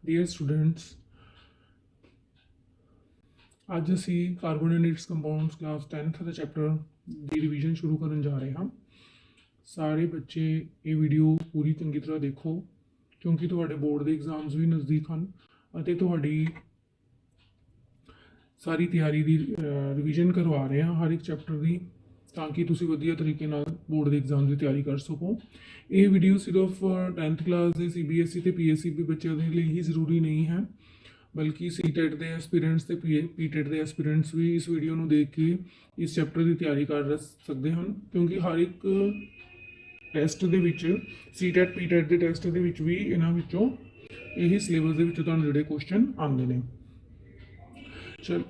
Dear students, ਅੱਜ ਅਸੀਂ carbon and its compounds class 10th ਦੇ ਚੈਪਟਰ ਦੀ ਰਿਵੀਜ਼ਨ ਸ਼ੁਰੂ ਕਰਨ ਜਾ ਰਹੇ ਹਾਂ। ਸਾਰੇ ਬੱਚੇ ਇਹ ਵੀਡੀਓ ਪੂਰੀ ਚੰਗੀ ਤਰ੍ਹਾਂ ਦੇਖੋ ਕਿਉਂਕਿ ਤੁਹਾਡੇ ਬੋਰਡ ਦੇ ਐਗਜ਼ਾਮਸ ਵੀ ਨਜ਼ਦੀਕ ਹਨ ਅਤੇ ਤੁਹਾਡੀ ਸਾਰੀ ਤਿਆਰੀ ਦੀ ਰਿਵੀਜ਼ਨ ਕਰਵਾ ਰਹੇ ਹਾਂ ਹਰ ਇੱਕ ਚੈਪਟਰ ਦੀ, ਤਾਂ ਕਿ ਤੁਸੀਂ ਵਧੀਆ ਤਰੀਕੇ ਨਾਲ ਬੋਰਡ ਦੇ ਐਗਜ਼ਾਮ ਦੀ ਤਿਆਰੀ ਕਰ ਸਕੋ। ਇਹ ਵੀਡੀਓ ਸਿਰਫ 10th ਕਲਾਸ ਦੇ CBSE ਤੇ PSEB ਬੱਚਿਆਂ ਦੇ ਲਈ ਹੀ ਜ਼ਰੂਰੀ ਨਹੀਂ ਹੈ, ਬਲਕਿ ਸੀਟੈਟ ਦੇ ਐਸਪੀਰੈਂਟਸ ਤੇ ਪੀਟੈਟ ਦੇ ਐਸਪੀਰੈਂਟਸ ਵੀ ਇਸ ਵੀਡੀਓ ਨੂੰ ਦੇਖ ਕੇ ਇਸ ਚੈਪਟਰ ਦੀ ਤਿਆਰੀ ਕਰ ਸਕਦੇ ਹਨ, ਕਿਉਂਕਿ ਹਰ ਇੱਕ ਟੈਸਟ ਦੇ ਵਿੱਚ ਸੀਟੈਟ ਪੀਟੈਟ ਦੇ ਟੈਸਟ ਦੇ ਵਿੱਚ ਵੀ ਇਹਨਾਂ ਵਿੱਚੋਂ ਇਹੀ ਸਿਲੇਬਸ ਦੇ ਵਿੱਚ ਤੁਹਾਨੂੰ ਜਿਹੜੇ ਕੁਐਸਚਨ ਆਉਂਦੇ ਨੇ। ਚਲੋ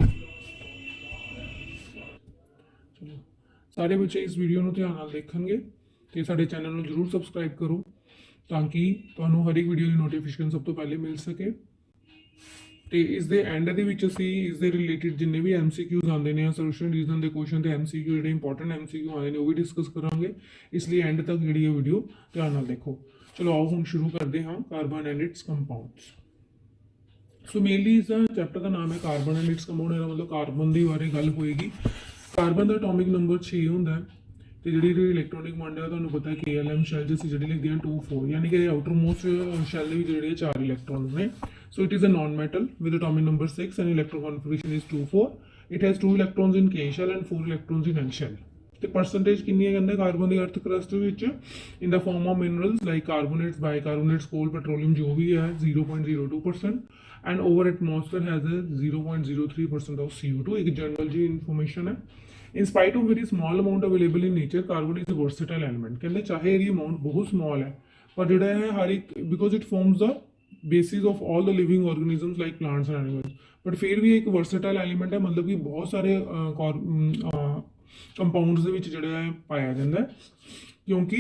ਸਾਰੇ ਬੱਚੇ ਇਸ ਵੀਡੀਓ ਨੂੰ ਧਿਆਨ ਨਾਲ ਦੇਖਣਗੇ ਤੇ ਸਾਡੇ ਚੈਨਲ ਨੂੰ ਜਰੂਰ ਸਬਸਕ੍ਰਾਈਬ ਕਰੋ ਤਾਂ ਕਿ ਤੁਹਾਨੂੰ ਹਰ ਇੱਕ ਵੀਡੀਓ ਦੀ ਨੋਟੀਫਿਕੇਸ਼ਨ ਸਭ ਤੋਂ ਪਹਿਲੇ ਮਿਲ ਸਕੇ। ਤੇ ਇਸ ਦੇ ਐਂਡ ਦੇ ਵਿੱਚ ਅਸੀਂ ਇਸ ਦੇ ਰਿਲੇਟਡ ਜਿੰਨੇ ਵੀ MCQs ਆਉਂਦੇ ਨੇ, ਸੋਲੂਸ਼ਨ ਰੀਜ਼ਨ ਦੇ ਕੁਐਸਚਨ ਤੇ MCQ ਜਿਹੜੇ ਇੰਪੋਰਟੈਂਟ MCQ ਆਉਂਦੇ ਨੇ ਉਹ ਵੀ ਡਿਸਕਸ ਕਰਾਂਗੇ, ਇਸ ਲਈ ਐਂਡ ਤੱਕ ਜਿਹੜੀ ਇਹ ਵੀਡੀਓ ਧਿਆਨ ਨਾਲ ਦੇਖੋ। ਚਲੋ ਆਓ ਹੁਣ ਸ਼ੁਰੂ ਕਰਦੇ ਹਾਂ carbon and its compounds. So mainly ਇਸ ਚੈਪਟਰ ਦਾ ਨਾਮ ਹੈ ਕਾਰਬਨ ਐਂਡ ਇਟਸ ਕੰਪਾਊਂਡ, ਇਹਦਾ ਮਤਲਬ ਕਾਰਬਨ ਦੇ ਬਾਰੇ ਗੱਲ ਹੋਏਗੀ। ਕਾਰਬਨ ਦਾ ਐਟੋਮਿਕ ਨੰਬਰ 6 ਹੁੰਦਾ ਹੈ ਤੇ ਜਿਹੜੀ ਇਲੈਕਟ੍ਰੋਨਿਕ ਬੌਂਡ ਹੈ ਤੁਹਾਨੂੰ ਪਤਾ ਹੈ KLM ਸ਼ੈਲ ਜਿਸ ਜਿਹੜੀ ਲਿਖਦੇ ਹਨ 2,4, ਯਾਨੀ ਕਿ ਆਊਟਰ ਮੋਸਟ ਸ਼ੈਲ ਦੇ ਵਿੱਚ ਜਿਹੜੇ 4 ਇਲੈਕਟ੍ਰੋਨਸ ਨੇ। So it is a non-metal with atomic number 6 and electron configuration is 2,4. It has 2 electrons in K shell and 4 electrons in N shell. The percentage कितनी है कहते carbon the earth crust which in the form of minerals like carbonates, bicarbonates, coal, petroleum जो भी है 0.02% and over atmosphere has a 0.03% of CO2. एक general जी information है। In spite of very small amount available in nature, carbon is a versatile element। कहते चाहे ये amount बहुत small है पर ਜਿਹੜਾ है हर एक because it forms the basis of all the living organisms like plants and animals, but फिर भी एक versatile element है, मतलब कि बहुत सारे कंपाउंड्स ਦੇ ਵਿੱਚ ਜਿਹੜਾ ਹੈ ਪਾਇਆ ਜਾਂਦਾ ਹੈ। ਕਿਉਂਕਿ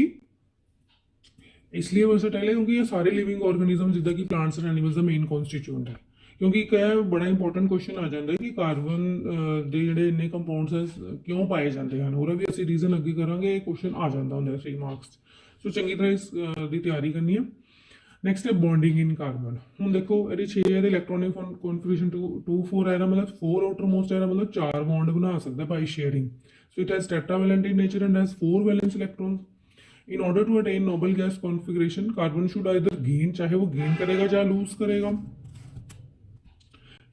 इसलिए versatile है क्योंकि ये सारे लिविंग ऑर्गेनिज्म जिद्दां कि plants and animals the main constitute ਹੈ। ਕਿਉਂਕਿ ਇੱਕ ਬੜਾ ਇੰਪੋਰਟੈਂਟ ਕੁਐਸਚਨ ਆ ਜਾਂਦਾ ਹੈ ਕਿ ਕਾਰਬਨ ਦੇ ਜਿਹੜੇ ਇੰਨੇ ਕੰਪਾਊਂਡਸ ਕਿਉਂ ਪਾਏ ਜਾਂਦੇ ਹਨ, ਉਹਦਾ ਵੀ ਅਸੀਂ ਰੀਜ਼ਨ ਅੱਗੇ ਕਰਾਂਗੇ। ਇਹ ਕੁਐਸਚਨ ਆ ਜਾਂਦਾ ਹੁੰਦਾ 3 ਮਾਰਕਸ। ਸੋ ਚੰਗੀ ਤਰ੍ਹਾਂ ਇਸ ਦੀ ਤਿਆਰੀ ਕਰਨੀ ਹੈ। ਨੈਕਸਟ ਹੈ ਬੌਂਡਿੰਗ ਇਨ ਕਾਰਬਨ। ਹੁਣ ਦੇਖੋ ਇਹਦੇ 6 ਹੈ ਇਲੈਕਟ੍ਰੋਨਿਕ ਕਨਫਿਗਰੇਸ਼ਨ 2,4 ਹੈ, ਮਤਲਬ 4 ਆਊਟਰ ਮੋਸਟ ਹੈ, ਮਤਲਬ 4 ਬੌਂਡ ਬਣਾ ਸਕਦਾ by sharing. So it has tetravalent in nature and has 4 valence electrons. In order to attain noble gas configuration, carbon should either gain, चाहे वो गेन करेगा या लूज करेगा,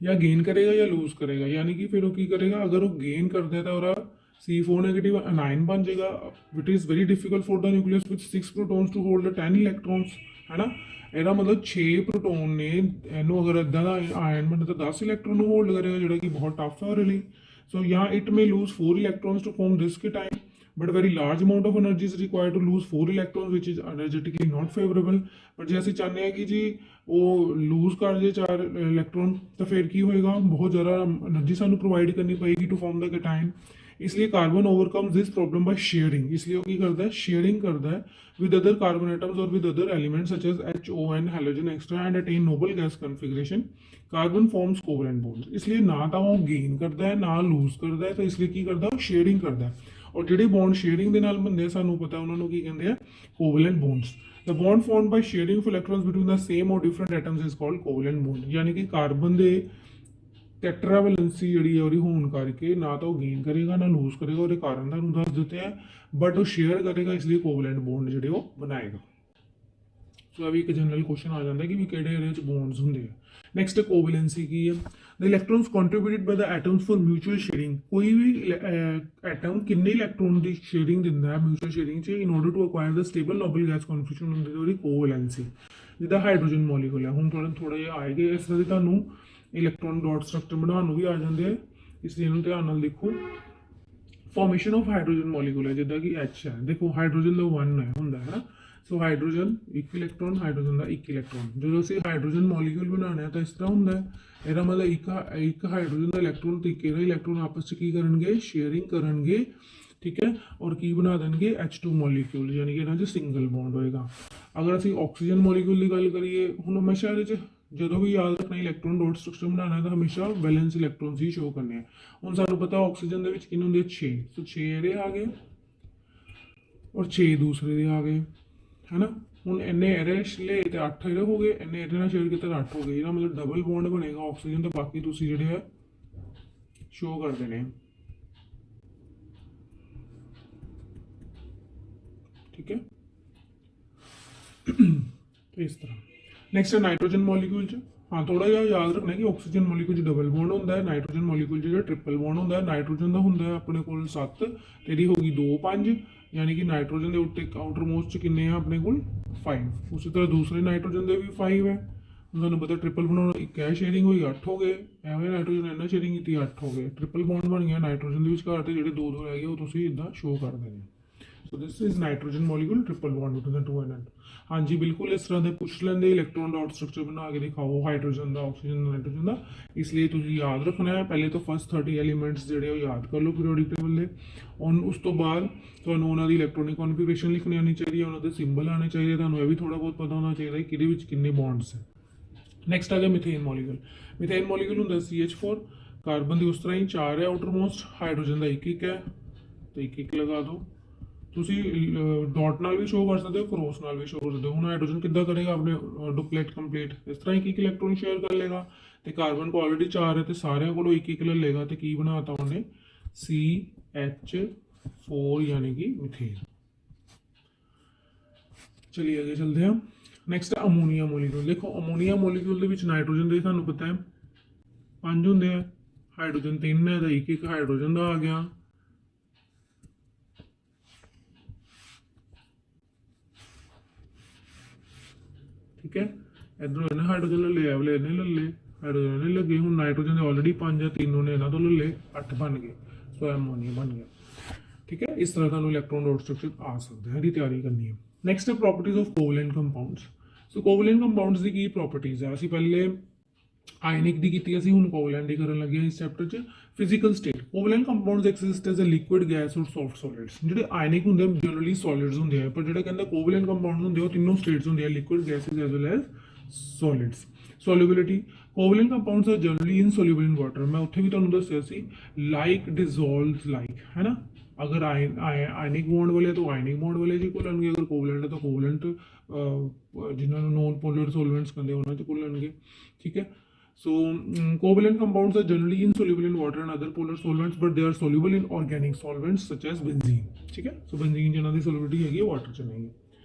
या गेन करेगा या लूज करेगा। यानी कि फिर वो की करेगा, अगर वो गेन कर देता है और C4 नेगेटिव अनाइन बन जाएगा, which is very difficult for the nucleus with 6 protons to hold 10 electrons, है ना। ਇਹਦਾ ਮਤਲਬ 6 ਪ੍ਰੋਟੋਨ ਨੇ, ਇਹਨੂੰ ਅਗਰ ਇਦਾਂ ਦਾ ਆਇਨ ਬਣੇ ਤਾਂ 10 ਇਲੈਕਟ੍ਰੋਨ ਨੂੰ ਹੋਲਡ ਕਰੇਗਾ, ਜਿਹੜਾ ਕਿ ਬਹੁਤ ਟਫ ਹੈ ਉਹਦੇ ਲਈ। ਸੋ ਜਾਂ it may lose 4 electrons to form this cation, but very large amount of energy is required to lose 4 electrons, which is energetically not favorable। but ਜੇ ਅਸੀਂ ਚਾਹੁੰਦੇ ਹਾਂ ਕਿ ਜੀ ਉਹ ਲੂਜ਼ ਕਰ ਜੇ 4 ਇਲੈਕਟ੍ਰੋਨ ਤਾਂ ਫਿਰ ਕੀ ਹੋਏਗਾ, ਬਹੁਤ ਜ਼ਿਆਦਾ એનર્ਜੀ ਸਾਨੂੰ ਪ੍ਰੋਵਾਈਡ ਕਰਨੀ ਪਏਗੀ ਟੂ ਫॉर्म द cation। इसलिए carbon overcomes this problem by sharing. इसलिए वो की करता है, शेयरिंग करता है विद अदर कार्बन एटम्स और with other elements such as HON, halogen extra and attain noble gas configuration. Carbon forms covalent bonds. इसलिए ना तो वो गेन करता है ना लूज करता है, तो इसलिए की करता है शेयरिंग करता है। और ਜਿਹੜੇ बॉन्ड शेयरिंग ਦੇ ਨਾਲ ਬੰਦੇ ਸਾਨੂੰ ਪਤਾ ਉਹਨਾਂ ਨੂੰ ਕੀ ਕਹਿੰਦੇ ਆ, covalent bonds। The bond formed by sharing of electrons between the same or different atoms is called covalent bond। यानी कि कार्बन ਦੇ ਟੈਟਰਾਵੈਲੈਂਸੀ ਜਿਹੜੀ ਹੈ ਉਹਦੀ ਹੋਣ ਕਰਕੇ ਨਾ ਤਾਂ ਉਹ ਗੇਨ ਕਰੇਗਾ ਨਾ ਲੂਜ਼ ਕਰੇਗਾ, ਉਹਦੇ ਕਾਰਨ ਤੁਹਾਨੂੰ ਦੱਸ ਦਿੱਤੇ ਆ, ਬਟ ਉਹ ਸ਼ੇਅਰ ਕਰੇਗਾ, ਇਸ ਲਈ ਕੋਵਲੈਂਟ ਬੌਂਡ ਜਿਹੜੇ ਉਹ ਬਣਾਏਗਾ। ਸੋ ਇਹ ਵੀ ਇੱਕ ਜਨਰਲ ਕੁਐਸਚਨ ਆ ਜਾਂਦਾ ਕਿ ਵੀ ਕਿਹੜੇ ਇਹਦੇ ਵਿੱਚ ਬੌਂਡਸ ਹੁੰਦੇ ਆ। ਨੈਕਸਟ ਕੋਵਲੈਂਸੀ ਕੀ ਹੈ, the electrons contributed by the atoms for mutual sharing. ਕੋਈ ਵੀ ਐਟਮ ਕਿੰਨੇ ਇਲੈਕਟ੍ਰੋਨ ਦੀ ਸ਼ੇਅਰਿੰਗ ਦਿੰਦਾ ਹੈ ਮਿਊਚੁਅਲ ਸ਼ੇਅਰਿੰਗ 'ਚ, in order to acquire the stable noble gas configuration ਹੁੰਦੀ ਹੈ ਉਹਦੀ ਕੋਵਲੈਂਸੀ। ਜਿੱਦਾਂ ਹਾਈਡਰੋਜਨ ਮੋਲੀਕੂਲ ਹੈ, ਹੁਣ ਥੋੜਾ ਜਿਹਾ ਆਏਗਾ ਇਸ ਤਰ੍ਹਾਂ ਦੀ ਤੁਹਾਨੂੰ ਇਲੈਕਟ੍ਰੋਨ ਡਾਟ ਸਟਰਕਚਰ ਬਣਾਉਣ ਨੂੰ ਵੀ ਆ ਜਾਂਦੇ ਆ, ਇਸ ਲਈ ਇਹਨੂੰ ਧਿਆਨ ਨਾਲ ਦੇਖੋ। ਫਾਰਮੇਸ਼ਨ ਆਫ ਹਾਈਡਰੋਜਨ ਮੋਲੀਕੂਲ ਹੈ, ਜਿੱਦਾਂ ਕਿ H ਹੈ, ਦੇਖੋ ਹਾਈਡਰੋਜਨ ਦਾ 1 ਹੈ ਹੁੰਦਾ ਹੈ ਨਾ। ਸੋ ਹਾਈਡਰੋਜਨ 1 ਇਲੈਕਟ੍ਰੋਨ, ਹਾਈਡਰੋਜਨ ਦਾ 1 ਇਲੈਕਟ੍ਰੋਨ। ਜਦੋਂ ਅਸੀਂ ਹਾਈਡਰੋਜਨ ਮੋਲੀਕੂਲ ਬਣਾਉਣਾ ਹੈ ਤਾਂ ਇਸ ਤਰ੍ਹਾਂ ਹੁੰਦਾ ਹੈ, ਇਹਦਾ ਮਤਲਬ ਇੱਕ ਹਾਈਡਰੋਜਨ ਦਾ ਇਲੈਕਟ੍ਰੋਨ ਤੇ ਇੱਕ ਇਹਦਾ ਇਲੈਕਟ੍ਰੋਨ ਆਪਸ 'ਚ ਕੀ ਕਰਨਗੇ, ਸ਼ੇਅਰਿੰਗ ਕਰਨਗੇ, ਠੀਕ ਹੈ, ਔਰ ਕੀ ਬਣਾ ਦੇਣਗੇ H2 ਮੋਲੀਕੂਲ, ਯਾਨੀ ਕਿ ਇਹਨਾਂ 'ਚ ਸਿੰਗਲ ਬੌਂਡ ਹੋਏਗਾ। ਅਗਰ ਅਸੀਂ ਆਕਸੀਜਨ ਮੋਲੀਕੂਲ ਦੀ ਗੱਲ ਕਰੀਏ, ਹੁਣ ਹਮੇਸ਼ਾ ਇਹਦੇ 'ਚ ਜਦੋਂ ਵੀ ਯਾਦ ਰੱਖਣਾ ਇਲੈਕਟ੍ਰੋਨ ਡਾਟ ਸਟਰਕਚਰ ਬਣਾਉਣਾ ਤਾਂ ਹਮੇਸ਼ਾ ਵੈਲੈਂਸ ਇਲੈਕਟ੍ਰੋਨਸ ਹੀ ਸ਼ੋ ਕਰਨੇ ਆ। ਹੁਣ ਸਾਨੂੰ ਪਤਾ ਆਕਸੀਜਨ ਦੇ ਵਿੱਚ ਕਿੰਨੇ ਹੁੰਦੇ 6, ਸੋ 6 ਇਹਦੇ ਆ ਗਏ ਔਰ 6 ਦੂਸਰੇ ਦੇ ਆ ਗਏ, ਹੈ ਨਾ। ਹੁਣ ਇੰਨੇ ਇਹਦੇ ਲੈ ਤੇ 8 ਇਹਦੇ ਹੋ ਗਏ, ਇੰਨੇ ਇਹਦੇ ਨਾਲ ਸ਼ੇਅਰ ਕੀਤੇ ਤਾਂ 8 ਹੋ ਗਏ। ਇਹਦਾ ਮਤਲਬ ਡਬਲ ਬੌਂਡ ਬਣੇਗਾ ਆਕਸੀਜਨ ਤੇ ਬਾਕੀ ਤੁਸੀਂ ਜਿਹੜੇ ਆ ਸ਼ੋ ਕਰ ਦੇਣੇ ਆ। ठीक है, तो इस तरह। नैक्सट है नाइट्रोजन मॉलीक्यूल च, हाँ थोड़ा जिहा याद रखना कि ऑक्सीजन मॉलीक्यूल च डबल बॉन्ड होंदा है, नाइट्रोजन मॉलीक्यूल च ट्रिपल बॉन्ड होंदा है। नाइट्रोजन का होंदा है अपने कोल 7 ते इहदी होगी 2 5, यानी कि नाइट्रोजन के उत्ते आउटर मोस्ट च किन्ने आ अपने कोल 5। उसी तरह दूसरे नाइट्रोजन के भी 5 है। ਤੁਹਾਨੂੰ ਪਤਾ ट्रिपल बनाना एक है शेयरिंग हुई 8 हो गए, ਐਵੇਂ ਨਾਈਟ੍ਰੋਜਨ ਇਹਨਾਂ ਸ਼ੇਅਰਿੰਗ ਕੀਤੀ 8 ਹੋ ਗਏ, ट्रिपल बॉन्ड बन गया नाइट्रोजन ਦੇ ਵਿਚਕਾਰ ਤੇ ਜਿਹੜੇ 2 2 ਰਹਿ ਗਏ ਉਹ ਤੁਸੀਂ ਇਦਾਂ ਸ਼ੋ ਕਰ ਦੇਣੇ। So this is nitrogen molecule triple bond between 2 and 8। हाँ जी बिल्कुल इस तरह के पूछ लेंगे इलेक्ट्रॉन डॉट स्ट्रक्चर बना के दिखाओ हाइड्रोजन का, ऑक्सीजन का, नाइट्रोजन का। इसलिए तुम याद रखना है पहले तो फर्स्ट 30 एलीमेंट्स जोड़े याद कर लो पीरियोडिक टेबल के, और उस तो बाद ਤੁਹਾਨੂੰ ਉਹਨਾਂ ਦੀ ਇਲੈਕਟ੍ਰੋਨਿਕ ਕਨਫੀਗਰੇਸ਼ਨ ਲਿਖਣੀ ਆਉਣੀ ਚਾਹੀਦੀ ਹੈ, ਉਹਨਾਂ ਦੇ ਸਿੰਬਲ ਆਉਣੇ ਚਾਹੀਦੇ, ਤੁਹਾਨੂੰ ਇਹ ਵੀ ਥੋੜਾ ਬਹੁਤ ਪਤਾ ਹੋਣਾ ਚਾਹੀਦਾ ਕਿ ਕਿਹਦੇ ਵਿੱਚ ਕਿੰਨੇ ਬੌਂਡਸ ਹੈ। ਨੈਕਸਟ ਆ ਗਿਆ ਮਿਥੇਨ ਮੋਲੀਕੂਲ। ਮਿਥੇਨ ਮੋਲੀਕੂਲ ਹੁੰਦਾ CH4, ਕਾਰਬਨ ਦੀ ਉਸ ਤਰ੍ਹਾਂ ਹੀ 4 ਹੈ ਆਊਟਰ ਮੋਸਟ, ਹਾਈਡਰੋਜਨ ਦਾ 1 1 ਹੈ ਤੇ 1 1 ਲਗਾ ਦਿਓ। ਤੁਸੀਂ ਡਾਟ ਨਾਲ ਵੀ ਸ਼ੋ ਕਰ ਸਕਦੇ ਹੋ, ਕ੍ਰੋਸ ਨਾਲ ਵੀ ਸ਼ੋ ਕਰ ਸਕਦੇ ਹੋ। ਹੁਣ ਹਾਈਡਰੋਜਨ ਕਿੱਦਾਂ ਕਰੇਗਾ ਆਪਣੇ ਡੁਪਲੇਟ ਕੰਪਲੀਟ, ਇਸ ਤਰ੍ਹਾਂ ਹੀ 1 ਇਲੈਕਟ੍ਰੋਨ ਸ਼ੇਅਰ ਕਰ ਲੇਗਾ ਤੇ ਕਾਰਬਨ ਕੋ ਆਲਰੇਡੀ 4 ਹੈ ਤੇ ਸਾਰਿਆਂ ਕੋਲੋਂ 1 1 ਲੈ ਲੇਗਾ ਤੇ ਕੀ ਬਣਾਤਾ ਉਹਨੇ CH4 यानी कि मिथेन। चलिए आगे चलते हैं। Next ammonia molecule. देखो अमोनीया मॉलीक्यूल ਦੇ ਵਿੱਚ ਨਾਈਟ੍ਰੋਜਨ ਦੇ ਤੁਹਾਨੂੰ ਪਤਾ ਹੈ 5 ਹੁੰਦੇ ਆ, ਹਾਈਡਰੋਜਨ 3 ਹੈ ਤਾਂ 1 1 ਹਾਈਡਰੋਜਨ ਦਾ ਆ ਗਿਆ। ठीक है, इधरों इन्हें हाइड्रोजन ले लिया, वाले इन्हें ले ले, हाइड्रोजन नहीं लगे। हूँ नाइट्रोजन ऑलरेडी 5 है, तीनों ने इन्हों तो ले ले 8 बन गए, सो एमोनिया बन गया। ठीक है, इस तरह का इलेक्ट्रॉन डॉट स्ट्रक्चर आ सकते हैं, तैयारी करनी है। नैक्सट है properties of covalent compounds. So covalent compounds की की प्रॉपर्टीज है, असं पहले आयनिक की की ਅਸੀਂ ਹੁਣ ਕੋਵਲੈਂਟ ਦੀ ਕਰਨ ਲੱਗੇ ਇਸ ਚੈਪਟਰ 'ਚ। Physical state covalent compounds exist as a liquid gas ਔਰ ਸੌਫਟ ਸੋਲਿਡਸ। ਜਿਹੜੇ ਆਇਨਿਕ ਹੁੰਦੇ ਜਨਰਲੀ ਸੋਲਿਡਸ ਹੁੰਦੇ ਆ, ਪਰ ਜਿਹੜੇ ਕਹਿੰਦਾ ਕੋਵਲੈਂਟ ਕੰਪਾਊਂਡਸ ਹੁੰਦੇ ਉਹ ਤਿੰਨੋਂ ਸਟੇਟਸ ਹੁੰਦੇ ਆ, liquid gases as well as solids. Solubility covalent compounds are generally insoluble in water. ਮੈਂ ਉੱਥੇ ਵੀ ਤੁਹਾਨੂੰ ਦੱਸਿਆ ਸੀ ਲਾਈਕ डिजोल्व लाइक, है ना। अगर आयनिक बॉन्ड वाले तो आयनिक बॉन्ड वाले जी घुलणगे, अगर कोवलेंट है तो कोवलेंट जिन्होंने नॉन पोलर सॉल्वेंट्स कहते हैं उन्होंने घुलणगे। ठीक है, so covalent compounds are generally insoluble in water and other polar solvents, but they are soluble in organic solvents such as benzene। ठीक है, so benzene जिन्हों की solubility है वाटर च नहीं है।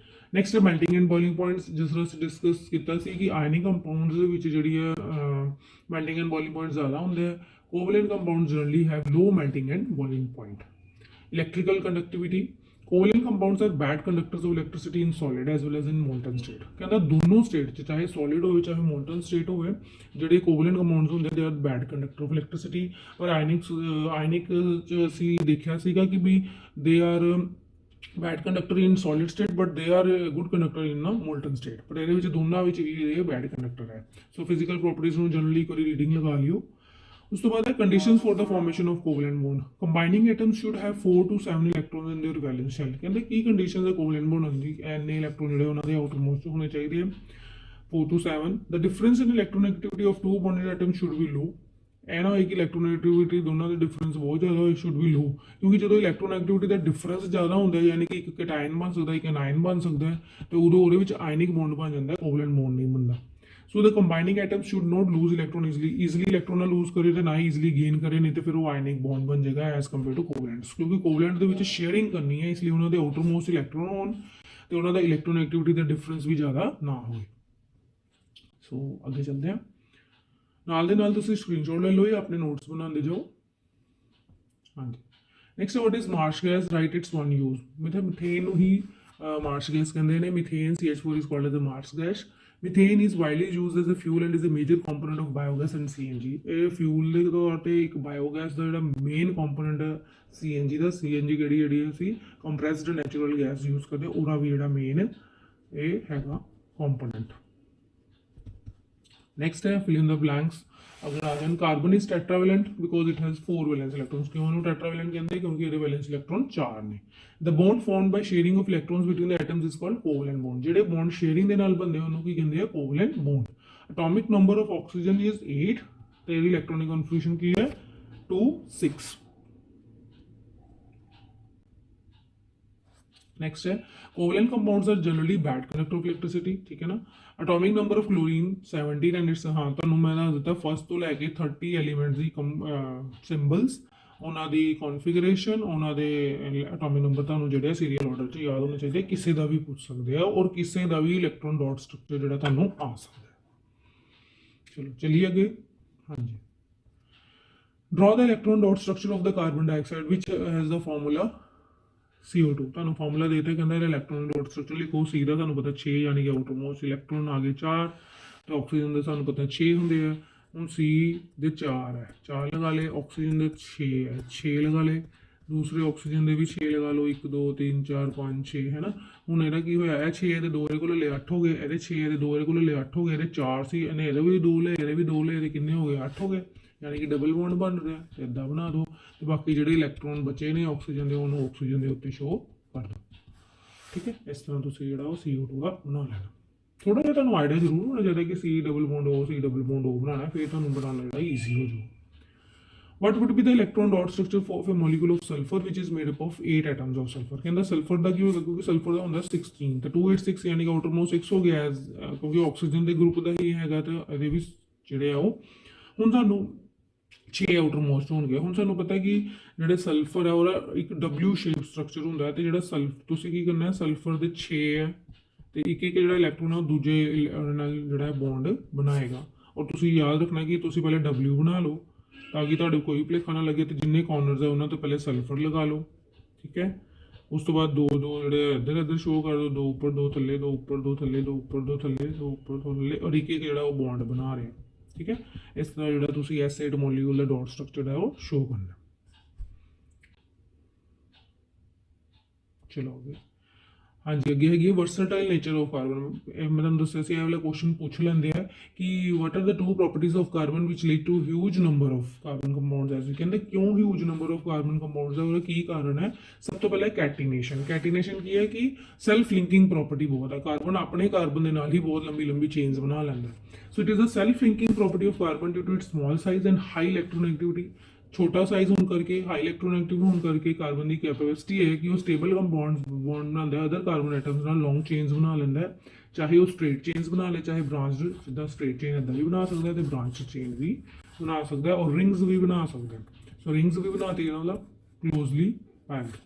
नेक्स्ट है मेल्टिंग एंड बॉइलिंग पॉइंट्स। जिस तरह से डिस्कस किया कि आयनिक कंपाउंड्स जी मेल्टिंग एंड बॉइलिंग पॉइंट ज़्यादा होंगे, covalent compounds generally have low melting and boiling point. Electrical conductivity covalent compounds are bad conductors of electricity in solid as well as in molten state. कहता दोनों state चाहे solid हो चाहे molten state हो, ਜਿਹੜੇ covalent compounds ਹੁੰਦੇ they are bad conductor of electricity. ਪਰ ionic ਚ ਅਸੀਂ ਦੇਖਿਆ ਸੀਗਾ ਕਿ ਵੀ they are bad conductor in solid state but they are good conductor in molten state. ਪਰ ਇਹਦੇ ਵਿੱਚ ਦੋਨਾਂ ਵਿੱਚ ਵੀ ਇਹ ਬੈਡ ਕੰਡਕਟਰ ਹੈ। ਸੋ ਫਿਜ਼ੀਕਲ ਪ੍ਰੋਪਰਟੀਜ਼ ਨੂੰ ਜਨਰਲੀ ਇੱਕ ਵਾਰੀ ਰੀਡਿੰਗ ਲਗਾ ਲਿਓ। ਉਸ ਤੋਂ ਬਾਅਦ ਹੈ conditions for the formation of covalent bond. Combining atoms should have 4 to 7 electrons in their valence shell. ਕਹਿੰਦੇ ਕੀ ਕੰਡੀਸ਼ਨਸ ਹੈ ਕੋਵਲੈਂਟ ਬੌਂਡ ਦੀ, ਐਨੇ ਇਲੈਕਟ੍ਰੋਨ ਜਿਹੜੇ ਉਹਨਾਂ ਦੇ ਆਊਟਰ ਮੋਸਟ ਹੋਣੇ ਚਾਹੀਦੇ ਆ 4 to 7। The difference in electronegativity of 2 bonded atoms should be low. ਇਹ ਨਾ ਹੋਏ ਕਿ ਇਲੈਕਟ੍ਰੋਨੈਗੇਟਿਵਿਟੀ ਦੋਨਾਂ ਦੇ ਡਿਫਰੈਂਸ ਬਹੁਤ ਜ਼ਿਆਦਾ ਹੋਏ, ਸ਼ੁੱਡ ਵੀ ਲੋ। ਕਿਉਂਕਿ ਜਦੋਂ ਇਲੈਕਟ੍ਰੋਨੈਗੇਟਿਵਿਟੀ ਦਾ ਡਿਫਰੈਂਸ ਜ਼ਿਆਦਾ ਹੁੰਦਾ ਹੈ, ਯਾਨੀ ਕਿ ਇੱਕ ਕੈਟਾਇਨ ਬਣ ਸਕਦਾ ਇੱਕ ਐਨਾਇਨ ਬਣ ਸਕਦਾ ਹੈ, ਤੇ ਉਦੋਂ ਉਹਦੇ ਵਿੱਚ ਆਇਨਿਕ ਬੌਂਡ ਬਣ ਜਾਂਦਾ, ਕੋਵਲੈਂਟ ਬੌਂਡ ਨਹੀਂ ਬਣਦਾ। So the combining atom should not lose electron easily electron ਨਾ ਲੂਜ਼ ਕਰੇ ਤੇ ਨਾ ਹੀ ਈਜ਼ਲੀ ਗੇਨ ਕਰੇ, ਨਹੀਂ ਤੇ ਫਿਰ ਉਹ ਆਇਨਿਕ ਬੌਂਡ ਬਣ ਜਾਏਗਾ ਐਜ਼ ਕੰਪੇਅਰ ਟੂ ਕੋਵਲੈਂਟਸ। ਕਿਉਂਕਿ ਕੋਵਲੈਂਟ ਦੇ ਵਿੱਚ ਸ਼ੇਅਰਿੰਗ ਕਰਨੀ ਹੈ, ਇਸ ਲਈ ਉਹਨਾਂ ਦੇ ਆਊਟਰ ਮੋਸਟ ਇਲੈਕਟ੍ਰੋਨ ਹੋਣ ਤੇ ਉਹਨਾਂ ਦਾ ਇਲੈਕਟ੍ਰੋਨੈਗੇਟਿਵਿਟੀ ਦਾ ਡਿਫਰੈਂਸ ਵੀ ਜ਼ਿਆਦਾ ਨਾ ਹੋਵੇ। ਸੋ ਅੱਗੇ ਚੱਲਦੇ ਹਾਂ। ਨਾਲ ਦੇ ਨਾਲ ਤੁਸੀਂ ਸਕਰੀਨਸ਼ਾਟ ਲੈ ਲਓ ਜਾਂ ਆਪਣੇ ਨੋਟਸ ਬਣਾਉਂਦੇ ਜਾਓ। ਹਾਂਜੀ, next what is marsh gas, right it's one use. Methane ਨੂੰ ਹੀ ਮਾਰਸ਼ ਗੈਸ ਕਹਿੰਦੇ ਨੇ। Methane CH4 is called as a marsh gas। Methane is widely used as a fuel and is a major component of biogas and CNG। ਇਹ fuel ਦੇ ਤੌਰ ਤੇ ਇੱਕ biogas ਦਾ ਜਿਹੜਾ main component CNG ਦਾ। CNG ਜਿਹੜੀ ਅਸੀਂ ਕੰਪਰੈਸਡ ਨੈਚੁਰਲ ਗੈਸ ਯੂਜ਼ ਕਰਦੇ ਉਹਦਾ ਵੀ ਜਿਹੜਾ ਮੇਨ ਇਹ ਹੈਗਾ ਕੰਪੋਨੈਂਟ। नेक्स्ट है फिल इन द ब्लैंक्स। अगर आ जाए carbon is tetravalent because it has 4 valence electrons. क्यों इन्होंने टेट्रावेलेंट कहते हैं? क्योंकि ये वैलेंस इलेक्ट्रॉन 4 ने। The bond formed by sharing of electrons between the atoms is called covalent bond. ਜਿਹੜੇ ਬੌਂਡ ਸ਼ੇਅਰਿੰਗ ਦੇ ਨਾਲ ਬੰਦੇ ਉਹਨੂੰ ਕੀ ਕਹਿੰਦੇ ਆ? Covalent bond. Atomic number of oxygen is 8 ਤੇ ਇਹਦੀ ਇਲੈਕਟ੍ਰੋਨਿਕ ਕਨਫਿਗਰੇਸ਼ਨ ਕੀ ਹੈ? 2 6। नेक्स्ट है covalent compounds are generally bad conductor of electricity, ठीक है ना। Atomic number of chlorine 17 and its हाँ ਤੁਹਾਨੂੰ ਮੈਂ ਦੱਸ ਦਿੱਤਾ ਫਸਟ ਤੋਂ ਲੈ ਕੇ 30 ਐਲੀਮੈਂਟਸ ਦੀ ਸਿੰਬਲਸ, ਉਹਨਾਂ ਦੀ ਕਨਫੀਗਰੇਸ਼ਨ, ਉਹਨਾਂ ਦੇ ਐਟੋਮਿਕ ਨੰਬਰ ਤੁਹਾਨੂੰ ਜਿਹੜੇ ਸੀਰੀਅਲ ਆਰਡਰ 'ਚ ਯਾਦ ਹੋਣੇ ਚਾਹੀਦੇ, ਕਿਸੇ ਦਾ ਵੀ ਪੁੱਛ ਸਕਦੇ ਆ ਔਰ ਕਿਸੇ ਦਾ ਵੀ ਇਲੈਕਟ੍ਰੋਨ ਡਾਟ ਸਟਰਕਚਰ ਜਿਹੜਾ ਤੁਹਾਨੂੰ ਆ ਸਕਦਾ ਹੈ। ਚਲੋ ਚਲੀਏ ਅੱਗੇ। ਹਾਂਜੀ, draw the electron dot structure of the carbon dioxide which has the formula CO2। ਤੁਹਾਨੂੰ ਫਾਰਮੂਲਾ ਦੇਤਾ ਕਹਿੰਦਾ ਇਹਦਾ ਇਲੈਕਟ੍ਰੋਨ ਡਾਟ ਸਟਰਕਚਰ ਲਿਖੋ। C ਦਾ ਤੁਹਾਨੂੰ ਪਤਾ 6 ਯਾਨੀ ਕਿ ਆਊਟਰਮੋਸਟ ਇਲੈਕਟ੍ਰੋਨ ਆ ਗਏ 4, ਤੇ ਆਕਸੀਜਨ ਦੇ ਸਾਨੂੰ ਪਤਾ 6 ਹੁੰਦੇ ਆ। ਹੁਣ C ਦੇ 4 ਹੈ, 4 ਲਗਾ ਲਏ, ਆਕਸੀਜਨ ਦੇ 6 ਹੈ, 6 ਲਗਾ ਲਏ, ਦੂਸਰੇ ਆਕਸੀਜਨ ਦੇ ਵੀ 6 ਲਗਾ ਲਓ, 1 2 3 4 5 6 ਹੈ ਨਾ। ਹੁਣ ਇਹਦਾ ਕੀ ਹੋਇਆ, ਇਹ 6 ਦੇ 2 ਇਹਦੇ ਕੋਲ ਲੈ 8 ਹੋ ਗਏ, ਇਹਦੇ 6 ਦੇ 2 ਇਹਦੇ ਕੋਲ ਲੈ 8 ਹੋ ਗਏ, ਇਹਦੇ 4 ਸੀ, ਇਹਨੇ ਇਹਦੇ ਵੀ 2 ਲਏ, ਇਹਦੇ ਵੀ 2 ਲਏ, ਇਹਦੇ ਕਿੰਨੇ ਹੋ ਗਏ 8 ਹੋ ਗਏ, यानी कि डबल बॉन्ड बन रहा है। तो इदा बना दो, तो बाकी जो इलैक्ट्रॉन बचे ने ऑक्सीजन के उन्होंने ऑक्सीजन के उत्ते शो कर दो, ठीक है। इस तरह तुम जो CO2 का बना लेना। थोड़ा जिहा तुहानूं आइडिया जरूर होना चाहिए कि C double bond O C double bond O बनाना, फिर तुहानूं बनाना जो ईजी हो जाए। What would be the electron dot structure of a molecule of sulfur which is made up of 8 atoms of sulfur? कहता सल्फर का की होगा, क्योंकि सल्फर का होंगे 16, तो 286 यानी कि आउटरमोस्ट 6 हो गया, क्योंकि ऑक्सीजन के ग्रुप का ही है, तो ये भी जोड़े हुण सानूं 6 आउटरमोस्ट हो गए। हुण सानूं पता है कि जो सल्फर है वो एक W शेप स्ट्रक्चर होंदा है, तो जो तुसीं की करना है सल्फर के 6 है, तो एक एक जो इलैक्ट्रॉन है दूजे जो बॉन्ड बनाएगा। और तुसीं याद रखना कि तुसीं पहले W बना लो ताकि तुहाडे कोई भुलेखा ना लगे, तो जिन्ने कॉर्नर्स है उन्होंने तो पहले सल्फर लगा लो, ठीक है। उस तो बाद दो दो जो इधर इधर शो कर दो, 2 ऊपर 2 थल्ले, 2 ऊपर 2 थल्ले, 2 ऊपर 2 थल्ले, 2 ऊपर 2 थल्ले, और एक एक जो बॉन्ड बना रहे हैं, ठीक है। इस तरह जो तुम एसिड मॉलिक्यूल का डॉट स्ट्रक्चर है वो शो करना। चलो अगे, हाँ जी अगे है वर्सटाइल नेचर ऑफ कार्बन। मैं तुहानूं दस्सिया सी, वाला क्वेश्चन पूछ लेंदे आ कि what are the 2 properties of carbon which lead to huge number of carbon compounds. ऐसे कहते क्यों huge number of carbon compounds है, और की कारण है। सब तो पहले कैटिनेशन। कैटिनेशन की है कि सैल्फ लिंकिंग प्रॉपर्टी बहुत है, कार्बन अपने कार्बन के नाल ही बहुत लंबी लंबी चेन्स बना लैंदा है। So it is a self linking property of carbon due to its small size and high electronegativity. छोटा साइज होने करके, हाई इलेक्ट्रोनेगेटिव होने करके कार्बन की कैपेसिटी है कि वो स्टेबल कंपाउंड बॉन्ड बनाता है अदर कार्बन एटम्स नाल, लॉन्ग चेन्स बना लेंदा है। चाहे वो स्ट्रेट चेन्स बना ले, चाहे ब्रांच, जिदा स्ट्रेट चेन इदा भी बना सकता है, तो ब्रांच चेन भी बना सकता है, और रिंग्स भी बना सकते हैं। सो रिंग्स भी बनाती है मतलब क्लोजली पैक्ड।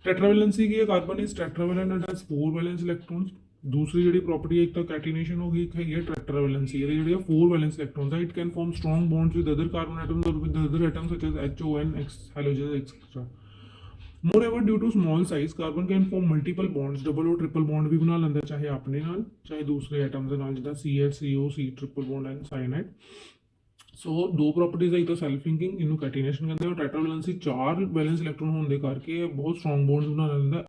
टेट्रावेलेंसी की है, carbon is tetravalent and has 4 valence electrons. दूसरी जी प्रॉपर्टी एक तो कैटिनेशन होगी, एक है टेट्रावेलेंसी। ये जी 4 वैलेंस इलेक्ट्रॉन्स है, it can form strong bonds with other carbon atoms और with other atoms such as HON, halogen etcetera. Moreover due to small size carbon can form multiple bonds, double और triple bond भी बना लेंदा है, चाहे अपने नाल चाहे दूसरे एटम्स दे नाल, जिदा CH CO C triple bond and cyanide. So 2 properties है, एक तो सैल्फ लिंकिंग, इनू कैटिनेशन कहते हैं, और टेट्रावेलेंसी 4 वैलेंस इलेक्ट्रॉन होने के करके बहुत स्ट्रॉन्ग बॉन्ड्स बना लेंदा है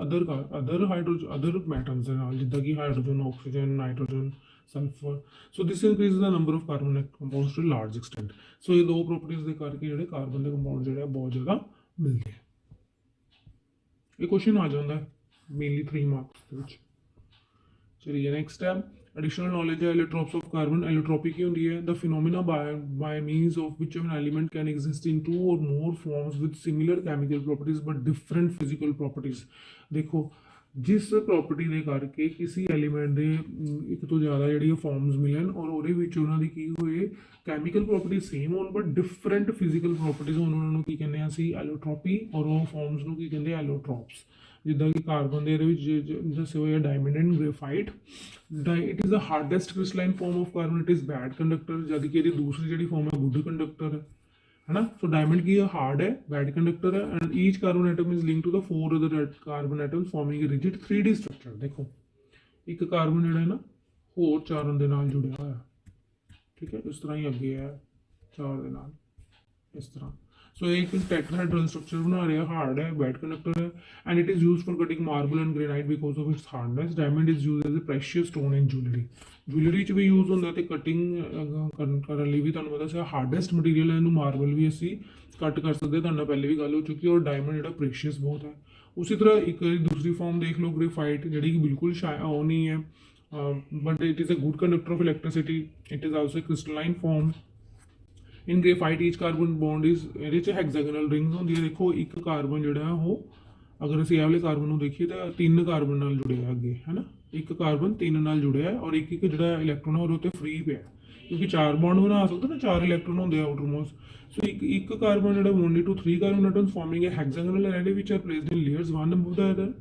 अदर हाइड्रोजन अदर एटम्स दे नाल, जिदा कि hydrogen, oxygen, nitrogen, sulphur. So this increases the number of carbon compounds to large extent. सो ये 2 प्रॉपर्टीज के करके जो कार्बन के कंपाउंड जो बहुत ज़्यादा मिलते हैं। ये क्वेश्चन आ जाता है मेनली 3 मार्क्स। चलिए नेक्स्ट है एडिशनल नॉलेज है एलोट्रोप्स ऑफ कार्बन। एलोट्रोपी की होती है the phenomena bye means of which an element can exist in 2 और मोर forms with similar chemical properties but different physical properties. देखो जिस प्रॉपर्टी के करके किसी एलीमेंट के एक तो ज़्यादा जी फॉर्म्स मिलन और उन्होंने की हुए कैमिकल प्रॉपर्टी सेम हो बट डिफरेंट फिजिकल प्रॉपर्टीज उन्होंने की कहने असी एलोट्रोपी, और वो फॉर्म्स को की कहते एलोट्रोप्स। जिदा कि कार्बन दसे हुए diamond and graphite. It is the hardest crystalline form of carbon, it is bad conductor, जबकि कि दूसरी जी फॉर्म है गुड कंडक्टर है ना। सो डायमंड की हार्ड है, बैड कंडक्टर है, and each carbon atom is link to the 4 other carbon atoms forming a rigid 3D structure. देखो एक कार्बन जो है ना होर 4 के नाल जुड़िया हुआ, ठीक है, इस तरह ही अगे है 4 के नाल इस तरह। सो एक टेट्राहेड्रल स्ट्रक्चर बना रहा है, हार्ड है, बैड कंडक्टर है, and it is used for cutting marble and granite because of its hardness. Diamond is used as a precious stone in jewellery. Jewellery च भी यूज होंदा ते कटिंग करने लई भी तुहानूं पता हार्डेस्ट मटीरियल है, इनू मार्बल भी असी कट कर सकते, तुहाडे नाल पहले भी गल हो चुकी है। और डायमंड जो प्रेशियस बहुत है। उसी तरह एक दूसरी फॉर्म देख लो ग्रेफाइट, जी कि बिल्कुल वो नहीं है but it is a good conductor of electricity. It is also crystalline form. In graphite each carbon bond is ये हेक्सागोनल रिंग्स होंदी है। देखो एक कार्बन जो है वो ਅਗਰ ਅਸੀਂ ਇਹ ਵਾਲੇ ਕਾਰਬਨ ਨੂੰ ਦੇਖੀਏ ਤਾਂ 3 ਕਾਰਬਨ ਨਾਲ ਜੁੜਿਆ ਅੱਗੇ ਹੈ ਨਾ, ਇੱਕ ਕਾਰਬਨ 3 ਨਾਲ ਜੁੜਿਆ ਔਰ ਇੱਕ ਇੱਕ ਜਿਹੜਾ ਇਲੈਕਟ੍ਰੋਨ ਹੈ ਉਹਦੇ ਉੱਤੇ ਫ੍ਰੀ ਪਿਆ, ਕਿਉਂਕਿ 4 ਬੌਂਡ ਬਣਾ ਸਕਦਾ ਨਾ, 4 ਇਲੈਕਟ੍ਰੋਨ ਹੁੰਦੇ ਆ ਆਊਟਰਮੋਸਟ। ਸੋ ਇੱਕ ਕਾਰਬਨ ਜਿਹੜਾ bonded to 3 carbon atoms forming a hexagonal array ਵਿਚ are placed in layers one above the other.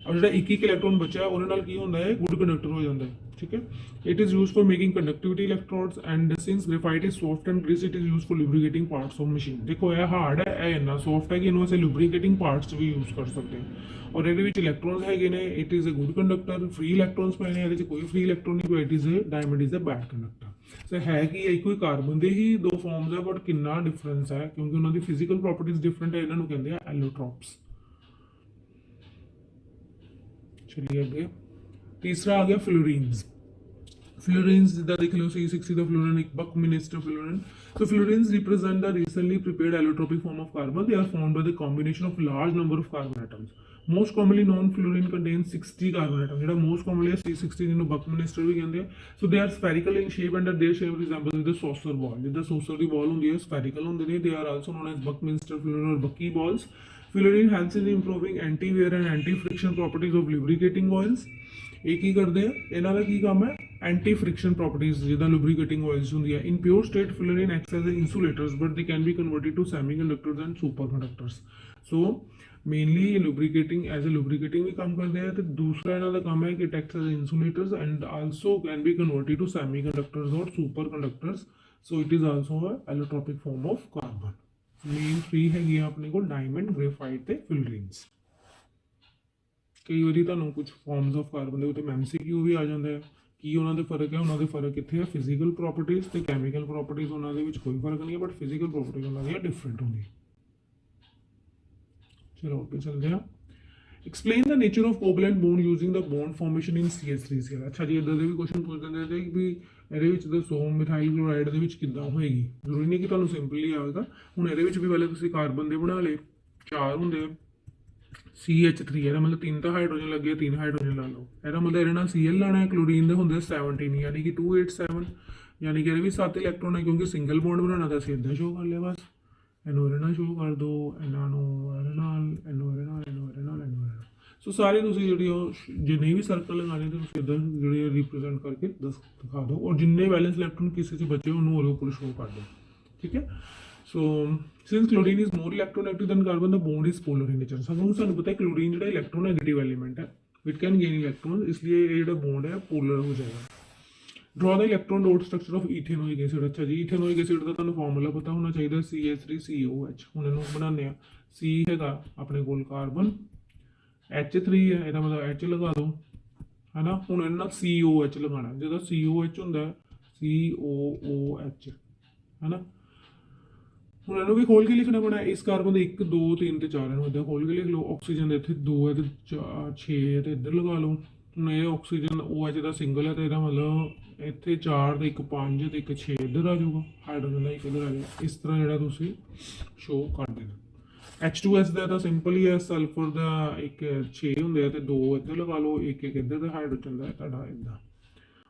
ਔਰ ਜਿਹੜਾ ਇੱਕ ਇਲੈਕਟ੍ਰੋਨ ਬਚਿਆ ਉਹਦੇ ਨਾਲ ਕੀ ਹੁੰਦਾ ਹੈ, ਗੁੱਡ ਕੰਡਕਟਰ ਹੋ ਜਾਂਦਾ ਹੈ, ਠੀਕ ਹੈ। It is used for making conductivity electrodes and since graphite is soft and grease it is used for lubricating parts of machine. ਦੇਖੋ ਇਹ ਹਾਰਡ ਹੈ, ਇਹ ਇੰਨਾ ਸੌਫਟ ਹੈ ਕਿ ਇਹਨੂੰ ਅਸੀਂ ਲੁਬਰੀਕੇਟਿੰਗ ਪਾਰਟਸ 'ਚ ਵੀ ਯੂਜ਼ ਕਰ ਸਕਦੇ ਹਾਂ। ਔਰ ਇਹਦੇ ਵਿੱਚ ਇਲੈਕਟ੍ਰੋਨਸ ਹੈਗੇ ਨੇ, it is a good conductor, free electrons ਪਏ ਨੇ, ਇਹਦੇ 'ਚ ਕੋਈ ਫ੍ਰੀ ਇਲੈਕਟ੍ਰੋਨ ਨਹੀਂ ਪਿਆ, it is a diamond is a bad conductor. So ਹੈ ਕਿ ਇੱਕੋ ਹੀ ਕਾਰਬਨ ਦੇ ਹੀ ਦੋ ਫਾਰਮਸ ਹੈ, ਬਟ ਕਿੰਨਾ ਡਿਫਰੈਂਸ ਹੈ ਕਿਉਂਕਿ ਉਹਨਾਂ ਦੀ ਫਿਜ਼ੀਕਲ ਪ੍ਰੋਪਰਟੀਜ਼ ਡਿਫਰੈਂਟ ਹੈ, ਇਹਨਾਂ ਨੂੰ ਕਹਿੰਦੇ ਆ ਐਲੋਟ੍ਰੋਪਸ। चलिए आगे तीसरा आ गया फ्लोरीन्स। फ्लोरीन्स जिदा देख लो C60 द फ्लोरीन एक बकमिनिस्टर fluorine. So fluorines represent the recently prepared allotropic form of carbon. They are formed by the combination of large number of carbon atoms. Most commonly known fluorine contains 60 carbon atoms. ਜਿਹੜਾ most commonly ਹੈ C60 ਜਿਹਨੂੰ ਬਕਮਿਨਿਸਟਰ ਵੀ ਕਹਿੰਦੇ ਆ। So they are spherical in shape and their shape resembles the saucer ball. ਜਿੱਦਾਂ saucer ਦੀ ball ਹੁੰਦੀ ਹੈ spherical ਹੁੰਦੇ ਨੇ। They are also known as buckminster fluorine or bucky balls. Fluorine helps in improving anti-wear and anti-friction properties of lubricating oils. ਇਹ ਕੀ ਕਰਦੇ ਆ, ਇਹਨਾਂ ਦਾ ਕੀ ਕੰਮ ਹੈ, ਐਂਟੀ ਫ੍ਰਿਕਸ਼ਨ ਪ੍ਰੋਪਰਟੀਜ਼ ਜਿੱਦਾਂ ਲੁਬਰੀਕੇਟਿੰਗ ਆਇਲਸ ਹੁੰਦੀ ਹੈ। In pure state fluorine acts as insulators but they can be converted to semiconductors and superconductors. So mainly ਇਹ ਲੁਬਰੀਕੇਟਿੰਗ ਐਜ਼ ਅ ਲੁਬਰੀਕੇਟਿੰਗ ਵੀ ਕੰਮ ਕਰਦੇ ਆ, ਤੇ ਦੂਸਰਾ ਇਹਨਾਂ ਦਾ ਕੰਮ ਹੈ ਕਿ acts as insulators and also can be converted to semiconductors ਔਰ superconductors. So it is also a allotropic form of carbon. Main 3 ਹੈਗੀ ਆ ਆਪਣੇ ਕੋਲ, ਡਾਇਮੰਡ, ਗ੍ਰੇਫਾਈਟ ਤੇ ਫਲੋਰੀਨਸ। ਕਈ ਵਾਰੀ ਤੁਹਾਨੂੰ ਕੁਝ ਫਾਰਮਸ ਆਫ ਕਾਰਬਨ ਦੇ ਉੱਤੇ MCQ ਵੀ ਆ ਜਾਂਦਾ ਹੈ, ਕੀ ਉਹਨਾਂ ਦੇ ਫਰਕ ਹੈ, ਉਹਨਾਂ ਦੇ ਫਰਕ ਕਿੱਥੇ ਹੈ, ਫਿਜ਼ੀਕਲ ਪ੍ਰੋਪਰਟੀਜ਼ ਤੇ ਕੈਮੀਕਲ ਪ੍ਰੋਪਰਟੀਜ਼ ਉਹਨਾਂ ਦੇ ਵਿੱਚ ਕੋਈ ਫਰਕ ਨਹੀਂ ਹੈ, ਬਟ ਫਿਜ਼ੀਕਲ ਪ੍ਰੋਪਰਟੀਜ਼ ਉਹਨਾਂ ਦੀਆਂ ਡਿਫਰੈਂਟ ਹੁੰਦੀਆਂ। ਚਲੋ ਅੱਗੇ ਚੱਲਦੇ ਹਾਂ। Explain the nature of covalent bond using the bond formation in CH3Cl। ਅੱਛਾ ਜੀ, ਇੱਦਾਂ ਦੇ ਵੀ ਕੁਐਸਚਨ ਪੁੱਛ ਦਿੰਦੇ ਨੇ ਕਿ ਵੀ ਇਹਦੇ ਵਿੱਚ ਦੱਸੋ ਮਿਥਾਈਲ ਕਲੋਰਾਈਡ ਦੇ ਵਿੱਚ ਕਿੱਦਾਂ ਹੋਏਗੀ। ਜ਼ਰੂਰੀ ਨਹੀਂ ਕਿ ਤੁਹਾਨੂੰ ਸਿੰਪਲੀ ਆਵੇਗਾ। ਹੁਣ ਇਹਦੇ ਵਿੱਚ ਵੀ ਪਹਿਲੇ ਤੁਸੀਂ ਕਾਰਬਨ ਦੇ ਬਣਾ ਲਏ, 4 ਹੁੰਦੇ ਆ, CH3 ਇਹਦਾ ਮਤਲਬ 3 ਤਾਂ ਹਾਈਡਰੋਜਨ ਲੱਗੇ, 3 ਹਾਈਡਰੋਜਨ ਲਾ ਲਓ। ਇਹਦਾ ਮਤਲਬ ਇਹਦੇ ਨਾਲ Cl ਲਾਣਾ ਹੈ। ਕਲੋਰੀਨ ਦੇ ਹੁੰਦੇ 17 ਯਾਨੀ ਕਿ 287, ਯਾਨੀ ਕਿ ਇਹਦੇ ਵੀ 7 ਇਲੈਕਟ੍ਰੋਨ ਹੈ, ਕਿਉਂਕਿ ਸਿੰਗਲ ਬੌਂਡ ਬਣਾਉਣਾ ਤਾਂ ਅਸੀਂ ਇੱਦਾਂ ਸ਼ੋਅ ਕਰ ਲਿਆ ਬਸ। ਇਹਨੂੰ ਇਹਦੇ ਨਾਲ ਸ਼ੋਅ ਕਰ ਦਿਓ, ਇਹਨਾਂ ਨੂੰ ਇਹਦੇ ਨਾਲ, ਇਹਨੂੰ ਇਹਦੇ ਨਾਲ, ਇਹਨੂੰ ਇਹਦੇ ਨਾਲ, ਇਹਨੂੰ ਇਹਦੇ ਨਾਲ। ਸੋ ਸਾਰੇ ਤੁਸੀਂ ਜਿਹੜੀ ਉਹ ਜਿੰਨੇ ਵੀ ਸਰਕਲ ਲਗਾਣੇ ਤੇ ਤੁਸੀਂ ਇੱਦਾਂ ਜਿਹੜੇ ਰਿਪਰੈਜ਼ੈਂਟ ਕਰਕੇ ਦਿਖਾ ਦਿਓ, ਔਰ ਜਿੰਨੇ ਵੈਲੈਂਸ ਇਲੈਕਟ੍ਰੋਨ ਕਿਸੇ 'ਚ ਬਚੇ ਉਹਨੂੰ ਉਹਦੇ ਉੱਪਰ ਸ਼ੋਅ ਕਰ ਦਿਓ, ਠੀਕ ਹੈ। ਸੋ since chlorine is more electronegative than carbon, the bond is polar in nature। ਸਾਨੂੰ ਪਤਾ ਹੈ ਕਲੋਰੀਨ ਜਿਹੜਾ ਇਲੈਕਟ੍ਰੋਨੈਗੇਟਿਵ ਐਲੀਮੈਂਟ ਹੈ, it can gain electrons, इसलिए ये ਜਿਹੜਾ ਬੌਂਡ ਹੈ ਪੋਲਰ ਹੋ ਜਾਏਗਾ। Draw the electron dot structure of ethanoic acid. ਅੱਛਾ ਜੀ, ਈਥੇਨੋਇਕ ਐਸਿਡ ਦਾ ਤੁਹਾਨੂੰ ਫਾਰਮੂਲਾ ਪਤਾ ਹੋਣਾ ਚਾਹੀਦਾ, CH3COH। ਹੁਣ ਇਹਨੂੰ ਬਣਾਉਂਦੇ ਆ, C ਹੈਗਾ ਆਪਣੇ ਕੋਲ ਕਾਰਬਨ, H3 ਹੈ, ਇਹਦਾ ਮਤਲਬ H ਲਗਾ ਦਿਓ, ਹੈ ਨਾ। ਹੁਣ ਇਹਨਾਂ ਨਾਲ COH ਲਗਾਉਣਾ, ਜਦੋਂ COH ਹੁੰਦਾ ਹੈ COOH, ਹੈ ਨਾ। ਹੁਣ ਇਹਨੂੰ ਵੀ ਖੋਲ ਕੇ ਲਿਖਣਾ ਪੈਣਾ। ਇਸ ਕਾਰਬਨ ਦੇ 1 2 3 ਤੇ 4 ਇਹਨੂੰ ਇੱਦਾਂ ਖੋਲ ਕੇ ਲਿਖ ਲਓ। ਆਕਸੀਜਨ ਦੇ ਇੱਥੇ 2 ਹੈ ਤੇ 6 ਹੈ ਤੇ ਇੱਧਰ ਲਗਾ ਲਓ। ਹੁਣ ਇਹ ਆਕਸੀਜਨ OH ਦਾ ਸਿੰਗਲ ਹੈ, ਤੇ ਇਹਦਾ ਮਤਲਬ ਇੱਥੇ 4 ਤੇ 1 5 ਤੇ 1 6 ਇੱਧਰ ਆ ਜਾਊਗਾ, ਹਾਈਡਰੋਜਨ ਦਾ 1 ਇੱਧਰ ਆ ਜਾਊਗਾ। ਇਸ ਤਰ੍ਹਾਂ ਜਿਹੜਾ ਤੁਸੀਂ ਸ਼ੋਅ ਕਰ ਦੇਣਾ। H2S ਦਾ ਤਾਂ ਸਿੰਪਲ ਹੀ ਹੈ, ਸਲਫਰ ਦਾ 1 6 ਹੁੰਦੇ ਆ ਤੇ 2 ਇੱਧਰ ਲਗਾ ਲਓ, 1 ਇੱਧਰ ਦਾ ਹਾਈਡਰੋਜਨ ਦਾ ਤੁਹਾਡਾ ਇੱਦਾਂ।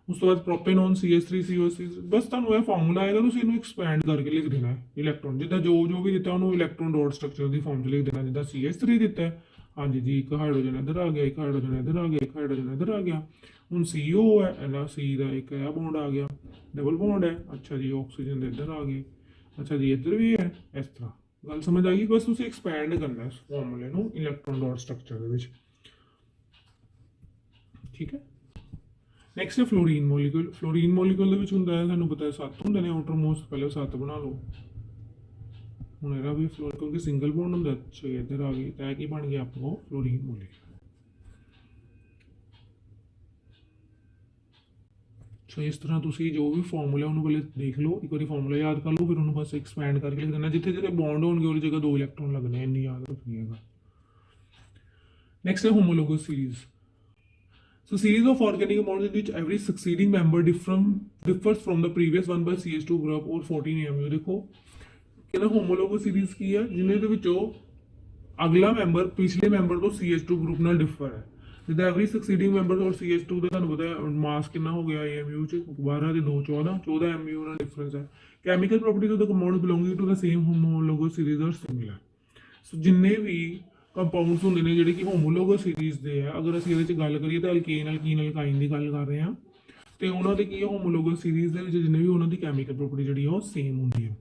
ਉਸ ਤੋਂ ਬਾਅਦ ਪ੍ਰੋਪੇਨੋਨ CH3COC। ਬਸ ਤੁਹਾਨੂੰ ਇਹ ਫਾਰਮੂਲਾ ਆਏਗਾ, ਤੁਸੀਂ ਇਹਨੂੰ ਐਕਸਪੈਂਡ ਕਰਕੇ ਲਿਖ ਦੇਣਾ ਹੈ ਇਲੈਕਟ੍ਰੋਨ, ਜਿੱਦਾਂ ਜੋ ਵੀ ਦਿੱਤਾ ਉਹਨੂੰ ਇਲੈਕਟ੍ਰੋਨ ਡੋਟ ਸਟਰਕਚਰ ਦੀ ਫਾਰਮ 'ਚ ਲਿਖ ਦੇਣਾ। ਜਿੱਦਾਂ CH3 ਦਿੱਤਾ ਹੈ, ਹਾਂਜੀ ਜੀ, 1 ਹਾਈਡਰੋਜਨ ਇੱਧਰ ਆ ਗਿਆ, 1 ਹਾਈਡਰੋਜਨ ਇੱਧਰ ਆ ਗਿਆ, 1 ਹਾਈਡਰੋਜਨ ਇੱਧਰ ਆ ਗਿਆ। ਹੁਣ CO ਹੈ, ਇਹਦਾ C ਦਾ 1 ਇਹ ਬੌਂਡ ਆ ਗਿਆ, ਡਬਲ ਬੌਂਡ ਹੈ। ਅੱਛਾ ਜੀ, ਆਕਸੀਜਨ ਦੇ ਇੱਧਰ ਆ ਗਏ, ਅੱਛਾ ਜੀ ਇੱਧਰ ਵੀ ਹੈ। ਇਸ ਤਰ੍ਹਾਂ ਗੱਲ ਸਮਝ ਆ ਗਈ। ਬਸ ਤੁਸੀਂ ਐਕਸਪੈਂਡ ਕਰਨਾ ਇਸ ਫਾਰਮੂਲੇ ਨੂੰ ਇਲੈਕਟ੍ਰੋਨ ਡੋਟ ਸਟਰਕਚਰ ਦੇ ਵਿੱਚ, ਠੀਕ ਹੈ। ਨੈਕਸਟ ਹੈ ਫਲੋਰੀਨ ਮੋਲੀਕੂਲ। ਫਲੋਰੀਨ ਮੋਲੀਕੂਲ ਦੇ ਵਿੱਚ ਹੁੰਦਾ ਹੈ, ਤੁਹਾਨੂੰ ਪਤਾ ਹੈ 7 ਹੁੰਦੇ ਨੇ ਆਊਟਰ ਮੋਸਟ, ਪਹਿਲੇ 7 ਬਣਾ ਲਓ। ਹੁਣ ਇਹਦਾ ਵੀ ਫਲੋਰ, ਕਿਉਂਕਿ ਸਿੰਗਲ ਬੌਂਡ ਹੁੰਦਾ 6 ਇੱਧਰ ਆ ਗਈ, ਤਾਂ ਕੀ ਬਣ ਗਿਆ ਆਪਣਾ ਫਲੋਰੀਨ ਮੋਲੀਕੂਲ। ਸੋ ਇਸ ਤਰ੍ਹਾਂ ਤੁਸੀਂ ਜੋ ਵੀ ਫਾਰਮੂਲਾ ਉਹਨੂੰ ਪਹਿਲੇ ਦੇਖ ਲਓ, ਇੱਕ ਵਾਰੀ ਫਾਰਮੂਲਾ ਯਾਦ ਕਰ ਲਓ, ਫਿਰ ਉਹਨੂੰ ਬਸ ਐਕਸਪੈਂਡ ਕਰਕੇ ਲਿਖ ਦੇਣਾ। ਜਿੱਥੇ ਜਿੱਥੇ ਬੌਂਡ ਹੋਣਗੇ ਉਹਦੀ ਜਗ੍ਹਾ 2 ਇਲੈਕਟ੍ਰੋਨ ਲੱਗਣੇ, ਇੰਨੀ ਯਾਦ ਰੱਖਣੀ ਹੈਗਾ। ਨੈਕਸਟ ਹੈ homologous series. So series of organic compounds in which every succeeding member differs from the previous one by CH2 group or 14 AMU। देखो कहना होमोलोगस सीरीज की है जिन्हें ਦੇ ਵਿੱਚੋਂ ਅਗਲਾ ਮੈਂਬਰ ਪਿਛਲੇ ਮੈਂਬਰ ਤੋਂ CH2 ਗਰੁੱਪ ਨਾਲ ਡਿਫਰ ਹੈ। ਜਿੱਦਾਂ ਐਵਰੀ ਸਕਸੀਡਿੰਗ ਮੈਂਬਰ ਔਰ CH2 ਦਾ ਤੁਹਾਨੂੰ ਪਤਾ ਹੈ ਮਾਸ ਕਿੰਨਾ ਹੋ ਗਿਆ AMU ਚ 12 ਤੇ 2 14 MU ਨਾਲ ਡਿਫਰੈਂਸ ਹੈ। Chemical properties of the compound belonging to the same homologous series are similar. So ਜਿੰਨੇ ਵੀ ਕੰਪਾਊਂਡਸ ਹੁੰਦੇ ਨੇ ਜਿਹੜੇ ਕਿ ਹੋਮੋਲੋਗਸ ਸੀਰੀਜ਼ ਦੇ ਆ। ਅਗਰ ਅਸੀਂ ਇਹਦੇ 'ਚ ਗੱਲ ਕਰੀਏ ਤਾਂ ਅਲਕੇਨ ਅਲਕੀਨ ਅਲਕਾਈਨ ਦੀ ਗੱਲ ਕਰ ਰਹੇ ਹਾਂ, ਤੇ ਉਹਨਾਂ ਦੇ ਕੀ ਹੋਮੋਲੋਗਸ ਸੀਰੀਜ਼ ਦੇ ਵਿੱਚ ਜਿੰਨੇ ਵੀ ਉਹਨਾਂ ਦੀ ਕੈਮੀਕਲ ਪ੍ਰੋਪਰਟੀ ਜਿਹੜੀ ਆ ਉਹ ਸੇਮ ਹੁੰਦੀ ਹੈ।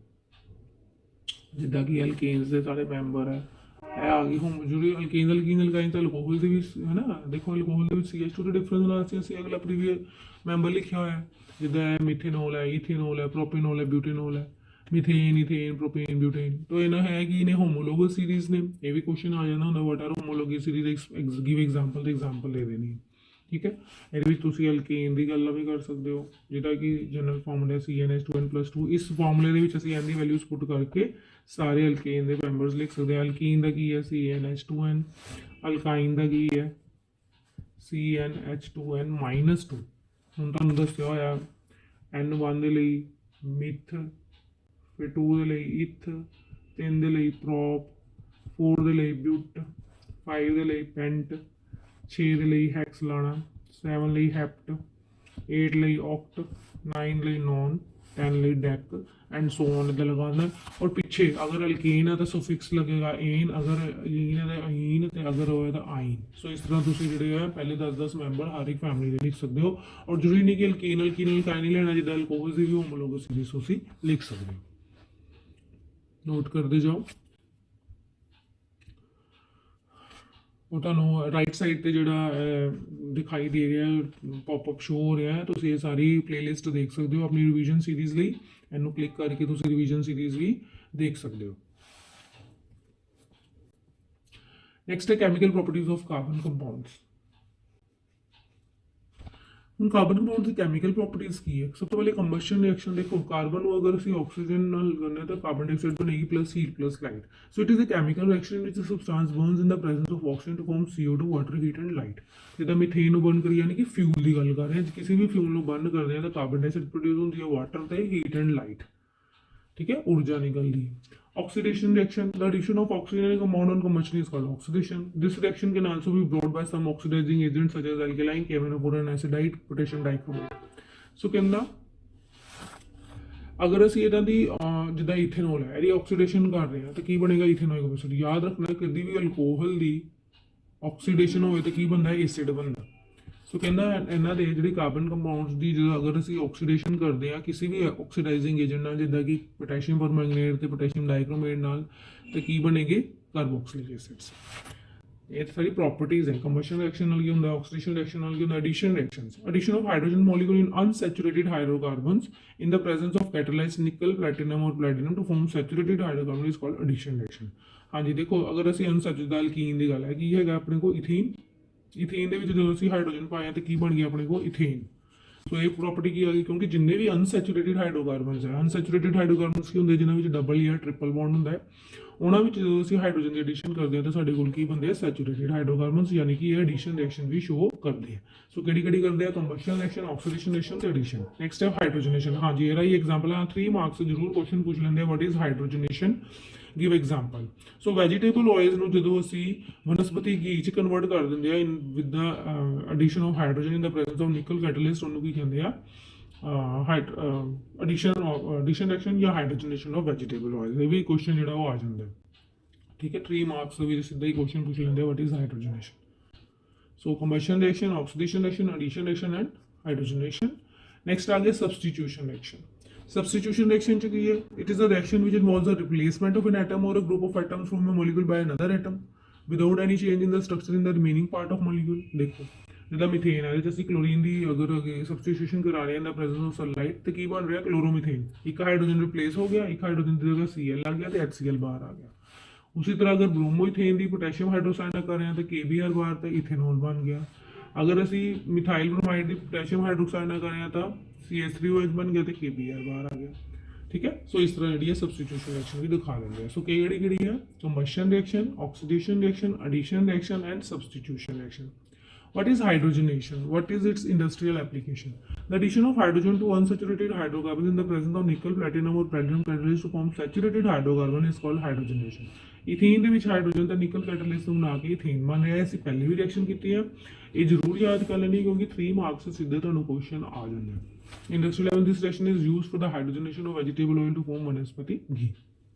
ਜਿੱਦਾਂ ਕਿ ਅਲਕੇਨਸ ਦੇ ਸਾਰੇ ਮੈਂਬਰ ਹੈ, ਇਹ ਆ ਗਈ ਹੋਮ ਜਿਹੜੀ ਅਲਕੇਨ ਅਲਕੀਨ ਅਲਕਾਈਨ ਤਾਂ ਅਲਕੋਹਲ ਦੇ ਵਿੱਚ ਹੈ ਨਾ। ਦੇਖੋ ਅਲਕੋਹਲ ਦੇ ਵਿੱਚ CH2 ਦੇ ਡਿਫਰੈਂਸ ਨਾਲ ਅਸੀਂ ਅਗਲਾ ਪ੍ਰੀਵੀਅਸ ਮੈਂਬਰ ਲਿਖਿਆ ਹੋਇਆ ਹੈ, ਜਿੱਦਾਂ ਮਿਥੇਨੋਲ ਹੈ, ਇਥੇਨੋਲ ਹੈ, ਪ੍ਰੋਪੇਨੋਲ ਹੈ, ਬਿਊਟੇਨੋਲ ਹੈ, ਮਿਥੇਨ ਇਥੇਨ ਪ੍ਰੋਪੇਨ ਬਿਊਟੇਨ। ਤਾਂ ਇਹਨਾਂ ਹੈ ਕਿ ਇਹਨੇ ਹੋਮੋਲੋਗਸ ਸੀਰੀਜ਼ ਨੇ। ਇਹ ਵੀ ਕੁਐਸਚਨ ਆ ਜਾਂਦਾ ਹੁੰਦਾ what are homologous series, give example ਤੇ ਐਗਜ਼ਾਮਪਲ ਦੇ ਦੇਣੀ ਹੈ। ਠੀਕ ਹੈ, ਇਹਦੇ ਵਿੱਚ ਤੁਸੀਂ ਅਲਕੇਨ ਦੀ ਗੱਲ ਵੀ ਕਰ ਸਕਦੇ ਹੋ, ਜਿਹਦਾ ਕਿ ਜਨਰਲ ਫਾਰਮੂਲਾ CnH2n+2। ਇਸ ਫਾਰਮੂਲੇ ਦੇ ਵਿੱਚ ਅਸੀਂ n ਦੀ ਵੈਲਿਊਜ਼ ਪੁੱਟ ਕਰਕੇ ਸਾਰੇ ਅਲਕੇਨ ਦੇ ਮੈਂਬਰਸ ਲਿਖ ਸਕਦੇ ਹਾਂ। ਅਲਕੀਨ ਦਾ ਕੀ ਹੈ CnH2n, ਅਲਕਾਈਨ ਦਾ ਕੀ ਹੈ CnH2n-2। ਹੁਣ ਤੁਹਾਨੂੰ ਦੱਸਿਆ ਹੋਇਆ N1 ਦੇ ਲਈ ਮਿਥ, ਫਿਰ 2 ਦੇ ਲਈ ਇਥ, 3 ਦੇ ਲਈ ਪ੍ਰੋਪ, 4 ਦੇ ਲਈ ਬਿਊਟ, 5 ਦੇ ਲਈ ਪੈਂਟ, 6 ਦੇ ਲਈ ਹੈਕਸ ਲਾਣਾ, 7 ਲਈ ਹੈਪਟ, 8 ਲਈ ਔਕਟ, 9 ਲਈ ਨੌਨ, 10 ਲਈ ਡੈਕ ਐਂਡ ਸੋ ਔਨ ਇੱਦਾਂ ਲਗਾਉਣਾ। ਔਰ ਪਿੱਛੇ ਅਗਰ ਅਲਕੇਨ ਹੈ ਤਾਂ ਸੁਫਿਕਸ ਲੱਗੇਗਾ ਏਨ, ਅਗਰ ਅਲੀਨ ਹੈ ਤਾਂ ਅਈਨ, ਤੇ ਅਗਰ ਹੋਇਆ ਤਾਂ ਆਈਨ। ਸੋ ਇਸ ਤਰ੍ਹਾਂ ਤੁਸੀਂ ਜਿਹੜੇ ਆ ਪਹਿਲੇ 10-10 ਮੈਂਬਰ ਹਰ ਇੱਕ ਫੈਮਿਲੀ ਦੇ ਲਿਖ ਸਕਦੇ ਹੋ। ਔਰ ਜ਼ਰੂਰੀ ਨਹੀਂ ਕਿ ਅਲਕੇਨ ਅਲਕੀਨ ਅਲਕਾਈਨ ਹੀ ਲੈਣਾ, ਜਿੱਦਾਂ ਅਲਕੋਹਲ ਦੀ ਵੀ ਹੋਮੋਲੋਗਸ ਸੀਰੀਜ਼ ਤੁਸੀਂ ਲਿਖ ਸਕਦੇ ਹੋ। ਨੋਟ ਕਰਦੇ ਜਾਓ। ਉਹ ਤੁਹਾਨੂੰ ਰਾਈਟ ਸਾਈਡ ਤੇ ਜਿਹੜਾ ਦਿਖਾਈ ਦੇ ਰਿਹਾ ਪੌਪਅਪ ਸ਼ੋ ਹੋ ਰਿਹਾ, ਤੁਸੀਂ ਇਹ ਸਾਰੀ ਪਲੇਲਿਸਟ ਦੇਖ ਸਕਦੇ ਹੋ ਆਪਣੀ ਰਿਵੀਜ਼ਨ ਸੀਰੀਜ਼ ਲਈ। ਇਹਨੂੰ ਕਲਿੱਕ ਕਰਕੇ ਤੁਸੀਂ ਰਿਵੀਜ਼ਨ ਸੀਰੀਜ਼ ਵੀ ਦੇਖ ਸਕਦੇ ਹੋ। ਨੈਕਸਟ ਹੈ chemical properties of carbon compounds. ਹੁਣ ਕਾਰਬਨ ਕੰਪਾਊਂਡ ਦੀ ਕੈਮੀਕਲ ਪ੍ਰੋਪਰਟੀਜ਼ ਕੀ ਹੈ? ਸਭ ਤੋਂ ਪਹਿਲੇ ਕੰਬਸ਼ਨ ਰਿਐਕਸ਼ਨ ਦੇਖੋ, ਕਾਰਬਨ ਨੂੰ ਅਗਰ ਅਸੀਂ ਆਕਸੀਜਨ ਨਾਲ ਕਰਨਾ ਤਾਂ ਕਾਰਬਨ ਡਾਈਆਕਸਾਈਡ ਬਣੇਗੀ plus heat plus light. So it is a chemical reaction which substance burns in the presence of oxygen to form CO2 water heat and light. ਜਿੱਦਾਂ methane ਨੂੰ ਬਰਨ ਕਰੀ, ਯਾਨੀ ਕਿ ਫਿਊਲ ਦੀ ਗੱਲ ਕਰ ਰਹੇ ਹਾਂ। ਕਿਸੇ ਵੀ ਫਿਊਲ ਨੂੰ ਬਰਨ ਕਰਦੇ ਹਾਂ ਤਾਂ ਕਾਰਬਨ ਡਾਈਆਕਸਾਈਡ ਪ੍ਰੋਡਿਊਸ ਹੁੰਦੀ ਹੈ, ਵਾਟਰ ਤੇ ਹੀਟ ਐਂਡ ਲਾਈਟ। ठीक है, ऊर्जा निकलती है। Oxidation reaction, the addition of oxygen in a compound on combustion is called oxidation. This reaction can also be brought by some oxidizing agents such as alkaline, KMnO4 and acidite, potassium dichromate. So ਕਹਿੰਦਾ ਅਗਰ ਅਸੀਂ ਇਹਨਾਂ ਦੀ ਜਿੱਦਾਂ ethanol ਹੈ, ਇਹਦੀ oxidation ਕਰ ਰਹੇ ਹਾਂ ਤਾਂ ਕੀ ਬਣੇਗਾ ਇਥੇਨੋਇਕ ਐਸਿਡ। ਯਾਦ ਰੱਖਣਾ ਕਦੀ ਵੀ ਅਲਕੋਹਲ ਦੀ ਆਕਸੀਡੇਸ਼ਨ ਹੋਵੇ ਤਾਂ ਕੀ ਬਣਦਾ ਹੈ, ਐਸਿਡ ਬਣਦਾ। ਸੋ ਕਹਿੰਦਾ ਇਹਨਾਂ ਦੇ ਜਿਹੜੀ ਕਾਰਬਨ ਕੰਪਾਊਂਡਸ ਦੀ ਜਦੋਂ ਅਗਰ ਅਸੀਂ ਆਕਸੀਡੇਸ਼ਨ ਕਰਦੇ ਹਾਂ ਕਿਸੇ ਵੀ ਆਕਸੀਡਾਈਜ਼ਿੰਗ ਏਜੰਟ ਨਾਲ, ਜਿੱਦਾਂ ਕਿ ਪੋਟਾਸ਼ੀਅਮ ਪਰਮੈਂਗਨੇਟ ਤੇ ਪੋਟਾਸ਼ੀਅਮ ਡਾਈਕ੍ਰੋਮੇਟ ਨਾਲ, ਤੇ ਕੀ ਬਣੇਗੇ ਕਾਰਬੋਕਸਿਲਿਕ ਐਸਿਡਸ। ਇਹ ਸਾਰੀ ਪ੍ਰੋਪਰਟੀਜ਼ ਹੈ। ਕੰਬਸ਼ਨ ਰਿਐਕਸ਼ਨ ਨਾਲ ਕੀ ਹੁੰਦਾ, ਆਕਸੀਡੇਸ਼ਨ ਰਿਐਕਸ਼ਨ ਨਾਲ ਕੀ ਹੁੰਦਾ, addition reactions. Addition of hydrogen molecule in unsaturated hydrocarbons in the presence of catalysed nickel, platinum or platinum to form saturated hydrocarbon is called addition reaction. ਹਾਂਜੀ ਦੇਖੋ, ਅਗਰ ਅਸੀਂ ਅਨਸੈਚੂਰੇਟਡ ਅਲਕੀਨ ਦੀ ਗੱਲ ਹੈ, ਕੀ ਹੈਗਾ ਆਪਣੇ ਕੋਲ ਇਥੀਨ। ਇਥੇਨ ਦੇ ਵਿੱਚ ਜਦੋਂ ਅਸੀਂ ਹਾਈਡਰੋਜਨ ਪਾਇਆ ਤਾਂ ਕੀ ਬਣ ਗਿਆ ਆਪਣੇ ਕੋਲ ਇਥੇਨ। ਸੋ ਇਹ ਪ੍ਰੋਪਰਟੀ ਕੀ ਆ ਗਈ, ਕਿਉਂਕਿ ਜਿੰਨੇ ਵੀ ਅਨਸੈਚੂਰੇਟਡ ਹਾਈਡਰੋਕਾਰਬਨਸ ਹੈ, ਅਨਸੈਚੂਰੇਟਡ ਹਾਈਡਰੋਕਾਰਬਨਸ ਕੀ ਹੁੰਦੇ, ਜਿਨ੍ਹਾਂ ਵਿੱਚ ਡਬਲ ਜਾਂ ਟ੍ਰਿਪਲ ਬੌਂਡ ਹੁੰਦਾ ਹੈ, ਉਹਨਾਂ ਵਿੱਚ ਜਦੋਂ ਅਸੀਂ ਹਾਈਡਰੋਜਨ ਦੀ ਐਡੀਸ਼ਨ ਕਰਦੇ ਹਾਂ ਤਾਂ ਸਾਡੇ ਕੋਲ ਕੀ ਬਣਦੇ ਆ, ਸੈਚੂਰੇਟਡ ਹਾਈਡਰੋਕਾਰਬਨਸ। ਯਾਨੀ ਕਿ ਇਹ ਐਡੀਸ਼ਨ ਰਿਐਕਸ਼ਨ ਵੀ ਸ਼ੋ ਕਰਦੇ ਆ। ਸੋ ਕਿਹੜੀ ਕਿਹੜੀ ਕਰਦੇ ਆ, ਕੰਬਸ਼ਨ ਰਿਐਕਸ਼ਨ, ਆਕਸੀਡੇਸ਼ਨ ਰਿਐਕਸ਼ਨ ਤੇ ਐਡੀਸ਼ਨ। ਨੈਕਸਟ ਹੈ ਹਾਈਡਰੋਜਨੇਸ਼ਨ। ਹਾਂਜੀ ਇਹਦਾ ਹੀ ਐਗਜ਼ਾਮਪਲ ਆ, 3 ਮਾਰਕਸ ਜ਼ਰੂਰ ਕੁਐਸਚਨ ਪੁੱਛ ਲੈਂਦੇ ਆ, what is hydrogenation, give example. So vegetable oils ਨੂੰ ਜਦੋਂ ਅਸੀਂ ਵਨਸਪਤੀ ਘੀ ਚ ਕਨਵਰਟ ਕਰ ਦਿੰਦੇ ਆ with the addition of hydrogen in the presence of nickel catalyst, ਉਹਨੂੰ ਕੀ ਕਹਿੰਦੇ ਆ, ਐਡੀਸ਼ਨ ਰਿਐਕਸ਼ਨ ਜਾਂ ਹਾਈਡਰੋਜਨੇਸ਼ਨ ਆਫ ਵੈਜੀਟੇਬਲ ਆਇਲ। ਇਹ ਵੀ ਕੁਐਸਚਨ ਜਿਹੜਾ ਉਹ ਆ ਜਾਂਦਾ। ਠੀਕ ਹੈ, 3 ਮਾਰਕਸ ਦੇ ਵਿੱਚ ਸਿੱਧਾ ਹੀ ਕੁਐਸਚਨ ਪੁੱਛ ਲੈਂਦੇ ਆ, what is hydrogenation. So combustion reaction, oxidation reaction, addition reaction and hydrogenation. Next ਆ ਗਿਆ ਸਬਸਟੀਟਿਊਸ਼ਨ ਰਿਐਕਸ਼ਨ। Substitution reaction च की है, it is a reaction which involves the replacement of an atom or a group of atoms from a molecule by another atom without any change in the structure in the remaining part of molecule। देखो जिदा methane है, जैसे chlorine ਦੀ अगर substitution करा रहे हैं in the presence of sunlight ਤੇ ਕੀ ਬਣ ਰਿਹਾ, क्लोरोमीथेन। ਇੱਕ ਹਾਈਡਰੋਜਨ ਰਿਪਲੇਸ ਹੋ ਗਿਆ, ਇੱਕ ਹਾਈਡਰੋਜਨ ਦੀ ਜਗ੍ਹਾ Cl ਲੱਗ ਗਿਆ ਤੇ HCl ਬਾਹਰ ਆ ਗਿਆ। ਉਸੇ ਤਰ੍ਹਾਂ ਅਗਰ ਬ੍ਰੋਮੋਈਥੇਨ ਦੀ ਪੋਟਾਸ਼ੀਅਮ ਹਾਈਡਰੋਕਸਾਈਡ ਨਾਲ ਕਰ ਰਹੇ ਹਾਂ ਤਾਂ KBr ਬਾਹਰ ਤੇ ਇਥੇਨੋਲ ਬਣ ਗਿਆ। ਅਗਰ ਅਸੀਂ ਮਿਥਾਈਲ ਬ੍ਰੋਮਾਈਡ ਦੀ ਪੋਟਾਸ਼ੀਅਮ ਹਾਈਡਰੋਕਸਾਈਡ ਨਾਲ ਕਰ ਰਹੇ ਹਾਂ ਤਾਂ CH3OH ਬਣ ਗਿਆ ਤੇ KBr ਬਾਹਰ ਆ ਗਿਆ। ਠੀਕ ਹੈ, ਸੋ ਇਸ ਤਰ੍ਹਾਂ ਜਿਹੜੀ ਹੈ ਸਬਸਟੀਟਿਊਸ਼ਨ ਰਿਐਕਸ਼ਨ ਵੀ ਦਿਖਾ ਦਿੰਦੇ ਆ। ਸੋ ਕਿਹੜੀ ਕਿਹੜੀ ਹੈ, combustion reaction, oxidation reaction, addition reaction and substitution reaction. What is hydrogenation? What is its industrial application? The addition of hydrogen to unsaturated hydrocarbons in the presence of nickel, platinum or platinum catalyst to form saturated hydrocarbon is called hydrogenation. ਈਥੀਨ ਦੇ ਵਿੱਚ hydrogen ਤਾਂ ਨਿਕਲ catalyst ਨੂੰ ਬਣਾ ਕੇ ਈਥੀਨ ਬਣ ਰਿਹਾ। ਅਸੀਂ ਪਹਿਲੇ ਵੀ ਰਿਐਕਸ਼ਨ ਕੀਤੀ ਹੈ, ਇਹ ਜ਼ਰੂਰ ਯਾਦ ਕਰ ਲੈਣੀ ਕਿਉਂਕਿ 3 ਮਾਰਕਸ ਸਿੱਧੇ ਤੁਹਾਨੂੰ ਕੁਐਸਚਨ ਆ ਜਾਂਦੇ ਆ। Industrial level this reaction is used for the hydrogenation of vegetable oil to form वनस्पति घी।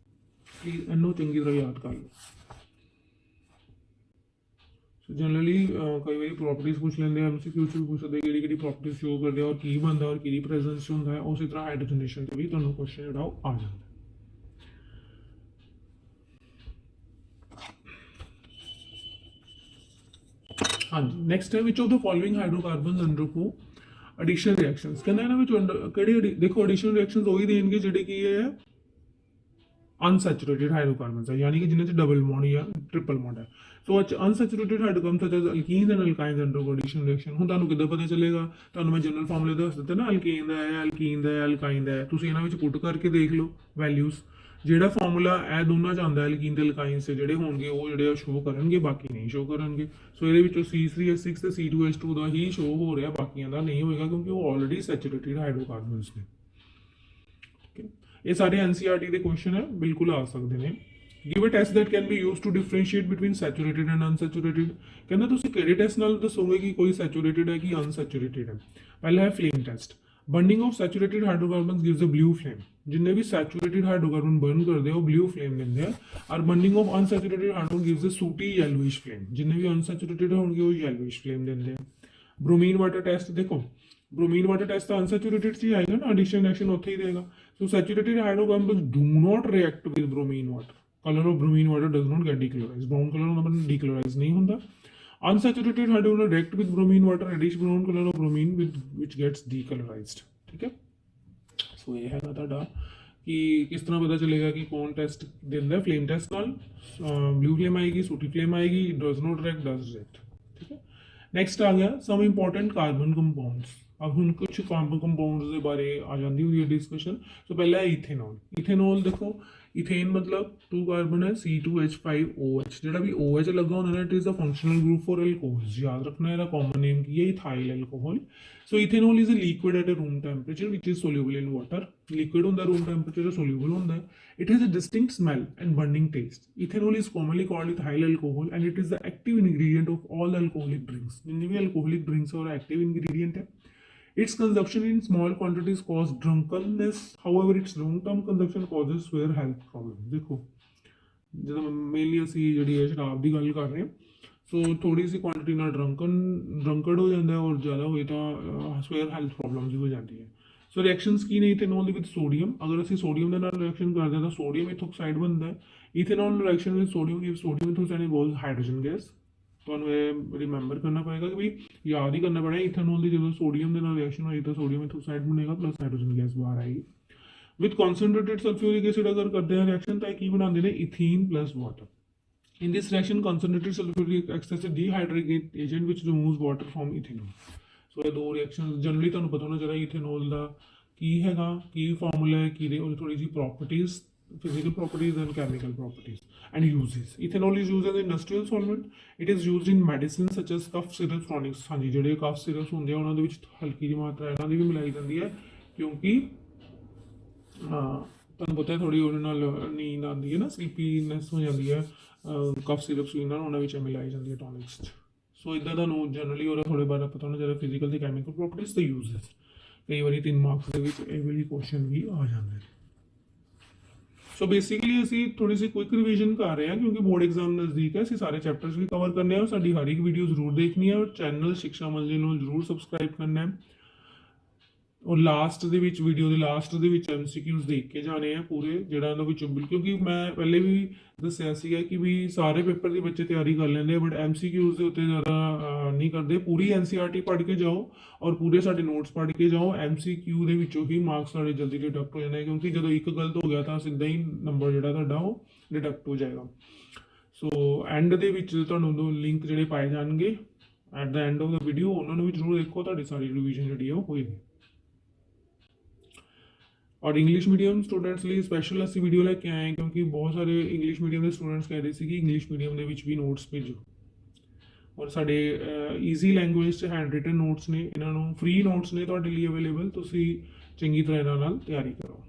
प्लीज ਇਹਨੂੰ ਚੰਗੀ ਤਰ੍ਹਾਂ ਯਾਦ ਕਰ ਲਓ। जनरली कई बार प्रॉपर्टीज पूछ लेंगे MCQ भी पूछ सकते कि प्रॉपर्टीज शो करते और की बनता और कि प्रेजेंस होंगे उस तरह हाइड्रोजनेशन से भी तुहानू क्वेश्चन जो आ जाता है। हाँ जी, नैक्सट है which of the following hydrocarbon undergo addition reactions कहना है देखो एडिशन रिएक्शंस वही देंगे जिहड़े की है अनसैचुरेटेड हाइड्रोकार्बन है यानी कि जिन्हें डबल बॉन्ड या ट्रिपल बॉन्ड है। So unsaturated hydrocarbon such as alkene and alkynes undergo addition reaction हुण तुहानू किद्दां पता चलेगा तुहानू मैं जनरल फार्मूले दस दित्ते ना अल्कीन दा है अल्कीन दा है अल्काइन दा है तुसीं इन्हां विच पुट करके देख लो वैल्यूज़ ਜਿਹੜਾ ਫਾਰਮੂਲਾ ਇਹ ਦੋਨਾਂ ਚ ਆਉਂਦਾ ਐਲਕੀਨ ਤੇ ਅਲਕਾਈਨ ਸੇ ਜਿਹੜੇ ਹੋਣਗੇ ਉਹ ਜਿਹੜੇ ਸ਼ੋ ਕਰਨਗੇ ਬਾਕੀ ਨਹੀਂ ਸ਼ੋ ਕਰਨਗੇ। ਸੋ ਇਹਦੇ ਵਿੱਚੋਂ C3H6 ਤੇ C2H2 ਦਾ ਹੀ ਸ਼ੋ ਹੋ ਰਿਹਾ ਬਾਕੀਆਂ ਦਾ ਨਹੀਂ ਹੋਏਗਾ ਕਿਉਂਕਿ ਉਹ ਆਲਰੇਡੀ ਸੈਚੂਰੇਟਿਡ ਹਾਈਡਰੋਕਾਰਬਨਸ ਨੇ। ਠੀਕ ਹੈ, ਇਹ ਸਾਰੇ NCERT ਦੇ ਕੁਐਸਚਨ ਹੈ ਬਿਲਕੁਲ ਆ ਸਕਦੇ ਨੇ। Give a test that can be used to differentiate between saturated and unsaturated ਕਹਿੰਦਾ ਤੁਸੀਂ ਕਿਹੜੇ ਟੈਸਟ ਨਾਲ ਦੱਸੋਗੇ ਕਿ ਕੋਈ ਸੈਚੂਰੇਟਿਡ ਹੈ ਕਿ ਅਨਸੈਚੂਰੇਟਿਡ ਹੈ। ਪਹਿਲਾ ਹੈ flame test. Burning of saturated hydrocarbon gives a blue flame जिन्हें भी सैचुरेटेड हाइड्रोकार्बन बर्न करते हैं वो ब्लू फ्लेम देंगे और burning of unsaturated hydrocarbon gives a sooty yellowish flame जिन्हें भी अनसैचुरेटेड होंगे वो येलोइश फ्लेम देंगे। ब्रोमीन वाटर टेस्ट देखो ब्रोमीन वाटर टेस्ट तो अनसैचुरेटेड से आएगा ना एडिशन रिएक्शन उत्थे ही देगा। So saturated hydrocarbon do not react with bromine water colour of bromine water does not get decolourised brown colour होना मतलब डीक्लोराइज नहीं होता। Unsaturated hydrocarbon react with bromine water एडिश brown colour of bromine with which gets decolourised. ठीक है, सो ये है कि किस तरह पता चलेगा कि कौन टेस्ट देता है। फ्लेम टेस्ट नाल ब्लू फ्लेम आएगी सूटी फ्लेम आएगी does not react does react. ठीक है, नेक्स्ट आ गया सम इंपॉर्टेंट कार्बन कंपाउंड्स। अब हम कुछ कार्बन कंपाउंड्स के बारे आ जाती हुई है डिस्कशन। सो पहला है इथेनॉल। इथेनॉल देखो इथेन मतलब 2 कार्बन है C2H5OH जो भी OH लगा होना है it is a functional group for alcohols याद रखना है कॉमन नेम की है ethyl alcohol. So ethanol is a liquid at a room temperature which is soluble in water liquid होंगे रूम टेम्परेचर सोल्यूबल होंगे। It has a distinct smell and burning taste. Ethanol is commonly called ethyl alcohol and it is the active ingredient of all alcoholic drinks जितने भी alcoholic drinks और active ingredient है। Its consumption in small quantities cause drunkenness. However, its long-term consumption causes severe health problems. देखो ਜਦੋਂ mainly ਅਸੀਂ ਜਿਹੜੀ ਹੈ ਸ਼ਰਾਬ ਦੀ ਗੱਲ ਕਰ ਰਹੇ ਹਾਂ ਸੋ ਥੋੜੀ ਸੀ ਕੁਆਂਟੀਟੀ ਨਾਲ ਡਰੰਕਡ ਹੋ ਜਾਂਦਾ ਔਰ ਜ਼ਿਆਦਾ ਹੋਏ ਤਾਂ ਸਵੇਅਰ ਹੈਲਥ ਪ੍ਰੋਬਲਮਸ ਹੋ ਜਾਂਦੀ ਹੈ। ਸੋ ਰਿਐਕਸ਼ਨਸ ਕੀ ਨੇ ਇਥੇਨੋਲ ਦੇ ਵਿਦ ਸੋਡੀਅਮ ਅਗਰ ਅਸੀਂ ਸੋਡੀਅਮ ਦੇ ਨਾਲ ਰਿਐਕਸ਼ਨ ਕਰਦੇ ਹਾਂ ਤਾਂ ਸੋਡੀਅਮ ਇਥੋਕਸਾਈਡ ਬਣਦਾ ਹੈ। Ethanol reaction with sodium give sodium ethoxide involves hydrogen gas. ਤੁਹਾਨੂੰ ਇਹ ਰਿਮੈਂਬਰ ਕਰਨਾ ਪਏਗਾ ਕਿ ਵੀ ਯਾਦ ਹੀ ਕਰਨਾ ਪੈਣਾ ਇਥੇਨੋਲ ਦੀ ਜਦੋਂ ਸੋਡੀਅਮ ਦੇ ਨਾਲ ਰਿਐਕਸ਼ਨ ਹੋਈ ਤਾਂ ਸੋਡੀਅਮ ਇਥੋਕਸਾਈਡ ਬਣੇਗਾ ਪਲੱਸ ਹਾਈਡਰੋਜਨ ਗੈਸ ਬਾਹਰ ਆਏਗੀ। ਵਿਦ ਕਨਸੈਂਟਰੇਟਡ ਸਲਫਿਊਰਿਕ ਐਸਿਡ ਅਗਰ ਕਰਦੇ ਹਾਂ ਰਿਐਕਸ਼ਨ ਤਾਂ ਕੀ ਬਣਾਉਂਦੇ ਨੇ ethene plus water. In this reaction concentrated sulfuric acts as a dehydrating agent which removes water from ethanol. So ਇਹ ਦੋ ਰਿਐਕਸ਼ਨਸ ਜਨਰਲੀ ਤੁਹਾਨੂੰ ਪਤਾ ਹੋਣਾ ਚਾਹੀਦਾ ਇਥੇਨੋਲ ਦਾ ਕੀ ਹੈਗਾ ਕੀ ਫਾਰਮੂਲਾ ਹੈ ਕੀ ਦੇ ਉਹਦੀ ਥੋੜੀ ਜਿਹੀ properties physical properties and chemical properties and uses. Ethanol is used as an industrial solvent. It is used in medicines such as cough syrups, chronics. हाँ जी ਜਿਹੜੇ cough syrups ਹੁੰਦੇ ਆ ਉਹਨਾਂ ਦੇ ਵਿੱਚ ਹਲਕੀ ਜਿਹੀ ਮਾਤਰਾ ਇਹਨਾਂ ਦੀ ਵੀ ਮਿਲਾਈ ਜਾਂਦੀ ਹੈ ਕਿਉਂਕਿ ਤੁਹਾਨੂੰ ਪਤਾ ਹੈ ਥੋੜੀ ਉਹਦੇ ਨਾਲ ਨੀਂਦ ਆਉਂਦੀ ਹੈ ਨਾ ਸਲੀਪੀਨੈਸ ਹੋ ਜਾਂਦੀ ਹੈ cough syrups ਵੀ ਉਹਨਾਂ ਵਿੱਚ ਮਿਲਾਈ ਜਾਂਦੀ ਹੈ ਟੌਨਿਕਸ 'ਚ। ਸੋ ਇੱਦਾਂ ਤੁਹਾਨੂੰ ਜਨਰਲੀ ਉਹਦਾ ਥੋੜ੍ਹੇ ਬਾਰੇ ਪਤਾ ਹੋਣਾ ਚਾਹੀਦਾ ਫਿਜ਼ੀਕਲ ਤੇ ਕੈਮੀਕਲ ਪ੍ਰੋਪਰਟੀਜ਼ ਤੇ ਯੂਜ਼ਸ। ਕਈ ਵਾਰੀ 3 ਮਾਰਕਸ ਦੇ ਵਿੱਚ ਇਹ ਵਾਲੀ ਕੁਐਸਚਨ ਵੀ ਆ ਜਾਂਦੇ ਨੇ। ਸੋ ਬੇਸਿਕਲੀ ਅਸੀਂ ਥੋੜੀ ਸੀ ਕੁਇਕ ਰਿਵੀਜ਼ਨ ਕਰ ਰਹੇ ਹਾਂ ਕਿਉਂਕਿ ਬੋਰਡ ਐਗਜ਼ਾਮ ਨਜ਼ਦੀਕ ਹੈ ਅਸੀਂ ਸਾਰੇ ਚੈਪਟਰਸ ਵੀ ਕਵਰ ਕਰਨੇ ਆ ਸਾਡੀ ਹਰ ਇੱਕ ਵੀਡੀਓ ਜ਼ਰੂਰ ਦੇਖਣੀ ਹੈ ਔਰ ਚੈਨਲ ਸਿਕਸ਼ਾ ਮੰਜ਼ਿਲ ਨੂੰ ਜ਼ਰੂਰ ਸਬਸਕ੍ਰਾਈਬ ਕਰਨਾ ਹੈ ਔਰ ਲਾਸਟ ਦੇ ਵਿੱਚ ਵੀਡੀਓ ਦੇ ਲਾਸਟ ਦੇ ਵਿੱਚ MCQs ਦੇਖ ਕੇ ਜਾਣੇ ਆ ਪੂਰੇ ਜਿਹੜਾ ਇਹਨਾਂ ਵਿੱਚੋਂ ਕਿਉਂਕਿ ਮੈਂ ਪਹਿਲੇ ਵੀ ਦੱਸਿਆ ਸੀਗਾ ਕਿ ਵੀ ਸਾਰੇ ਪੇਪਰ ਦੀ ਬੱਚੇ ਤਿਆਰੀ ਕਰ ਲੈਂਦੇ ਬਟ MCQs ਦੇ ਉੱਤੇ ਜ਼ਿਆਦਾ ਨਹੀਂ ਕਰਦੇ। ਪੂਰੀ NCERT ਪੜ੍ਹ ਕੇ ਜਾਓ ਔਰ ਪੂਰੇ ਸਾਡੇ ਨੋਟਸ ਪੜ੍ਹ ਕੇ ਜਾਓ MCQ ਦੇ ਵਿੱਚੋਂ ਹੀ ਮਾਰਕਸ ਸਾਡੇ ਜਲਦੀ ਡਿਡਕਟ ਹੋ ਜਾਂਦੇ ਕਿਉਂਕਿ ਜਦੋਂ ਇੱਕ ਗਲਤ ਹੋ ਗਿਆ ਤਾਂ ਸਿੱਧਾ ਹੀ ਨੰਬਰ ਜਿਹੜਾ ਤੁਹਾਡਾ ਉਹ ਡਿਡਕਟ ਹੋ ਜਾਏਗਾ। ਸੋ ਐਂਡ ਦੇ ਵਿੱਚ ਤੁਹਾਨੂੰ ਲਿੰਕ ਜਿਹੜੇ ਪਾਏ ਜਾਣਗੇ at the end of the video ਉਹਨਾਂ ਨੂੰ ਵੀ ਜ਼ਰੂਰ ਦੇਖੋ ਤੁਹਾਡੀ ਸਾਰੀ ਰਿਵੀਜ਼ਨ ਜਿਹੜੀ ਆ ਉਹ ਹੋਏਗੀ। और इंग्लिश मीडियम स्टूडेंट्स लिए स्पैशल ਅਸੀਂ ਵੀਡੀਓ ਲੈ ਕੇ ਆਏ ਹਾਂ ਕਿਉਂਕਿ ਬਹੁਤ ਸਾਰੇ ਇੰਗਲਿਸ਼ ਮੀਡੀਅਮ ਦੇ ਸਟੂਡੈਂਟਸ ਕਹਿ ਰਹੇ ਸੀ ਕਿ ਇੰਗਲਿਸ਼ ਮੀਡੀਅਮ ਦੇ ਵਿੱਚ ਵੀ ਨੋਟਸ ਭੇਜੋ ਔਰ ਸਾਡੇ ਈਜ਼ੀ ਲੈਂਗੁਏਜ 'ਚ ਹੈਂਡ ਰਿਟਨ ਨੋਟਸ ਨੇ ਇਹਨਾਂ ਨੂੰ ਫ੍ਰੀ ਨੋਟਸ ਨੇ ਤੁਹਾਡੇ ਲਈ ਅਵੇਲੇਬਲ ਤੁਸੀਂ ਚੰਗੀ ਤਰ੍ਹਾਂ ਇਹਨਾਂ ਨਾਲ ਤਿਆਰੀ ਕਰੋ।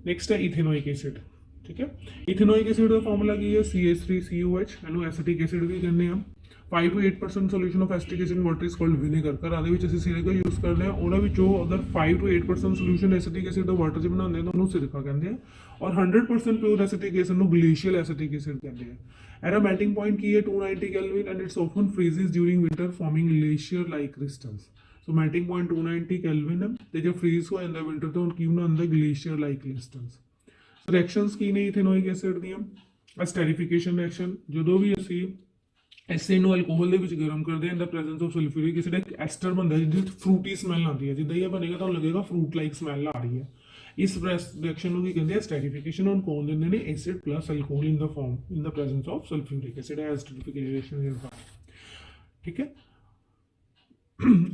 ਨੈਕਸਟ ਹੈ ਇਥੇਨੋਇਕ ਐਸਿਡ। ਠੀਕ ਹੈ, ਇਥੇਨੋਇਕ ਐਸਿਡ ਦਾ ਫਾਰਮੂਲਾ ਕੀ ਹੈ CH3COH ਇਹਨੂੰ ਐਸੀਟਿਕ ਐਸਿਡ ਵੀ ਕਹਿੰਦੇ ਆ। 5 to 8% solution of acetic acid in water is called vinegar। ਘਰਾਂ ਦੇ ਵਿੱਚ ਅਸੀਂ ਸਿਰਕਾ ਯੂਜ਼ ਕਰਦੇ ਹਾਂ, ਉਹਨਾਂ ਵਿੱਚੋਂ ਅਗਰ 5 to 8% solution acetic acid the water 'ਚ ਬਣਾਉਂਦੇ ਤਾਂ ਉਹਨੂੰ ਸਿਰਕਾ ਕਹਿੰਦੇ ਆ, ਔਰ 100% ਪਿਓਰ acetic acid ਨੂੰ ਗਲੇਸ਼ੀਅਲ acetic acid ਕਹਿੰਦੇ ਆ। ਇਹਦਾ melting point ਕੀ ਹੈ 290 Kelvin and it's often freezes during winter forming glacier like crystals। So melting point 290 Kelvin ਹੈ ਤੇ ਜੇ ਫ੍ਰੀਜ਼ ਹੋ ਜਾਂਦਾ ਵਿੰਟਰ ਤੋਂ ਕੀ ਬਣਾਉਂਦਾ ਗਲੇਸ਼ੀਅਰ ਲਾਈਕ ਕ੍ਰਿਸਟਲਸ। ਰਿਐਕਸ਼ਨਸ ਕੀ ਨੇ ਇਥੇਨੋਇਕ ਐਸਿਡ ਦੀਆਂ? ਐਸਟੈਰੀਫਿਕੇਸ਼ਨ ਰਿਐਕਸ਼ਨ, ਜਦੋਂ ਵੀ ਅਸੀਂ ਐਸਿਡ ਨੂੰ ਅਲਕੋਹਲ ਦੇ ਵਿੱਚ ਗਰਮ ਕਰਦੇ ਹਾਂ ਇਨ the presence of sulphuric acid ਇੱਕ ਐਸਟਰ ਬਣਦਾ ਜਿਹਦੇ ਵਿੱਚ ਫਰੂਟੀ ਸਮੈਲ ਆਉਂਦੀ ਹੈ, ਜਿੱਦਾਂ ਹੀ ਇਹ ਬਣੇਗਾ ਤੁਹਾਨੂੰ ਲੱਗੇਗਾ ਫਰੂਟ ਲਾਈਕ ਸਮੈਲ ਆ ਰਹੀ ਹੈ। ਇਸ ਰਿਐਕਸ਼ਨ ਨੂੰ ਕੀ ਕਹਿੰਦੇ ਆ? ਐਸਟੈਰੀਫਿਕੇਸ਼ਨ। ਹੁਣ ਕੌਣ ਦਿੰਦੇ ਨੇ? Acid plus alcohol in the form in the presence of sulphuric acid esterification reaction. ਠੀਕ ਹੈ,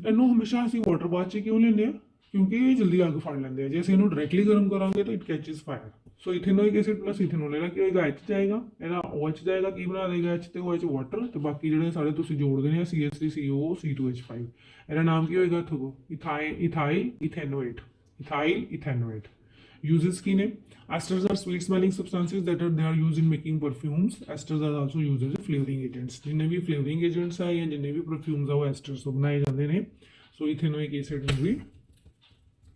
ਇਹਨੂੰ ਹਮੇਸ਼ਾ ਅਸੀਂ ਵਾਟਰ ਬਾਥ 'ਚ ਕਿਉਂ ਲੈਂਦੇ ਆ? ਕਿਉਂਕਿ ਇਹ ਜਲਦੀ ਅੱਗ ਫੜ ਲੈਂਦੇ ਆ। ਜੇ ਅਸੀਂ ਇਹਨੂੰ ਡਾਇਰੈਕਟਲੀ ਗਰਮ ਕਰਾਂਗੇ ਤਾਂ it catches fire. So ethanoic acid plus ethanol ਇਹਦਾ ਕੀ ਹੋਏਗਾ? ਐਚ ਜਾਏਗਾ, ਇਹਦਾ ਉਹ ਐਚ ਜਾਏਗਾ, ਕੀ ਬਣਾ ਦੇਗਾ? ਐਚ ਤੇ ਉਹ ਐਚ ਵਾਟਰ, ਤੇ ਬਾਕੀ ਜਿਹੜੇ ਸਾਰੇ ਤੁਸੀਂ ਜੋੜਦੇ ਨੇ CH3CO C2H5, ਇਹਦਾ ਨਾਮ ਕੀ ਹੋਏਗਾ? ਥੋਗੋ ਇਥਾਈਲ ਇਥੇਨੋਏਟ। ਇਥਾਈਲ ਇਥੇਨੋਏਟ। Uses ਕੀ ਨੇ? Esters are sweet smelling substances that they are used in making perfumes। Esters are also used as flavoring agents। ਜਿੰਨੇ ਵੀ flavoring agents ਆ ਜਾਂ ਜਿੰਨੇ ਵੀ perfumes ਆ ਉਹ esters ਤੋਂ ਬਣਾਏ ਜਾਂਦੇ ਨੇ। ਸੋ ਇਥੇਨੋਇਕ ਐਸਿਡ ਨੂੰ ਵੀ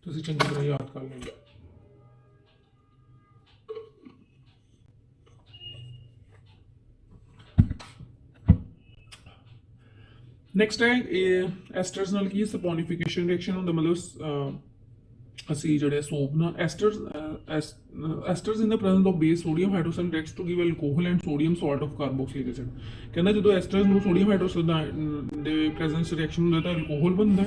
ਤੁਸੀਂ ਚੰਗੀ ਤਰ੍ਹਾਂ ਯਾਦ ਕਰ ਲਓ। ਨੈਕਸਟ ਹੈ ਐਸਟਰਸ ਨਾਲ ਕੀ ਸਪੋਨੀਫਿਕੇਸ਼ਨ ਰਿਐਕਸ਼ਨ ਹੁੰਦਾ, ਮਤਲਬ ਅਸੀਂ ਜਿਹੜੇ ਸੋਪ ਨਾਲ esters in the presence of base sodium hydroxide reacts to give alcohol and sodium salt of carboxylic acid. ਕਹਿੰਦਾ ਜਦੋਂ ਐਸਟਰਸ ਨੂੰ ਸੋਡੀਅਮ ਹਾਈਡਰੋਸਾਈਡ ਦੇ ਪ੍ਰੈਜ਼ੈਂਸ ਰਿਐਕਸ਼ਨ ਹੁੰਦਾ ਤਾਂ ਅਲਕੋਹਲ ਬਣਦਾ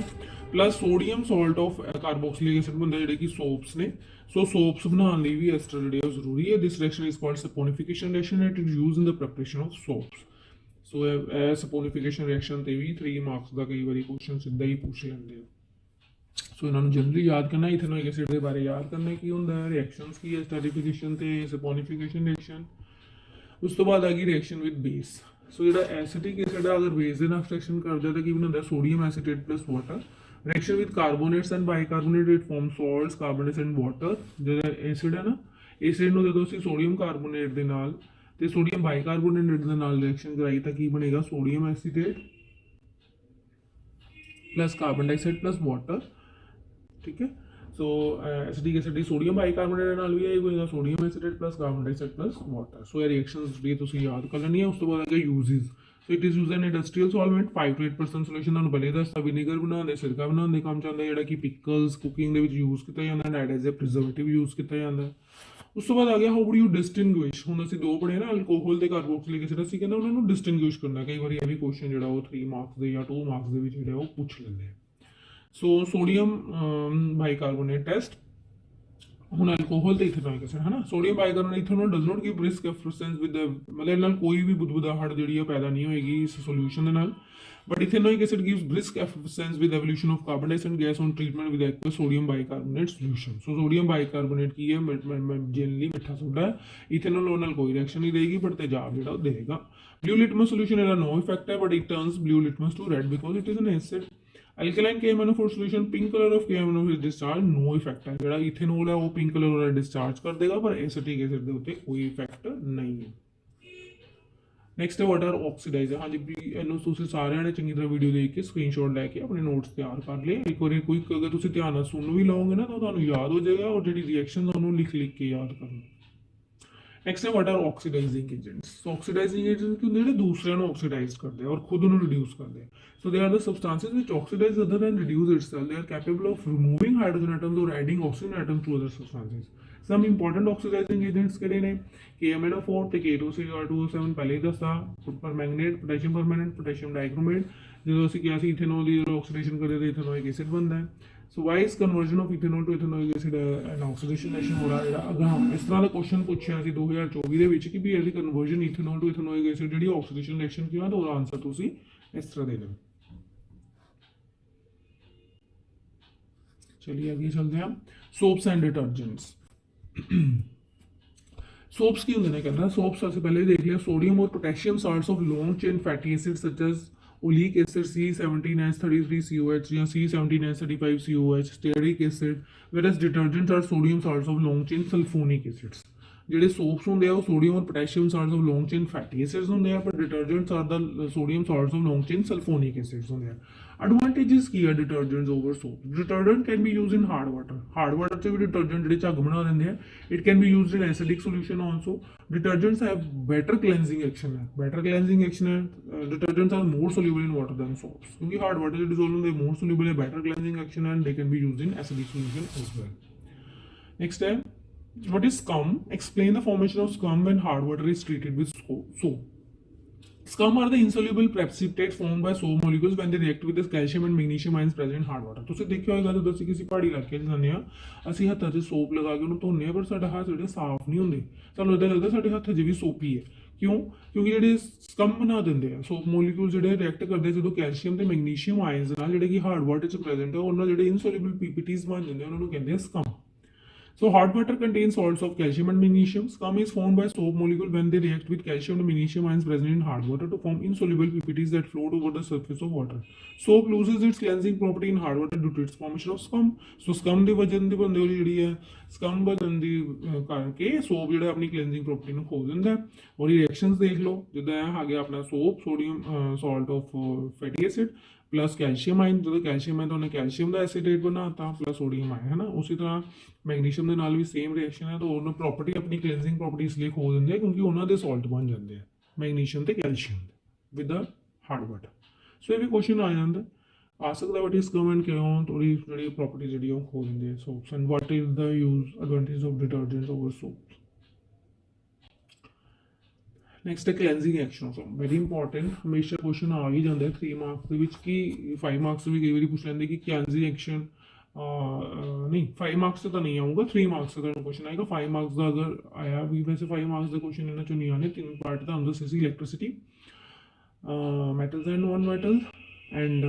plus sodium salt of carboxylic acid ਬਣਦਾ, ਜਿਹੜੇ ਕਿ ਸੋਪਸ ਨੇ। ਸੋ ਸੋਪਸ ਬਣਾਉਣ ਲਈ ਵੀ ਐਸਟਰ ਜਿਹੜੇ ਉਹ ਜ਼ਰੂਰੀ ਹੈ। This reaction is called saponification reaction and it is used in the preparation of soaps. So ਇਹ ਸਪੋਨੀਫਿਕੇਸ਼ਨ ਰਿਐਕਸ਼ਨ ਤੇ ਵੀ 3 ਮਾਰਕਸ ਦਾ ਕਈ ਵਾਰੀ ਕੁਐਸਚਨ ਸਿੱਧਾ ਹੀ ਪੁੱਛ ਲੈਂਦੇ ਆ। ਸੋ ਇਹਨਾਂ ਨੂੰ ਜਨਰਲੀ ਯਾਦ ਕਰਨਾ, ਇਥੇਨੋਇਕ ਐਸਿਡ ਦੇ ਬਾਰੇ ਯਾਦ ਕਰਨਾ ਕੀ ਹੁੰਦਾ ਹੈ, ਰਿਐਕਸ਼ਨਸ ਕੀ ਹੈ, ਸਟੈਰੀਫਿਕੇਸ਼ਨ ਤੇ ਸਪੋਨੀਫਿਕੇਸ਼ਨ ਰਿਐਕਸ਼ਨ। ਉਸ ਤੋਂ ਬਾਅਦ ਆ ਗਈ ਰਿਐਕਸ਼ਨ ਵਿਦ ਬੇਸ। ਸੋ ਜਿਹੜਾ ਐਸਿਟਿਕ ਐਸਿਡ ਆ ਅਗਰ ਬੇਸ ਦੇ ਨਾਲ ਰਿਐਕਸ਼ਨ ਕਰਦਾ ਤਾਂ ਕੀ ਬਣਦਾ? Sodium acetate plus water. Reaction with carbonates and bicarbonate it form salts, carbonates and water. ਜਿਹੜਾ ਐਸਿਡ ਹੈ ਨਾ, ਐਸਿਡ ਨੂੰ ਜਦੋਂ ਅਸੀਂ ਸੋਡੀਅਮ ਕਾਰਬੋਨੇਟ ਦੇ ਨਾਲ ਤੇ ਸੋਡੀਅਮ ਬਾਈਕਾਰਬੋਨੇਟ ਦੇ ਨਾਲ ਰਿਐਕਸ਼ਨ ਕਰਾਈ ਤਾਂ ਕੀ ਬਣੇਗਾ? Sodium acetate plus carbon dioxide plus water. ਠੀਕ ਹੈ, ਸੋ ਐਸਿਟਿਕ ਐਸਿਡ ਦੀ ਸੋਡੀਅਮ ਬਾਈਕਾਰਬੋਨੇਟ ਨਾਲ ਵੀ ਇਹ ਹੋਏਗਾ sodium acetate plus carbon dioxide plus water. So ਇਹ ਰਿਐਕਸ਼ਨਸ ਵੀ ਤੁਸੀਂ ਯਾਦ ਕਰ ਲੈਣੀ ਹੈ। ਉਸ ਤੋਂ ਬਾਅਦ ਆ ਗਿਆ uses. So it is used an industrial solvent 5 to 8% solution. ਤੁਹਾਨੂੰ ਪਹਿਲੇ ਦੱਸਤਾ ਵਿਨੀਗਰ ਬਣਾਉਂਦੇ, ਸਿਰਕਾ ਬਣਾਉਣ ਦੇ ਕੰਮ 'ਚ ਆਉਂਦਾ, ਜਿਹੜਾ ਕਿ ਪਿਕਲਸ ਕੁਕਿੰਗ ਦੇ ਵਿੱਚ ਯੂਜ਼ ਕੀਤਾ ਜਾਂਦਾ, and as a preservative use ਕੀਤਾ ਜਾਂਦਾ। ਉਸ ਤੋਂ ਬਾਅਦ ਆ ਗਿਆ ਹਾਊ ਡੂ ਯੂ ਡਿਸਟਿੰਗੁਇਸ਼। ਹੁਣ ਅਸੀਂ ਦੋ ਪੜ੍ਹੇ ਨਾ, ਅਲਕੋਹਲ ਤੇ ਕਾਰਬੋਕਸਿਲਿਕ ਐਸਿਡ। ਅਸੀਂ ਕਹਿੰਦੇ ਉਹਨਾਂ ਨੂੰ ਡਿਸਟਿੰਗੁਇਸ਼ ਕਰਨਾ। ਕਈ ਵਾਰੀ ਇਹ ਵੀ ਕੁਐਸਚਨ ਜਿਹੜਾ ਉਹ 3 ਮਾਰਕਸ ਦੇ ਜਾਂ 2 ਮਾਰਕਸ ਦੇ ਵਿੱਚ ਜਿਹੜਾ ਉਹ ਪੁੱਛ ਲੈਂਦੇ ਆ। So sodium bicarbonate test. ਹੁਣ ਅਲਕੋਹਲ ਤੇ ਇਥੇਨੋਇਕ ਐਸਿਡ ਹੈ ਨਾ। Sodium bicarbonate ethanol does not give brisk effervescence with ਮਤਲਬ ਨਾਲ ਕੋਈ ਵੀ ਬੁਦਬੁਦਾਹਟ ਜਿਹੜੀ ਆ ਪੈਦਾ ਨਹੀਂ ਹੋਏਗੀ ਇਸ ਸੋਲੂਸ਼ਨ ਦੇ ਨਾਲ। But ethanoic acid gives brisk effervescence with evolution of carbon dioxide gas on treatment with aqueous sodium bicarbonate solution. So sodium bicarbonate ਕੀ ਹੈ? ਜਨਰਲੀ ਮਿੱਠਾ ਸੋਡਾ ਹੈ। ਇਥੇਨੋਲ ਨਾਲ ਕੋਈ ਰਿਐਕਸ਼ਨ ਨਹੀਂ ਦੇਗੀ ਬਟ ਤੇਜ਼ਾਬ ਜਿਹੜਾ ਉਹ ਦੇਗਾ। ਬਲੂ ਲਿਟਮਸ ਸੋਲੂਸ਼ਨ ਇਹਦਾ ਨੋ ਇਫੈਕਟ ਹੈ but it turns blue litmus to red because it is an acid. Alkaline KMnO4 solution, pink color of KMnO is discharge, no effect ਹੈ। ਜਿਹੜਾ ਇਥੇਨੋਲ ਹੈ ਉਹ ਪਿੰਕ ਕਲਰ ਵਾਲਾ discharge ਕਰ ਦੇਗਾ ਪਰ ਐਸਿਟਿਕ ਐਸਿਡ ਦੇ ਉੱਤੇ ਕੋਈ ਇਫੈਕਟ ਨਹੀਂ ਹੈ। ਨੈਕਸਟ ਹੈ ਵਾਟਰ ਆਕਸੀਡਾਈਜ਼ਰ। ਹਾਂਜੀ, ਇਹਨੂੰ ਤੁਸੀਂ ਸਾਰਿਆਂ ਨੇ ਚੰਗੀ ਤਰ੍ਹਾਂ ਵੀਡੀਓ ਦੇਖ ਕੇ ਸਕਰੀਨਸ਼ਾਟ ਲੈ ਕੇ ਆਪਣੇ ਨੋਟਸ ਤਿਆਰ ਕਰ ਲਏ। ਇੱਕ ਵਾਰੀ ਕੋਈ ਅਗਰ ਤੁਸੀਂ ਧਿਆਨ ਨਾਲ ਸੁਣ ਵੀ ਲਓਗੇ ਨਾ ਤਾਂ ਤੁਹਾਨੂੰ ਯਾਦ ਹੋ ਜਾਏਗਾ, ਔਰ ਜਿਹੜੀ ਰਿਐਕਸ਼ਨ ਉਹਨੂੰ ਲਿਖ ਕੇ ਯਾਦ ਕਰਨਾ। ਨੈਕਸਟ ਹੈ ਵਾਟਰ ਆਕਸੀਡਾਈਜ਼ਿੰਗ ਏਜੰਟਸ। ਸੋ ਆਕਸੀਡਾਈਜ਼ਿੰਗ ਏਜੰਟ ਕੀ ਹੁੰਦੇ? ਜਿਹੜੇ ਦੂਸਰਿਆਂ ਨੂੰ ਆਕਸੀਡਾਈਜ਼ ਕਰਦੇ ਆ ਔਰ ਖੁਦ ਨੂੰ ਰਿਡਿਊਸ ਕਰਦੇ ਆ। So they are the substances which oxidize other than reduce itself. They are capable of removing hydrogen atoms or adding oxygen atoms to other substances. Some important oxidizing agents ਕਿਹੜੇ ਨੇ? KMnO4 ਤੇ K2CR2O7 ਪਹਿਲੇ ਹੀ ਦੱਸਦਾ। ਪਰਮੈਂਗਨੇਟ, potassium ਪਰਮੈਂਗਨੇਟ, potassium ਡਾਈਕ੍ਰੋਮੇਟ। ਜਦੋਂ ਅਸੀਂ ਕਿਹਾ ਸੀ ethanol ਦੀ ਜਦੋਂ oxidation ਕਰਦੇ ਤਾਂ ਇਥੇਨੋਇਕ ਐਸਿਡ ਬਣਦਾ ਹੈ। So why is conversion of ethanol to ethanoic acid and oxidation reaction ਹੋ ਰਿਹਾ ਜਿਹੜਾ ਅਗਾਂਹ ਇਸ ਤਰ੍ਹਾਂ ਦਾ ਕੁਐਸਚਨ ਪੁੱਛਿਆ ਸੀ 2024 ਦੇ ਵਿੱਚ ਕਿ ਵੀ ਇਹਦੀ conversion ethanol to ethanoic acid ਜਿਹੜੀ ਆਕਸੀਡੇਸ਼ਨ ਰਿਐਕਸ਼ਨ ਕੀ ਹੋਇਆ ਤਾਂ ਉਹਦਾ ਆਨਸਰ ਤੁਸੀਂ ਇਸ ਤਰ੍ਹਾਂ ਦੇ ਦੇਣਾ। चलिए आगे चलते हैं। Soaps and detergents. सोप्स की होंगे कहना सोप्स सबसे पहले देख लिया सोडियम और potassium salts of long chain fatty acids such as oleic acid C17H33COH या C17H35COH, stearic acid, whereas detergents are sodium salts of long chain sulfonic acids। ਜਿਹੜੇ ਸੋਪਸ ਹੁੰਦੇ ਆ ਉਹ sodium or potassium salts of long chain fatty acids ਹੁੰਦੇ ਆ, ਪਰ detergents are the sodium salts of long chain sulfonic acids ਹੁੰਦੇ ਆ। Advantages ਕੀ ਆ detergents over soap? Detergent can be used in hard water 'ਚ ਵੀ ਡਿਟਰਜੈਂਟ ਜਿਹੜੇ ਝੱਗ ਬਣਾ ਦਿੰਦੇ ਆ। It can be used in acidic solution also. Detergents have better cleansing action है, बेटर क्लेंजिंग एक्शन है। Detergents are more soluble in water than soaps, क्योंकि हार्ड वाटर डिसॉल्व होंगे मोर soluble है, better cleansing action है, and they can be used in acidic solution as well. Next है, what is scum? Explain the formation of scum when hard water is treated with soap. Scum are the insoluble precipitate formed by soap molecules when they react with the calcium and magnesium ions present in hard water। ਤੁਸੀਂ ਦੇਖਿਆ ਹੋਏਗਾ ਜਦੋਂ ਅਸੀਂ ਕਿਸੇ ਪਹਾੜੀ ਇਲਾਕੇ 'ਚ ਜਾਂਦੇ ਆ, ਅਸੀਂ ਹੱਥਾਂ 'ਚ ਸੋਪ ਲਗਾ ਕੇ ਉਹਨੂੰ ਧੋਨੇ ਆ, ਪਰ ਸਾਡਾ ਹੱਥ ਜਿਹੜੇ ਸਾਫ਼ ਨਹੀਂ ਹੁੰਦੇ, ਸਾਨੂੰ ਇੱਦਾਂ ਲੱਗਦਾ ਸਾਡੇ ਹੱਥ 'ਚ ਵੀ ਸੋਪੀ ਹੈ। ਕਿਉਂ? ਕਿਉਂਕਿ ਜਿਹੜੇ ਸਕਮ ਬਣਾ ਦਿੰਦੇ ਆ ਸੋਪ ਮੋਲੀਕਿਊਲ, ਜਿਹੜੇ ਰਿਐਕਟ ਕਰਦੇ ਜਦੋਂ ਕੈਲਸ਼ੀਅਮ ਤੇ ਮੈਗਨੀਸ਼ੀਅਮ ਆਇਨਸ ਨਾਲ, ਜਿਹੜੇ ਕਿ ਹਾਰਡ ਵਾਟਰ 'ਚ ਪ੍ਰੈਜ਼ੈਂਟ ਹੈ, ਉਹਨਾਂ ਜਿਹੜੇ ਇਨਸੋਲੂਬਲ ਪੀਪੀਟੀਜ਼ ਬਣ ਜਾਂਦੇ ਉਹਨਾਂ ਨੂੰ ਕਹਿੰਦੇ ਆ succumb. So hard water contains salts of calcium and magnesium. Scum is formed by soap molecule when they react with calcium and magnesium ions present in hard water to form insoluble PPTs that float over the surface of water. Soap loses its cleansing property in hard water due to its formation of scum. So scum ਦੀ ਵਜ੍ਹਾ ਦੀ ਬੰਦੇ ਵਾਲੀ ਜਿਹੜੀ ਹੈ scum ਵਧਣ ਦੀ ਕਰਕੇ soap ਜਿਹੜਾ ਆਪਣੀ cleansing property ਨੂੰ ਖੋ ਦਿੰਦਾ ਹੈ। ਔਰ ਰਿਐਕਸ਼ਨਸ ਦੇਖ ਲਓ, ਜਿੱਦਾਂ ਆ ਗਿਆ ਆਪਣਾ soap, sodium salt of fatty acid plus calcium ion, जो कैल्शियम है तो उन्हें कैल्शियम का एसिडेट बनाता, प्लस सोडियम आयन है ना। उसी तरह मैग्नीशियम के नाल भी सेम रिएक्शन है, तो उन्होंने प्रॉपर्टी अपनी क्लीनजिंग प्रॉपर्टी इसलिए खो देंगे क्योंकि उन्होंने सॉल्ट बन जाते हैं मैग्नीशियम ते calcium with the hard water. So ये भी क्वेश्चन आ जाता आ सकता वट इज कम एंड क्यों थोड़ी जी प्रॉपर्टी जी खो देंगे soaps, and what is the use advantage of detergents over soaps. Next ਹੈ cleansing action of soap, very important, ਹਮੇਸ਼ਾ ਕੁਐਸਚਨ ਆ ਹੀ ਜਾਂਦਾ 3 ਮਾਰਕਸ ਦੇ ਵਿੱਚ, ਕਿ 5 ਮਾਰਕਸ ਵੀ ਕਈ ਵਾਰੀ ਪੁੱਛ ਲੈਂਦੇ ਕਿ ਕਲੈਂਜ਼ਿੰਗ ਐਕਸ਼ਨ ਨਹੀਂ 5 ਮਾਰਕਸ ਤਾਂ ਨਹੀਂ ਆਊਗਾ, 3 ਮਾਰਕਸ ਦਾ ਤੁਹਾਨੂੰ ਕੁਐਸਚਨ ਆਏਗਾ। 5 ਮਾਰਕਸ ਦਾ ਅਗਰ ਆਇਆ ਵੀ, ਵੈਸੇ 5 ਮਾਰਕਸ ਦੇ ਕੁਐਸਚਨ ਇਹਨਾਂ ਚੋਂ ਨਹੀਂ ਆਣੇ, 3 ਪਾਰਟ ਤਾਂ ਹੁੰਦਾ ਸੀ, electricity, metals and non metal, and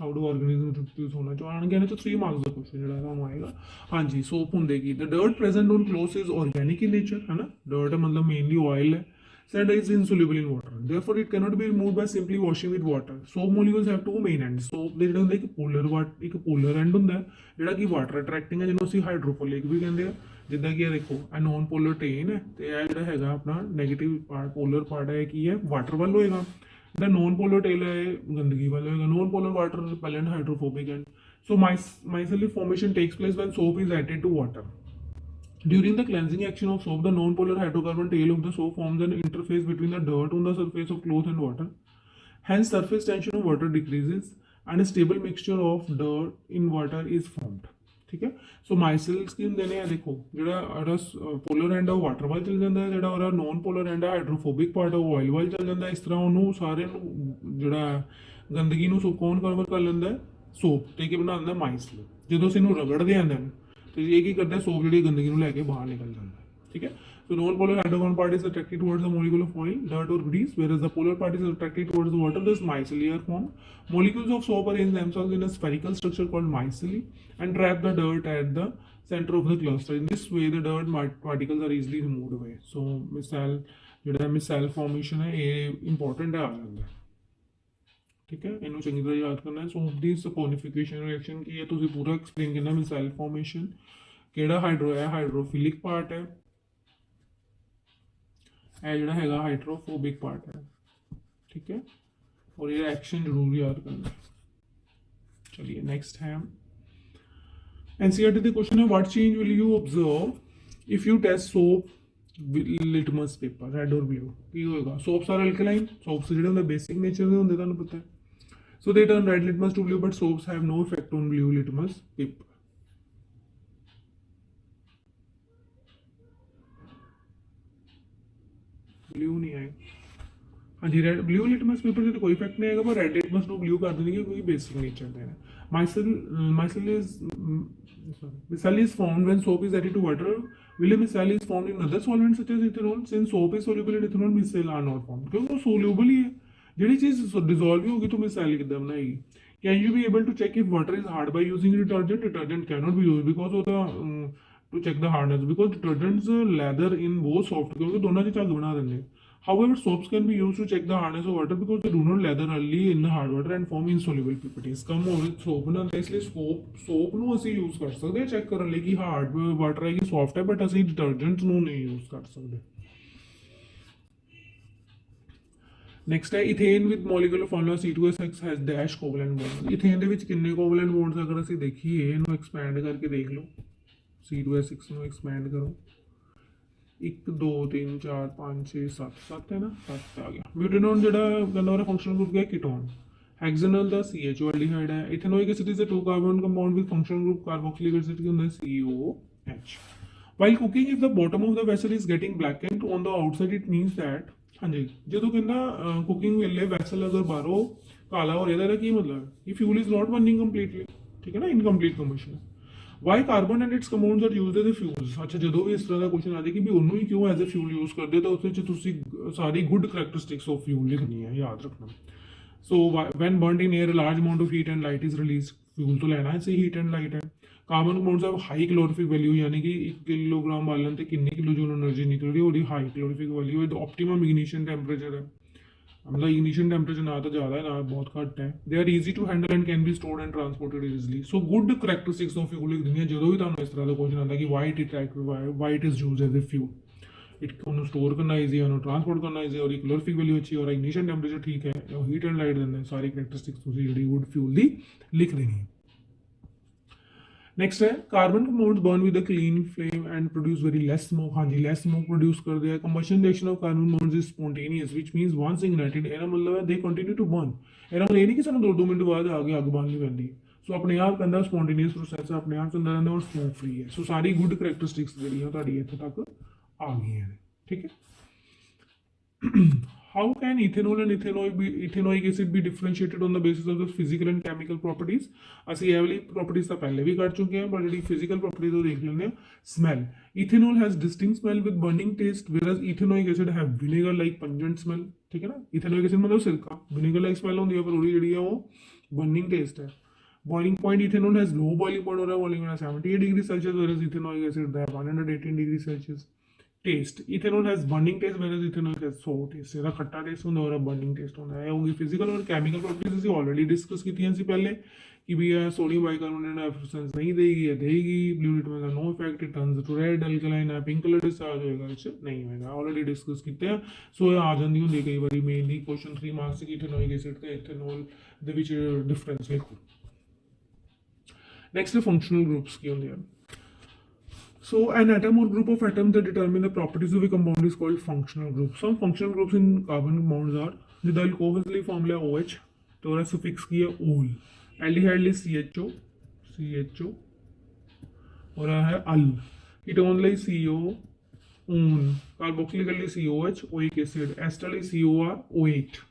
how do organism reproduce ਹੋਣਾ ਚੋਂ ਆਣਗੇ। ਇਹਨਾਂ ਚੋਂ 3 ਮਾਰਕਸ ਦਾ ਕੁਐਸਚਨ ਜਿਹੜਾ ਤੁਹਾਨੂੰ ਆਏਗਾ। ਹਾਂਜੀ, ਸੋਪ ਹੁੰਦੇ ਕੀ? The dirt present on clothes is organic in nature, ਹੈ ਨਾ। ਡਰਟ ਮਤਲਬ ਮੇਨਲੀ ਆਇਲ ਹੈ। Sand is insoluble in water, therefore it cannot be removed by simply washing with water. Soap molecules have two main ends. Soap ਦੇ ਜਿਹੜਾ ਹੁੰਦਾ ਇੱਕ polar end ਹੁੰਦਾ ਜਿਹੜਾ ਕਿ ਵਾਟਰ ਅਟਰੈਕਟਿੰਗ ਹੈ, ਜਿਹਨੂੰ ਅਸੀਂ ਹਾਈਡਰੋਫੋਲਿਕ ਵੀ ਕਹਿੰਦੇ ਆ। ਜਿੱਦਾਂ ਕਿ ਇਹ ਦੇਖੋ, ਇਹ ਨੋਨ ਪੋਲਰ ਟੇਨ ਹੈ, ਤੇ ਇਹ ਜਿਹੜਾ ਹੈਗਾ ਆਪਣਾ ਨੈਗੇਟਿਵ ਪਾਰਟ, ਪੋਲਰ ਪਾਰਟ ਹੈ ਕੀ ਹੈ, ਵਾਟਰ ਵੱਲ ਹੋਏਗਾ। ਜਿਹੜਾ ਨੋਨ ਪੋਲਰ ਟੇਲ ਹੈ ਇਹ ਗੰਦਗੀ ਵੱਲ ਹੋਏਗਾ। Non polar water repellent, hydrophobic and. So micellar formation takes place when soap is added to water. During the cleansing action of soap, the non-polar hydrocarbon tail of the soap forms an interface between the dirt on the surface of cloth and water. Hence, surface tension of water decreases and a stable mixture of dirt in water is formed. ठीक है। सो माइसेल्स की ਹੁੰਦੇ ਨੇ, ਇਹ ਦੇਖੋ ਜਿਹੜਾ polar and ਆ water ਵੱਲ ਚਲ ਜਾਂਦਾ ਹੈ, ਜਿਹੜਾ ਉਹਦਾ ਨੋਨ ਪੋਲਰ ਐਂਡ ਆ ਹਾਈਡਰੋਫੋਬਿਕ ਪਾਰਟ ਉਹ ਆਇਲ ਵੱਲ ਚਲ ਜਾਂਦਾ ਹੈ। ਇਸ ਤਰ੍ਹਾਂ ਉਹਨੂੰ ਸਾਰੇ ਨੂੰ ਜਿਹੜਾ ਗੰਦਗੀ ਨੂੰ ਕੌਣ ਕਵਰ ਕਰ ਲੈਂਦਾ ਹੈ? ਸੋਪ, ਤੇ ਕੀ ਬਣਾ ਦਿੰਦਾ? ਮਾਈਸਲ। ਜਦੋਂ ਅਸੀਂ ਇਹਨੂੰ ਰਗੜਦੇ ਆਂਦੇ ਨੇ तो ये की करता है, सोप जी गंदगी लैके बाहर निकल जाता है। ठीक है। So non polar hydrocarbon part is attracted towards the molecule of oil, dirt or grease, whereas the polar part is attracted towards the water. Thus micellar are formed. Molecules of soap arrange themselves in a spherical structure called micelle and trap the dirt at the center of the cluster. In this way the dirt particles are easily removed away. So micelle formation है ये important है आ जाता है। ठीक है, इन्हों चंगी तरह याद करना है। सोप दी सपोनिफिकेशन रिएक्शन की है, तुसीं पूरा एक्सप्लेन करना। मिसाइल फॉर्मेशन केड़ा हाइड्रो है, हाइड्रोफिलिक पार्ट है, ਇਹ ਜਿਹੜਾ ਹੈਗਾ ਹਾਈਡਰੋਫੋबिक पार्ट है। ठीक है, और ये एक्शन जरूर याद करना। चलिए नेक्स्ट है एनसीईआरटी के क्वेश्चन है, what change will you observe if you test soap litmus paper red और ब्लू? की होएगा? सोप्स आर अल्कलाइन, सोप्स ਜਿਹੜੇ ਹੁੰਦੇ ਬੇਸਿਕ ਨੇਚਰ ਦੇ ਹੁੰਦੇ, ਤੁਹਾਨੂੰ ਪਤਾ ਹੈ। So they turn red litmus to blue, but soaps have no effect on blue litmus paper. Blue नहीं आएगा। हाँ जी, रेड ब्लू लिटमस पेपर से तो कोई इफेक्ट नहीं आएगा, पर रेड लिटमस टू ब्लू कर देंगे क्योंकि बेसिक नेचर है। Micelle is formed when soap is added to water. Will a micelle is formed in other solvents such as ethanol? Since soap is soluble in ethanol, micelle are not formed. क्योंकि वो soluble ही है। ਜਿਹੜੀ ਚੀਜ਼ dissolve होगी तो micelle कितना बनाएगी? Can you be able to check if water is hard by using detergent? Detergent can not be use because होता to check the hardness, because detergents lather in वो सॉफ्ट, क्योंकि दोनों च झग बना देंगे। However, soaps can be used to check the hardness of water because they do not lather early in the hard water and form insoluble PPTs. कम हो soap बनाते हैं, इसलिए सोप ਨੂੰ ਅਸੀਂ यूज ਕਰ ਸਕਦੇ ਹਾਂ ਚੈੱਕ ਕਰਨ ਲਈ ਕਿ ਹਾਰਡ ਵਾਟਰ ਹੈ ਕਿ ਸੌਫਟ ਹੈ, ਬਟ ਅਸੀਂ ਡਿਟਰਜੈਂਟ ਨੂੰ ਨਹੀਂ ਯੂਜ਼ ਕਰ ਸਕਦੇ। ਨੈਕਸਟ ਹੈ ethane with molecular formula C2H6 has dash covalent bond. Ethane ਦੇ ਵਿੱਚ ਕਿੰਨੇ ਕੋਵਲੈਂਟ ਬੌਂਡਸ ਅਗਰ ਅਸੀਂ ਦੇਖੀਏ, ਇਹਨੂੰ ਐਕਸਪੈਂਡ ਕਰਕੇ ਦੇਖ ਲਓ, C2H6 ਨੂੰ ਐਕਸਪੈਂਡ ਕਰੋ, 1 2 3 4 5 6 7 7 है ना, 7 आ गया। ब्यूटेनॉन ਜਿਹੜਾ ਕਹਿੰਦਾ ਉਹਦਾ ਫੰਕਸ਼ਨਲ ਗਰੁੱਪ ਹੈ ਕੀਟੋਨ। ਹੈਕਸੇਨਲ ਦਾ CHO ਐਲਡੀਹਾਈਡ ਹੈ। Ethanoic acid is a two carbon compound with functional group carboxylic acid ਕੀ ਹੁੰਦਾ COH। while cooking if the bottom of the vessel is getting blackened on the outside it means that ਹਾਂਜੀ ਜਦੋਂ ਕਹਿੰਦਾ cooking ਵੇਲੇ vessel ਅਗਰ ਬਾਹਰੋਂ ਕਾਲਾ ਹੋ ਰਿਹਾ ਤਾਂ ਕੀ ਮਤਲਬ ਹੈ ਕਿ fuel is not burning completely, ਠੀਕ ਹੈ ਨਾ, incomplete combustion. Why carbon and its compounds are used as a fuels. ਅੱਛਾ ਜਦੋਂ ਵੀ ਇਸ ਤਰ੍ਹਾਂ ਦਾ ਕੁਐਸਚਨ ਆ ਜਾਏ ਕਿ ਵੀ ਉਹਨੂੰ ਹੀ ਕਿਉਂ ਐਜ਼ ਅ ਫਿਊਲ ਯੂਜ਼ ਕਰਦੇ, ਤਾਂ ਉਸ ਵਿੱਚ ਤੁਸੀਂ ਸਾਰੀ ਗੁੱਡ ਕਰੈਕਟਰਿਸਟਿਕਸ ਆਫ ਫਿਊਲ ਲਿਖਣੀ ਹੈ, ਯਾਦ ਰੱਖਣਾ। So when burned in air large amount of heat and light is release, fuel ਤੋਂ ਲੈਣਾ ਹੈ ਸੀ ਹੀਟ ਐਂਡ ਲਾਈਟ ਹੈ। Carbon compounds of high calorific value, ਯਾਨੀ ਕਿ 1 ਕਿਲੋਗ੍ਰਾਮ ਬਾਲਣ ਤੇ ਕਿੰਨੀ ਕਿਲੋ ਜੂਲ એનર્ਜੀ ਨਿਕਲਦੀ ਹੈ, ਉਹਦੀ ਹਾਈ ਕੈਲੋਰੀਫਿਕ ਵੈਲਿਊ ਹੈ। ਆਪਟੀਮਮ ਇਗਨੀਸ਼ਨ ਟੈਂਪਰੇਚਰ ਹੈ, मतलब ignition temperature ना तो ज़्यादा है ना बहुत घट है। They are easy to handle and can be stored and transported easily. So good characteristics of fuel लिख दी जो भी तुम इस तरह का क्वेश्चन आता है कि why it is use as a fuel, it उन्होंने स्टोर करना ईजी है, उन्होंने ट्रांसपोर्ट करना ईजी है, और कैलोरीफिक वैल्यू अच्छी है और इग्निशन टैंपरेचर ठीक है, हीट एंड लाइट देंगे, सारी करैक्टरिस्टिक्स जी गुड फ्यूल की लिख देनी है। नेक्स्ट है carbon compounds burn with a clean flame and produce very less smoke. हाँ जी लेस स्मोक प्रोड्यूस करते हैं। Combustion reaction of carbon compounds is spontaneous which means once ignited ਇਹਦਾ ਮਤਲਬ ਹੈ ਦੇ ਕੰਟੀਨਿਊ ਟੂ ਬਰਨ। ਇਹਦਾ ਮਤਲਬ ਇਹ ਨਹੀਂ ਕਿ ਸਾਨੂੰ 2-2 ਮਿੰਟ ਬਾਅਦ ਆ ਕੇ ਅੱਗ ਬਾਲਣੀ ਪੈਂਦੀ। ਸੋ ਆਪਣੇ ਆਪ ਕਹਿੰਦਾ ਸਪੌਂਟੇਨੀਅਸ ਪ੍ਰੋਸੈਸ ਆਪਣੇ ਆਪ ਚੱਲਦਾ ਰਹਿੰਦਾ ਔਰ ਸਮੋਕ ਫ੍ਰੀ ਹੈ। ਸੋ ਸਾਰੀ ਗੁੱਡ ਕਰੈਕਟਰਿਸਟਿਕਸ ਜਿਹੜੀਆਂ ਤੁਹਾਡੀ ਇੱਥੇ ਤੱਕ ਆ ਗਈਆਂ ਨੇ, ਠੀਕ ਹੈ। How can ethanol and ethanoic acid be differentiated on the basis of the physical and chemical properties? ਅਸੀਂ ਇਹ ਵਾਲੀ properties ਤਾਂ ਪਹਿਲੇ ਵੀ ਕਰ ਚੁੱਕੇ ਹਾਂ, ਪਰ ਜਿਹੜੀ physical properties ਉਹ ਦੇਖ ਲੈਂਦੇ ਹਾਂ। Smell. Ethanol has distinct smell with burning taste, whereas ethanoic acid have vinegar-like pungent smell. ਠੀਕ ਹੈ ਨਾ, ethanoic acid ਮਤਲਬ ਸਿਰਕਾ, vinegar-like smell ਹੁੰਦੀ ਹੈ, ਪਰ ਉਹਦੀ ਜਿਹੜੀ ਆ ਉਹ burning taste ਹੈ। Boiling point, ethanol has low boiling point, or boiling point 78 degrees Celsius, whereas ethanoic acid has 118 degrees Celsius. Taste, ethanol has burning taste where ethanol has sour taste. ਇਹਦਾ ਖੱਟਾ ਟੇਸਟ ਹੁੰਦਾ ਔਰ burning taste ਹੁੰਦਾ ਹੈ। ਹੋਗੀ physical ਔਰ chemical properties ਅਸੀਂ already discuss ਕੀਤੀਆਂ ਸੀ ਪਹਿਲੇ ਕਿ ਵੀ ਇਹ ਸੋਡੀਅਮ ਬਾਈਕਾਰਬੋਨੇਟ ਐਫਰਸੈਂਸ ਨਹੀਂ ਦੇਗੀ, ਇਹ ਦੇਗੀ। ਬਲੂ ਲਿਟਮਸ ਦਾ no effect, it turns to red alkaline ਹੈ, ਪਿੰਕ ਕਲਰ ਡਿਸਚਾਰਜ ਹੋਏਗਾ, ਵਿੱਚ ਨਹੀਂ ਹੋਏਗਾ, ਆਲਰੇਡੀ ਡਿਸਕਸ ਕੀਤੇ ਆ। ਸੋ ਇਹ ਆ ਜਾਂਦੀ ਹੁੰਦੀ ਕਈ ਵਾਰੀ ਮੇਨਲੀ ਕੁਐਸਚਨ 3 ਮਾਰਕਸ ਕਿ ਇਥੇਨੋਇਕ ਐਸਿਡ ਤੇ ਇਥੇਨੋਲ ਦੇ ਵਿੱਚ ਡਿਫਰੈਂਸ ਲਿਖੋ। ਨੈਕਸਟ ਫੰਕਸ਼ਨਲ ਗਰੁੱਪਸ ਕੀ ਹੁੰਦੇ ਹਨ। So an atom or group of atoms that determine the properties of a compound is called functional group. Some functional groups in carbon compounds are the alcohol ਲਈ formula OH, तो ਉਹਦਾ suffix ਕੀ ਹੈ ol, aldehyde ਲਈ CHO और है अल, ketone ਲਈ CO on, carboxylic ਲਈ COH, oic acid, ester ਲਈ COR OH।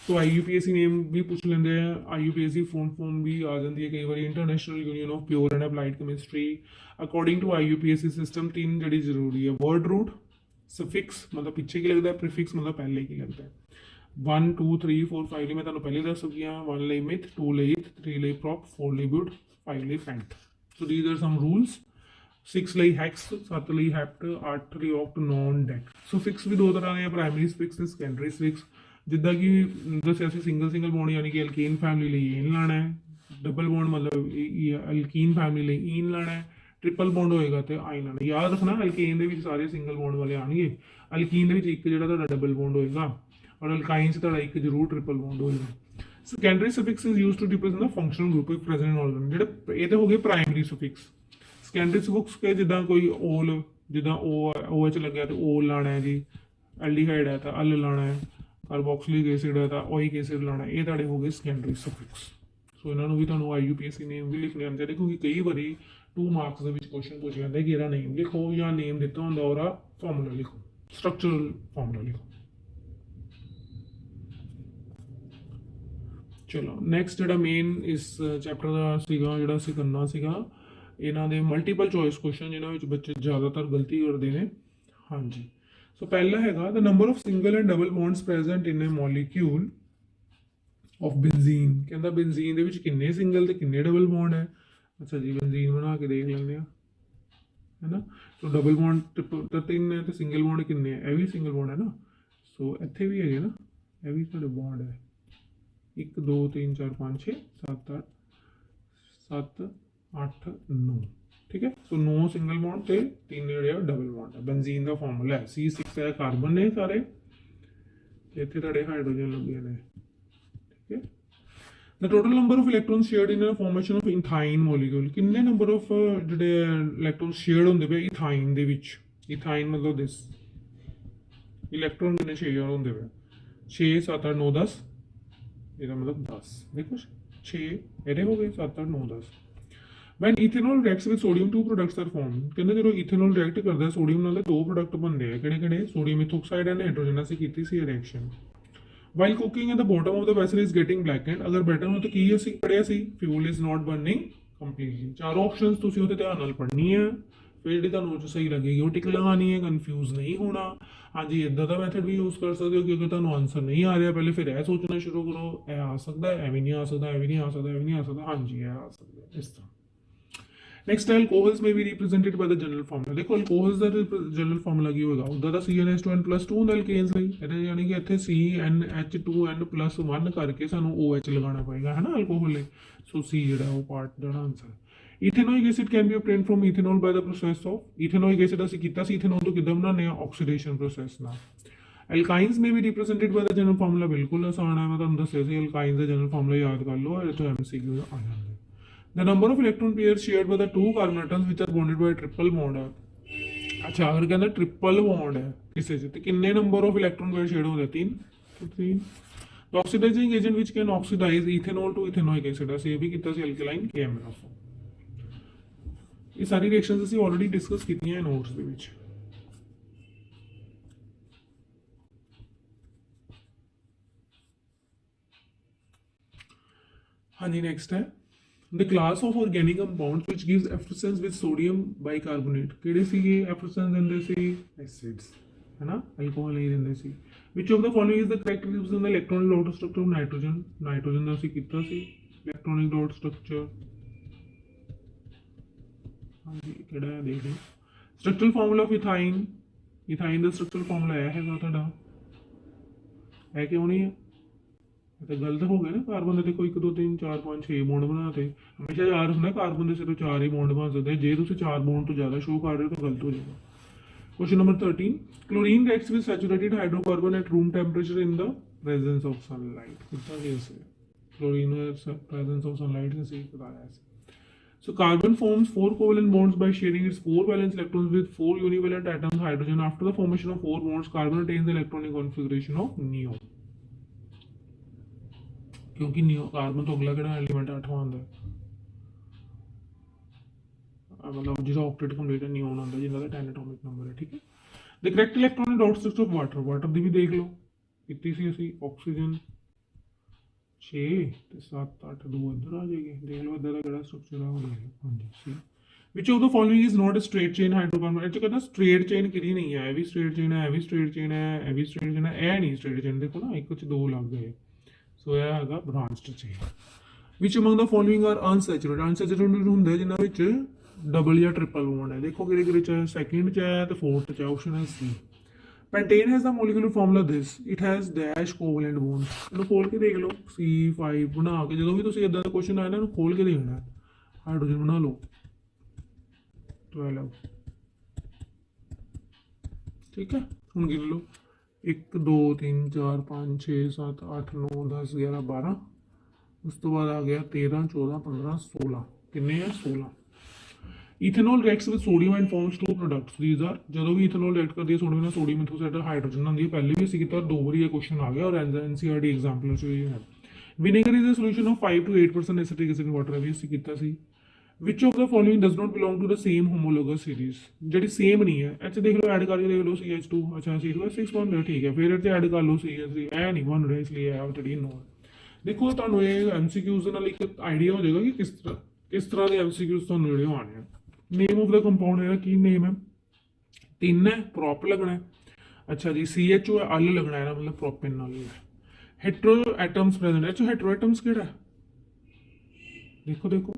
तो IUPAC नेम भी पूछ लेंगे हैं, IUPAC फॉर्म भी आ जाती है कई बार, international union of pure and applied chemistry. According to IUPAC system 3 जड़ी जरूरी है, वर्ड रूट, सफिक्स मतलब पीछे की लगता है, प्रीफिक्स मतलब पहले की लगता है। 1 2 3 4 5 मैं तुम्हें पहले दस चुकी हाँ, 1 ਲਈ मिथ, 2 ਲਈ 3 ਲਈ prop, 4 ਲਈ ब्यूट, 5 ਲਈ paint. So these are some rules। 6 ਲਈ ਹੈਕਸ, 7 ਲਈ ਹੈਪਟ, 8 ਲਈ ऑक्ट, नॉन डेक। ਸਫਿਕਸ ਵੀ ਦੋ ਤਰ੍ਹਾਂ ਦੇ ਆ, ਪ੍ਰਾਇਮਰੀ ਸਫਿਕਸ ਤੇ ਸੈਕੰਡਰੀ ਸਫਿਕਸ। ਜਿੱਦਾਂ ਕਿ ਦੱਸਿਆ ਸੀ ਸਿੰਗਲ ਬੌਂਡ ਯਾਨੀ ਕਿ ਅਲਕੇਨ ਫੈਮਿਲੀ ਲਈ ਏਨ ਲਾਣਾ ਹੈ, ਡਬਲ ਬੌਂਡ ਮਤਲਬ ਅਲਕੀਨ ਫੈਮਿਲੀ ਲਈ ਈਨ ਲਾਣਾ ਹੈ, ट्रिपल बॉन्ड होएगा तो आइन लाना। याद रखना अल्केन ਦੇ ਵਿੱਚ ਸਾਰੇ ਸਿੰਗਲ ਬੌਂਡ ਵਾਲੇ ਆਣਗੇ, ਅਲਕੀਨ ਦੇ ਵਿੱਚ ਇੱਕ ਜਿਹੜਾ ਤੁਹਾਡਾ ਡਬਲ ਬੌਂਡ ਹੋਏਗਾ ਔਰ ਅਲਕਾਈਨ 'ਚ ਤੁਹਾਡਾ ਇੱਕ ਜ਼ਰੂਰ ਟ੍ਰਿਪਲ ਬੌਂਡ ਹੋਏਗਾ। Secondary suffix is used to represent the functional group if present in organ. ਜਿਹੜੇ ਇਹ ਤੇ ਹੋ ਗਏ ਪ੍ਰਾਇਮਰੀ ਸਫਿਕਸ। ਸੈਕੰਡਰੀ ਸਫਿਕਸ ਕੇ ਜਿੱਦਾਂ ਕੋਈ ਓਲ, ਜਿੱਦਾਂ OH ਲੱਗਿਆ ਤੇ ਓਲ ਲਾਣਾ ਹੈ ਜੀ, ਐਲਡੀਹਾਈਡ ਹੈ ਤਾਂ ਅਲ ਲਾਣਾ ਹੈ, ਕਾਰਬੋਕਸਿਲਿਕ ਐਸਿਡ ਹੈ ਤਾਂ ਓਇਕ ਐਸਿਡ ਲਾਣਾ। ਇਹ ਤੁਹਾਡੇ ਹੋ ਗਏ ਸੈਕੰਡਰੀ ਸਫਿਕਸ। ਸੋ ਇਹਨਾਂ ਨੂੰ ਵੀ ਤੁਹਾਨੂੰ IUPAC ਨੇਮ ਵੀ ਲਿਖਣੇ ਆਉਂਦੇ ਕਿਉਂਕਿ ਕਈ ਵਾਰੀ 2 ਮਾਰਕਸ ਦੇ ਵਿੱਚ ਕੁਐਸਚਨ ਪੁੱਛ ਲੈਂਦਾ ਕਿ ਇਹਦਾ ਨੇਮ ਲਿਖੋ ਜਾਂ ਨੇਮ ਦਿੱਤਾ ਹੁੰਦਾ ਉਹਦਾ ਫਾਰਮੂਲਾ ਲਿਖੋ, ਸਟਰਕਚਰਲ ਫਾਰਮੂਲਾ ਲਿਖੋ। ਚਲੋ ਨੈਕਸਟ ਜਿਹੜਾ ਮੇਨ ਇਸ ਚੈਪਟਰ ਦਾ ਸੀਗਾ, ਜਿਹੜਾ ਅਸੀਂ ਕਰਨਾ ਸੀਗਾ ਇਹਨਾਂ ਦੇ ਮਲਟੀਪਲ ਚੋਇਸ ਕੁਐਸਚਨ ਜਿਨ੍ਹਾਂ ਵਿੱਚ ਬੱਚੇ ਜ਼ਿਆਦਾਤਰ ਗਲਤੀ ਕਰਦੇ ਨੇ। ਹਾਂਜੀ ਸੋ ਪਹਿਲਾ ਹੈਗਾ the number of single and double bonds present in a molecule of benzene. ਕਹਿੰਦਾ ਬੈਂਜ਼ੀਨ ਦੇ ਵਿੱਚ ਕਿੰਨੇ ਸਿੰਗਲ ਤੇ ਕਿੰਨੇ ਡਬਲ ਬੌਂਡ ਹੈ। अच्छा जी बेंजीन बना के देख लेंगे है ना। तो डबल बॉन्ड तो 3 है तो सिंगल बॉन्ड कितने है, ये भी सिंगल बॉन्ड है ना। ਸੋ ਇੱਥੇ ਵੀ ਹੈਗੇ ਨਾ, ਇਹ ਵੀ ਤੁਹਾਡੇ ਬੌਂਡ ਹੈ 1 2 3 4 5 6 7 8 7 8 9, ਠੀਕ ਹੈ। ਸੋ 9 ਸਿੰਗਲ ਬੌਂਡ ਤੇ 3 ਜਿਹੜੇ ਆ ਡਬਲ ਬੌਂਡ ਹੈ। ਬੈਂਜ਼ੀਨ ਦਾ ਫਾਰਮੂਲਾ ਹੈ C6 ਹੈ, ਕਾਰਬਨ ਨੇ ਸਾਰੇ, ਤੇ ਇੱਥੇ ਤੁਹਾਡੇ ਹਾਈਡਰੋਜਨ ਲੱਗੇ ਨੇ, ਠੀਕ ਹੈ। The total number of electrons shared in a formation of ethyne molecule, ਕਿੰਨੇ ਨੰਬਰ ਆਫ ਜਿਹੜੇ ਇਲੈਕਟ੍ਰੋਨਸ ਸ਼ੇਅਰ ਹੁੰਦੇ ਪਏ ਇਥਾਈਨ ਦੇ ਵਿੱਚ। ਇਥਾਈਨ ਮਤਲਬ ਦਿਸ ਇਲੈਕਟ੍ਰੋਨ ਕਿੰਨੇ ਸ਼ੇਅਰ ਹੁੰਦੇ ਪਏ 6 7 8 9 10, ਇਹਦਾ ਮਤਲਬ 10, ਦੇਖੋ 6 ਇਹਦੇ ਹੋ ਗਏ 7 8 9 10। When ethanol reacts with sodium, two products are formed, ਕਹਿੰਦੇ ਜਦੋਂ ਇਥੇਨੋਲ ਰਿਐਕਟ ਕਰਦਾ ਸੋਡੀਅਮ ਨਾਲ, ਦੋ ਪ੍ਰੋਡਕਟ ਬਣਦੇ ਆ, ਕਿਹੜੇ ਕਿਹੜੇ, ਸੋਡੀਅਮ ਇਥੋਕਸਾਈਡ ਐਂਡ ਹਾਈਡਰੋਜਨ। ਅਸੀਂ ਕੀਤੀ ਸੀ reaction. While cooking at the bottom of the vessel is getting blackened, ਅਗਰ ਬੈਟਰ ਹੋ ਤਾਂ ਕੀ ਅਸੀਂ ਪੜਿਆ ਸੀ, fuel is not burning completely। ਚਾਰੋਂ ਆਪਸ਼ਨਸ ਤੁਸੀਂ ਉਹਦੇ ਧਿਆਨ ਨਾਲ ਪੜ੍ਹਨੀ ਹੈ, ਫਿਰ ਜਿਹੜੀ ਤੁਹਾਨੂੰ ਉਹ 'ਚ ਸਹੀ ਲੱਗੇਗੀ ਉਹ ਟਿਕ ਲਗਾਉਣੀ ਹੈ, ਕਨਫਿਊਜ਼ ਨਹੀਂ ਹੋਣਾ। ਹਾਂਜੀ ਇੱਦਾਂ ਦਾ ਮੈਥਡ ਵੀ ਯੂਜ਼ ਕਰ ਸਕਦੇ ਹੋ ਕਿ ਅਗਰ ਤੁਹਾਨੂੰ ਆਨਸਰ ਨਹੀਂ ਆ ਰਿਹਾ ਪਹਿਲੇ ਫਿਰ ਇਹ ਸੋਚਣਾ ਸ਼ੁਰੂ ਕਰੋ, ਇਹ ਆ ਸਕਦਾ, ਐਵੇਂ ਨਹੀਂ ਆ ਸਕਦਾ, ਐਵੇਂ ਨਹੀਂ ਆ ਸਕਦਾ, ਐਵੇਂ ਨਹੀਂ ਆ ਸਕਦਾ, ਹਾਂਜੀ ਇਹ ਆ ਸਕਦਾ, ਇਸ ਤਰ੍ਹਾਂ। Next, alcohols may be represented by the general formula। देखो alcohols ਦਾ general formula ਕੀ ਹੋਏਗਾ, ਉਹਦਾ ਤਾਂ CnH2n+2 ਹੁੰਦਾ alkanes ਲਈ, ਇਹਦੇ ਯਾਨੀ ਕਿ ਇੱਥੇ CnH2n+1 ਕਰਕੇ ਸਾਨੂੰ OH ਲਗਾਉਣਾ ਪਏਗਾ, ਹੈ ਨਾ alcohol ਲਈ। ਸੋ C ਜਿਹੜਾ ਉਹ part the answer. Ethanoic acid can be obtained from ethanol by the process of, ethanoic acid ਅਸੀਂ ਕੀਤਾ ਸੀ ethanol ਤੋਂ ਕਿੱਦਾਂ ਬਣਾਉਂਦੇ ਆ, ਆਕਸੀਡੇਸ਼ਨ ਪ੍ਰੋਸੈਸ ਨਾਲ। Alkynes may be represented by the general formula, ਬਿਲਕੁਲ ਆਸਾਨ ਹੈ, ਮੈਂ ਤੁਹਾਨੂੰ ਦੱਸਿਆ ਸੀ alkynes ਦਾ general formula ਯਾਦ ਕਰ ਲਓ, ਇਹਦੇ ਤੋਂ MCQ ਆ ਜਾਂਦਾ। The number of electron pairs shared by the two carbon atoms which are bonded by a triple bond ਹੈ। ਅੱਛਾ ਅਗਰ ਕਹਿੰਦਾ ਟ੍ਰਿਪਲ ਬੌਂਡ ਹੈ ਕਿਸੇ 'ਚ ਤੇ ਕਿੰਨੇ number of electron pair share ਹੁੰਦੇ, 3 3। The oxidizing agent which can oxidize ethanol to ethanoic acid, ਅਸੀਂ ਇਹ ਵੀ ਕੀਤਾ ਸੀ alkaline KMnO। ਇਹ ਸਾਰੀ ਰਿਐਕਸ਼ਨਸ ਅਸੀਂ ਆਲਰੇਡੀ ਡਿਸਕਸ ਕੀਤੀਆਂ ਨੋਟਸ ਦੇ ਵਿੱਚ। ਹਾਂਜੀ ਨੈਕਸਟ ਹੈ the class of organic compounds which gives effervescence with sodium bicarbonate, ਕਿਹੜੇ ਸੀਗੇ effervescence ਦਿੰਦੇ ਸੀ, acids, ਹੈ ਨਾ, alcohol ਨਹੀਂ ਦਿੰਦੇ ਸੀ। which of the following is the correct representation of the electronic dot structure of nitrogen, nitrogen ਦਾ ਅਸੀਂ ਕੀਤਾ ਸੀ electronic dot structure, ਹਾਂਜੀ ਕਿਹੜਾ ਹੈ ਦੇਖ ਲਓ। structural formula of ethine, ethine the structural formula ਇਹ ਹੈਗਾ ਤੁਹਾਡਾ, ਇਹ ਕਿਉਂ ਨਹੀਂ ਹੈ, ਇਹ ਤਾਂ ਗਲਤ ਹੋ ਗਿਆ ਨਾ, ਕਾਰਬਨ ਦੇ ਦੇਖੋ 1 2 3 4 5 6 ਬੌਂਡ ਬਣਾਤੇ, ਹਮੇਸ਼ਾ ਯਾਦ ਰੱਖਣਾ ਕਾਰਬਨ ਦੇ ਸਿਰਫ 4 ਹੀ ਬੌਂਡ ਬਣ ਸਕਦੇ, ਜੇ ਤੁਸੀਂ 4 ਬੌਂਡ ਤੋਂ ਜ਼ਿਆਦਾ ਸ਼ੋ ਕਰ ਰਹੇ ਹੋ ਤਾਂ ਗਲਤ ਹੋ ਜਾਏਗਾ। Question number 13, chlorine reacts with saturated hydrocarbon at room temperature in the presence of sunlight, ਕਿੱਦਾਂ ਕੇਸ ਹੈ, chlorine presence of sunlight ਅਸੀਂ बताया ਸੀ। So carbon forms 4 covalent bonds by sharing its 4 valence electrons with 4 univalent atoms hydrogen। After the formation of 4 bonds, carbon retains the electronic configuration of neo, क्योंकि neo carbon तो अगला किहड़ा element 8वां आंदा है, मतलब जिसका octet complete है neon आंदा जिन्ना दा 10 एटॉमिक नंबर है, ठीक है। The correct electronic dot structure of water, water दी भी देख लो कितनी सी ਅਸੀਂ ऑक्सीजन 6 ਤੇ 7 8 2 ਇੱਧਰ ਆ ਜਾਏਗੀ, ਦੇਖ ਲਓ ਇੱਧਰ ਦਾ ਕਿਹੜਾ ਸਟਰਕਚਰ ਆ, ਉਹ ਦੇਖ ਲਓ, ਹਾਂਜੀ ਸੀ। which of the following is not a straight chain hydrocarbon, ਇਹ ਚ ਕਹਿੰਦਾ straight chain ਕਿਹੜੀ ਨਹੀਂ ਹੈ, ਇਹ ਵੀ straight chain ਹੈ, ਇਹ ਵੀ straight chain ਹੈ, ਇਹ ਵੀ straight chain ਹੈ, ਇਹ ਨਹੀਂ straight chain, ਦੇਖੋ ਨਾ ਇੱਕ ਚ ਦੋ ਲੱਗ ਗਏ, ਸੋ ਇਹ ਹੈਗਾ branched chain। which among the following are unsaturated, unsaturated ਹੁੰਦੇ ਜਿਨ੍ਹਾਂ ਵਿੱਚ ਡਬਲ ਜਾਂ ਟ੍ਰਿਪਲ ਬੌਂਡ ਹੈ, ਦੇਖੋ ਕਿਹੜੇ ਕਿਹੜੇ ਚ ਹੈ, ਸੈਕਿੰਡ ਚ ਹੈ ਤੇ ਫੋਰਥ ਚ ਹੈ, ਆਪਸ਼ਨ ਹੈ ਸੀ। Pentane has the molecular formula this, it has dash covalent bonds, ਇਹਨੂੰ ਖੋਲ ਕੇ ਦੇਖ ਲਓ, C5 ਬਣਾ ਕੇ ਜਦੋਂ ਵੀ ਤੁਸੀਂ ਇਦਾਂ ਦਾ ਕੁਐਸਚਨ ਆਇਆ ਨਾ ਇਹਨੂੰ ਖੋਲ ਕੇ ਦੇਖਣਾ, ਹਾਈਡਰੋਜਨ ਬਣਾ ਲਓ 12, ਠੀਕ ਹੈ। ਹੁਣ ਗਿਣ ਲਓ 1 2 3 4 5 6 7 8 9 10 11 12, ਉਸ ਤੋਂ ਬਾਅਦ ਆ ਗਿਆ 13 14 15 16, ਕਿੰਨੇ ਆ 16। Ethanol reacts with sodium and forms two products, these are, ਜਦੋਂ ਵੀ ethanol react ਕਰਦੀ ਹੈ ਸੋਡੀਅਮ ਨਾਲ, ਸੋਡੀਅਮ ਇਥੋਕਸਾਈਡ ਹਾਈਡਰੋਜਨ ਆਉਂਦੀ ਹੈ, ਪਹਿਲੇ ਵੀ ਅਸੀਂ ਕੀਤਾ, 2 ਵਾਰੀ ਇਹ ਕੁਐਸਚਨ ਆ ਗਿਆ ਔਰ NCERT ਐਗਜ਼ਾਮਪਲ ਚ ਵੀ ਹੈ। Vinegar is a solution of 5 to 8% acetic acid water, ਵੀ ਅਸੀਂ ਕੀਤਾ ਸੀ। which of the following does not belong to the same homologous series, ਜਿਹੜੀ ਸੇਮ ਨਹੀਂ ਹੈ, ਇੱਥੇ ਦੇਖ ਲਓ ਐਡ ਕਰਕੇ ਦੇਖ ਲਓ CH2, ਅੱਛਾ C2H6 ਬਣ ਰਿਹਾ, ਠੀਕ ਹੈ, ਫਿਰ ਇੱਥੇ ਐਡ ਕਰ ਲਓ CH3, ਇਹ ਨਹੀਂ ਬਣ ਰਿਹਾ, ਇਸ ਲਈ ਇਹ ਜਿਹੜੀ ਨੋ। ਦੇਖੋ ਤੁਹਾਨੂੰ ਇਹ MCQs ਦੇ ਨਾਲ ਇੱਕ ਆਈਡੀਆ ਹੋ ਜਾਏਗਾ ਕਿ ਕਿਸ ਤਰ੍ਹਾਂ ਦੇ MCQs ਤੁਹਾਨੂੰ ਜਿਹੜੇ ਆਉਣੇ ਆ। ਨੇਮ ਆਫ ਦਾ ਕੰਪਾਊਂਡ ਇਹਦਾ ਕੀ ਨੇਮ ਹੈ, 3 ਹੈ, ਪ੍ਰੋਪ ਲੱਗਣਾ ਹੈ, ਅੱਛਾ ਜੀ CHO ਹੈ, ਅਲ ਲੱਗਣਾ ਹੈ, ਮਤਲਬ ਪ੍ਰੋਪੇਨ ਨਾਲ ਹੀ ਹੈ। ਹੈਟਰੋ ਐਟਮਸ ਪ੍ਰੈਜ਼ੈਂਟ, ਇਹ 'ਚ ਹੈਟਰੋ ਐਟਮਸ ਕਿਹੜਾ ਹੈ, ਦੇਖੋ ਦੇਖੋ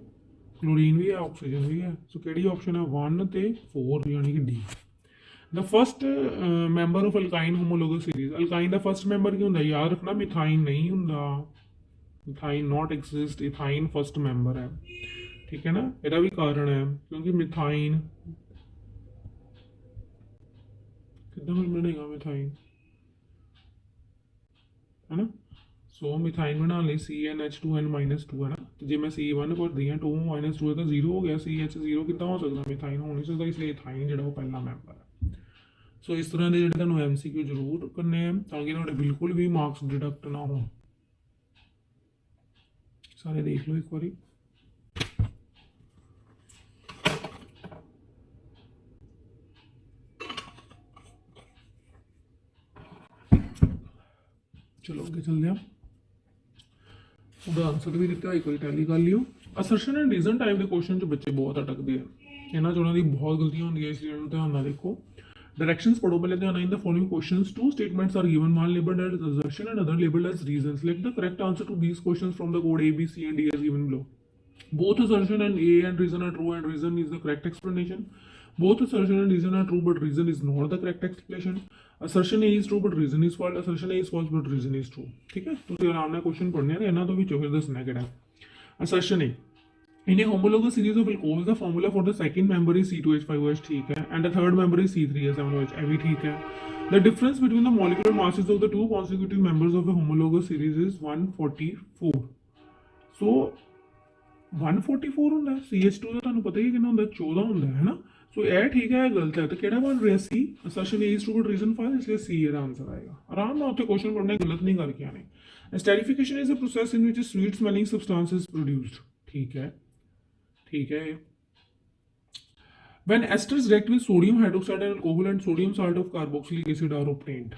ਕਲੋਰੀਨ ਵੀ ਹੈ, ਆਕਸੀਜਨ ਵੀ ਹੈ, ਸੋ ਕਿਹੜੀ ਆਪਸ਼ਨ ਹੈ 1 ਤੇ 4 ਯਾਨੀ ਕਿ D। The first member of alkyne homologous series, alkyne का फर्स्ट मैंबर की होंगे, याद रखना मिथाइन नहीं होंगे, methyne not exist, ethyne first member है, ठीक है ना। ਇਹਦਾ भी कारण है क्योंकि मिथाइन कितना बनेगा मिथाइन, है ना। सो मिथाइन बना ਲਈ CnH2n -2 है ना, तो जे मैं C1 कर दी 2 - 2 तो 0 हो गया, CH 0 कितना हो सकता, मिथाइन हो नहीं सकता, इसलिए इथाइन ਜਿਹੜਾ ਉਹ ਪਹਿਲਾ ਮੈਂਬਰ ਹੈ। ਸੋ ਇਸ ਤਰ੍ਹਾਂ ਦੇ ਜਿਹੜੇ ਤੁਹਾਨੂੰ MCQ ਜ਼ਰੂਰ ਕਰਨੇ ਆ ਤਾਂ ਕਿ ਤੁਹਾਡੇ ਬਿਲਕੁਲ ਵੀ ਮਾਰਕਸ ਡਿਡਕਟ ਨਾ ਹੋਣ। ਸਾਰੇ ਦੇਖ ਲਓ ਇੱਕ ਵਾਰੀ। ਚਲੋ ਅੱਗੇ ਚੱਲਦੇ ਹਾਂ। ਉਹਦਾ ਆਨਸਰ ਵੀ ਦਿੱਤਾ, ਇੱਕ ਵਾਰੀ ਟੈਲੀ ਕਰ ਲਿਓ। ਅਸਰਸ਼ਨ ਐਂਡ ਰੀਜ਼ਨ ਟਾਈਪ ਦੇ ਕੁਐਸਚਨ 'ਚ ਬੱਚੇ ਬਹੁਤ ਅਟਕਦੇ ਆ, ਇਹਨਾਂ 'ਚ ਉਹਨਾਂ ਦੀ ਬਹੁਤ ਗਲਤੀਆਂ ਹੁੰਦੀਆਂ, ਇਸ ਲਈ ਇਹਨਾਂ ਨੂੰ ਧਿਆਨ ਨਾਲ ਦੇਖੋ। Directions पढ़ो पहले ध्यान। In the following questions, two statements are given, one labeled as assertion and other labeled as reason. Select the correct answer to these questions from the code A, B, C, and D as given below. Both assertion and A and reason are true, and reason is the correct explanation. Both assertion and reason are true, but reason is not the correct explanation. Assertion A is true, but reason is false. Assertion A is false, but reason is true. ठीक है, ਤੁਸੀਂ ਆਰਾਮ ਨਾਲ question पढ़ने हैं, ਇਹਨਾਂ ਤੋਂ ਵਿੱਚੋਂ ਫਿਰ ਦੱਸਣਾ ਕਿਹੜਾ। Assertion A. In a homologous series of alcohols, the formula for the second member is C2H5OH, ठीक है, and the third member is C3H7OH, भी ठीक है। The difference between the molecular masses of the two consecutive members of a homologous series is 144. So 144 ਹੁੰਦਾ ਹੈ, CH2 ਦਾ ਤੁਹਾਨੂੰ ਪਤਾ ਹੀ ਕਿੰਨਾ ਹੁੰਦਾ, 14 ਹੁੰਦਾ ਹੈ ਨਾ। ਸੋ ਇਹ ਠੀਕ ਹੈ, ਇਹ ਗਲਤ ਹੈ, ਤਾਂ ਕਿਹੜਾ ਬਣ ਰਿਹਾ ਸੀ, assertion A is true but reason false, इसलिए C ਇਹਦਾ ਆਨਸਰ ਆਏਗਾ। ਆਰਾਮ ਨਾਲ ਉੱਥੇ ਕੁਐਸਚਨ ਪੜ੍ਹਨਾ, ਗਲਤ ਨਹੀਂ ਕਰਕੇ ਆਣੇ। Esterification is a process in which a sweet smelling substance is produced, ठीक है, ठीक है। When esters react with sodium hydroxide and alcohol and sodium salt of carboxylic acid are obtained,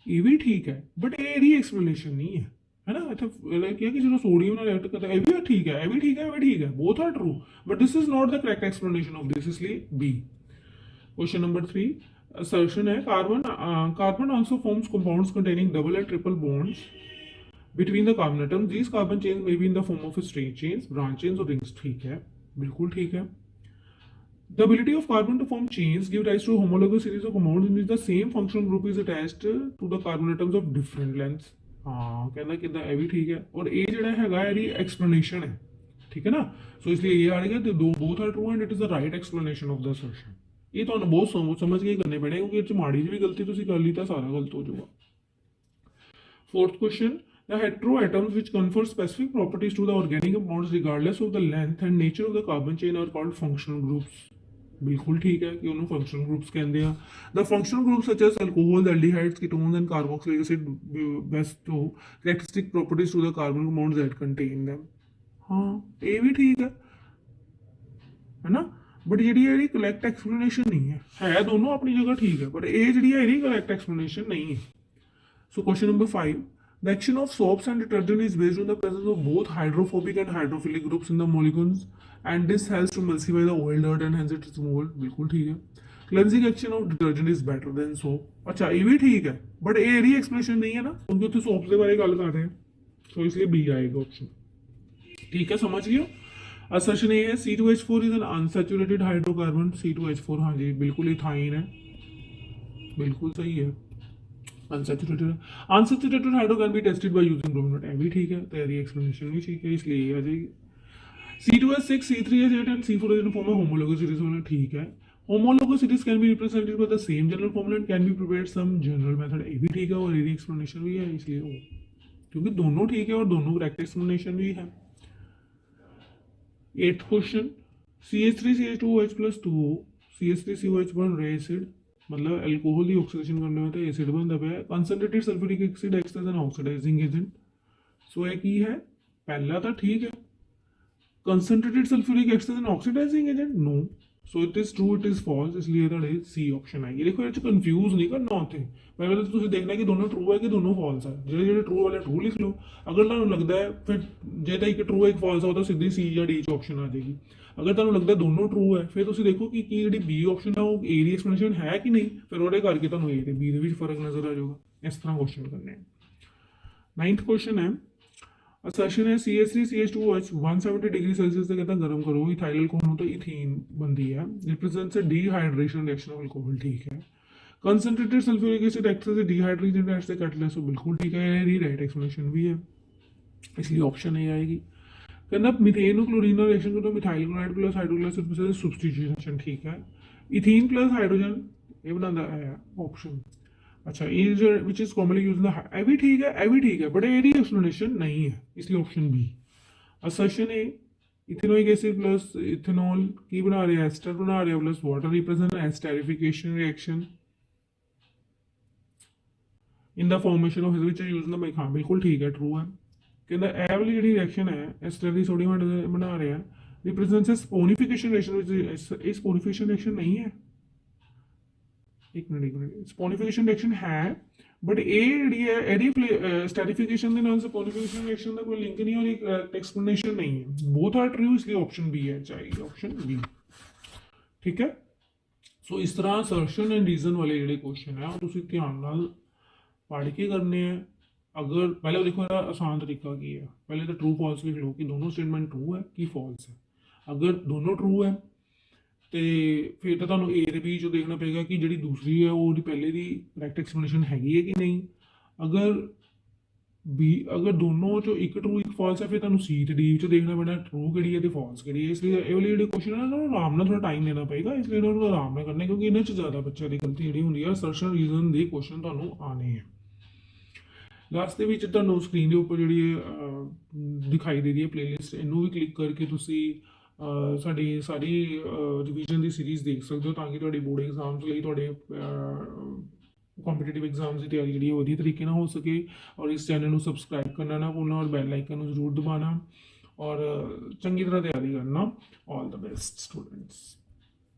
ये भी ठीक है, बट ये एक्सप्लेनेशन नहीं है ना। इतना क्या कि जो सोडियम ना रिएक्ट करता है, ये भी ठीक है, ये भी ठीक है, ये भी ठीक है, both are true, but this is not the correct explanation of this, इसलिए बी। क्वेश्चन नंबर 3 assertion है, carbon also forms compounds containing double and triple bonds between the carbon atoms. These carbon chains may be in the form of straight chains, branch chains or rings, ठीक है, बिल्कुल ठीक है। The ability of carbon to form chains give rise to a homologous series of compounds in which the same functional group is attached to the carbon atoms of different lengths. हाँ कहना कि ਇਹ भी ठीक है, और ये ਜਿਹੜਾ ਹੈਗਾ ਇਹਦੀ explanation है, ठीक है ना। so इसलिए ये आ गया, तो both are true and it is the right explanation of the assertion। ਇਹ ਤੁਹਾਨੂੰ ਬਹੁਤ ਸਮਝ ਕੇ ਕਰਨੇ ਪੈਣੇ, ਕਿਉਂਕਿ ਇਹ ਚ ਮਾੜੀ ਜਿਹੀ ਵੀ ਗਲਤੀ ਤੁਸੀਂ ਕਰ ਲਈ ਤਾਂ ਸਾਰਾ ਗਲਤ ਹੋ ਜਾਊਗਾ। Fourth question, the heteroatoms which confer specific properties to the organic compounds regardless of the length and nature of the carbon chain are called functional groups। बिल्कुल ठीक है कि उन्होंने फंक्शनल ग्रुप्स कहते हैं। The functional groups such as alcohol, aldehydes, ketones and carboxylic acid best to characteristic properties to the carbon compounds that contain them. हाँ ये भी ठीक है ना, बट जी करेक्ट एक्सप्लेनेशन नहीं है दोनों अपनी जगह ठीक है, बट ये जी करेक्ट एक्सप्लेनेशन नहीं है। So question number 5, the action of soaps and detergent is based on the presence of both hydrophobic and hydrophilic groups in the molecules, and this helps to emulsify the oil dirt and hence its removal। बिल्कुल ठीक है। Cleansing action of detergent is better than soap, अच्छा ये भी ठीक है, but ये explanation नहीं है ना, क्योंकि उत्थे सोप्स के बारे गल कर रहे हैं, तो इसलिए बी आएगा ऑप्शन, ठीक है, समझ गए। असर्शन ये है, C2H4 is an unsaturated hydrocarbon. C2H4 हाँ जी बिल्कुल इथाइन है, बिल्कुल सही है, unsaturated hydro can be tested by using brominate, ये भी ठीक है, तो ये एक्सप्लेनेशन भी ठीक है, इसलिए ये आ जाएगी। C2H6, C3H8 and C4H form है होमोलोगस सीरीज वाला, ठीक है। Homologous series can be represented by the same general formula and can be prepared some general method, ये भी ठीक है, और ये एक्सप्लेनेशन भी है, इसलिए वो, क्योंकि दोनों ठीक है और दोनों करेक्ट एक्सप्लेनेशन भी है। 8th क्वेश्चन, CH3CH2OH+2O CH3COH बन रहा है एसिड, मतलब अल्कोहल की ऑक्सीडेशन करने में तो एसिड बनता है। Concentrated sulphuric acid acts as an oxidising agent. So ये की है, पहला तो ठीक है, concentrated sulphuric acts as an oxidising agent, no. So it is true, it is false, इसलिए ਤੁਹਾਡੇ सी ऑप्शन आएगी। देखो ये कंफ्यूज नहीं करना ਉੱਥੇ, पहले तो ਤੁਸੀਂ देखना कि दोनों ट्रू है कि दोनों फॉल्स है, ਜਿਹੜੇ ट्रू वाले ट्रू लिख लो, अगर ਤੁਹਾਨੂੰ लगता है फिर ਜੇ ਤਾਂ ਇੱਕ ट्रू एक फॉल्स हो तो सीधी सी या डी ਚ ऑप्शन आ जाएगी। अगर ਤੁਹਾਨੂੰ लगता दोनों ट्रू है फिर ਤੁਸੀਂ देखो कि ਜਿਹੜੀ बी ऑप्शन है वो ए ਦੀ एक्सप्लेनेशन है कि नहीं, फिर ਉਹਦੇ ਕਰਕੇ ਤੁਹਾਨੂੰ ए ਤੇ बी ਦੇ ਵਿੱਚ ਫਰਕ ਨਜ਼ਰ ਆ ਜਾਊਗਾ। ਇਸ ਤਰ੍ਹਾਂ क्वेश्चन करने हैं। 9th क्वेश्चन है, असर्शन है CH3CH2OH 170 डिग्री सेल्सियस से कहता गर्म करो, इथाइल अल्कोहल हो तो इथीन बनती है, represents a dehydration reaction of alcohol, ठीक है। कंसंट्रेटेड सल्फ्यूरिक एसिड एक्ट से डिहाइड्रेशन एट से कैटलिस्ट, तो बिल्कुल ठीक है, ये राइट एक्सप्लेनेशन भी है, इसलिए ऑप्शन ए आएगी। कहना मीथेन और क्लोरीन और रिएक्शन करो, methyl chloride plus hydrochloride substitution, ठीक है। इथीन प्लस हाइड्रोजन ये बनाता है ऑप्शन। अच्छा ये जो विच इज कॉमनली यूज ये भी ठीक है, ये भी ठीक है, बट ये एक्सप्लेनेशन नहीं है, इसलिए ऑप्शन बी। असर्शन ए इथेनोइक एसिड प्लस इथेनॉल की बना रहे हैं, एस्टर बना रहे हैं plus water represent esterification reaction in the formation of which use the make, हाँ बिल्कुल ठीक है, ट्रू है। कहता ਇਹ ਵਾਲੀ ਜਿਹੜੀ ਰਿਐਕਸ਼ਨ ਹੈ ਐਸਟਰ ਸੋਡੀਅਮ ਬਣਾ ਰਿਹਾ रिप्रेजेंट्स ए स्पोनिफिकेशन रिएक्शन, विच स्पोनिफिकेशन रिएक्शन नहीं है, एक मिनट स्पोनिफिकेशन रिएक्शन है, बट ये ਜਿਹੜੀ ਹੈ ਇਹਦੀ ਸਟੈਰੀਫਿਕੇਸ਼ਨ ਦੇ ਨਾਲ ਸਪੋਨੀਫਿਕੇਸ਼ਨ ਰਿਐਕਸ਼ਨ ਦਾ ਕੋਈ ਲਿੰਕ ਨਹੀਂ ਔਰ ਇੱਕ ਐਕਸਪਲੇਨੇਸ਼ਨ ਨਹੀਂ ਹੈ, ਬੋਥ ਆਰ ਟਰੂ, इसलिए ऑप्शन बी है, चाहिए ऑप्शन बी, ठीक है। सो इस तरह असर्शन एंड रीजन वाले ਜਿਹੜੇ क्वेश्चन है ਤੁਸੀਂ ਧਿਆਨ ਨਾਲ पढ़ के करने हैं। अगर पहले देखो यार आसान तरीका की है, पहले तो ट्रू फॉल्स लिख लो कि दोनों स्टेटमेंट ट्रू है कि फॉल्स है। अगर दोनों ट्रू है तो फिर तो ਤੁਹਾਨੂੰ ए ਤੇ बी ਚੋਂ देखना पड़ेगा कि ਜਿਹੜੀ दूसरी है वो पहले की करैक्ट एक्सप्लेनेशन हैगी है कि नहीं। अगर दोनों चो एक ट्रू एक फॉल्स है फिर ਤੁਹਾਨੂੰ सी ਤੇ डी ਚੋਂ देखना पैना ट्रू ਕਿਹੜੀ ਹੈ ਤੇ फॉल्स ਕਿਹੜੀ है। इसलिए ये वाले ਜਿਹੜੇ क्वेश्चन है ना आराम ਨਾਲ थोड़ा टाइम देना पड़ेगा, इसलिए इन्होंने आराम ਨਾਲ करना क्योंकि ਇਹਨਾਂ 'ਚ ਜ਼ਿਆਦਾ ਬੱਚਿਆਂ ਦੀ ਗਲਤੀ ਜਿਹੜੀ ਹੁੰਦੀ ਹੈ असर्शन रीजन ਦੇ क्वेश्चन ਤੁਹਾਨੂੰ ਆਣੇ ਹੈ। लास्ट ਦੇ ਵਿੱਚ ਤੁਹਾਨੂੰ ਸਕਰੀਨ ਦੇ ਉੱਪਰ ਜਿਹੜੀ ਦਿਖਾਈ ਦੇ ਰਹੀ ਹੈ ਪਲੇਲਿਸਟ, ਇਹਨੂੰ ਵੀ ਕਲਿੱਕ ਕਰਕੇ ਤੁਸੀਂ ਸਾਡੀ ਸਾਰੀ ਰਿਵੀਜ਼ਨ ਦੀ ਸੀਰੀਜ਼ ਦੇਖ ਸਕਦੇ ਹੋ ਤਾਂ ਕਿ ਤੁਹਾਡੇ ਬੋਰਡ ਐਗਜ਼ਾਮਸ ਲਈ ਤੁਹਾਡੇ ਕੰਪੀਟੀਟਿਵ ਐਗਜ਼ਾਮਸ ਦੀ ਤਿਆਰੀ ਜਿਹੜੀ ਵਧੀਆ ਤਰੀਕੇ ਨਾਲ ਹੋ ਸਕੇ। ਔਰ ਇਸ ਚੈਨਲ ਨੂੰ ਸਬਸਕ੍ਰਾਈਬ ਕਰਨਾ ਨਾ ਭੁੱਲਣਾ ਔਰ ਬੈਲ ਆਈਕਨ ਨੂੰ ਜ਼ਰੂਰ ਦਬਾਉਣਾ ਔਰ ਚੰਗੀ ਤਰ੍ਹਾਂ ਤਿਆਰੀ ਕਰਨਾ। ਆਲ ਦ ਬੈਸਟ ਸਟੂਡੈਂਟਸ।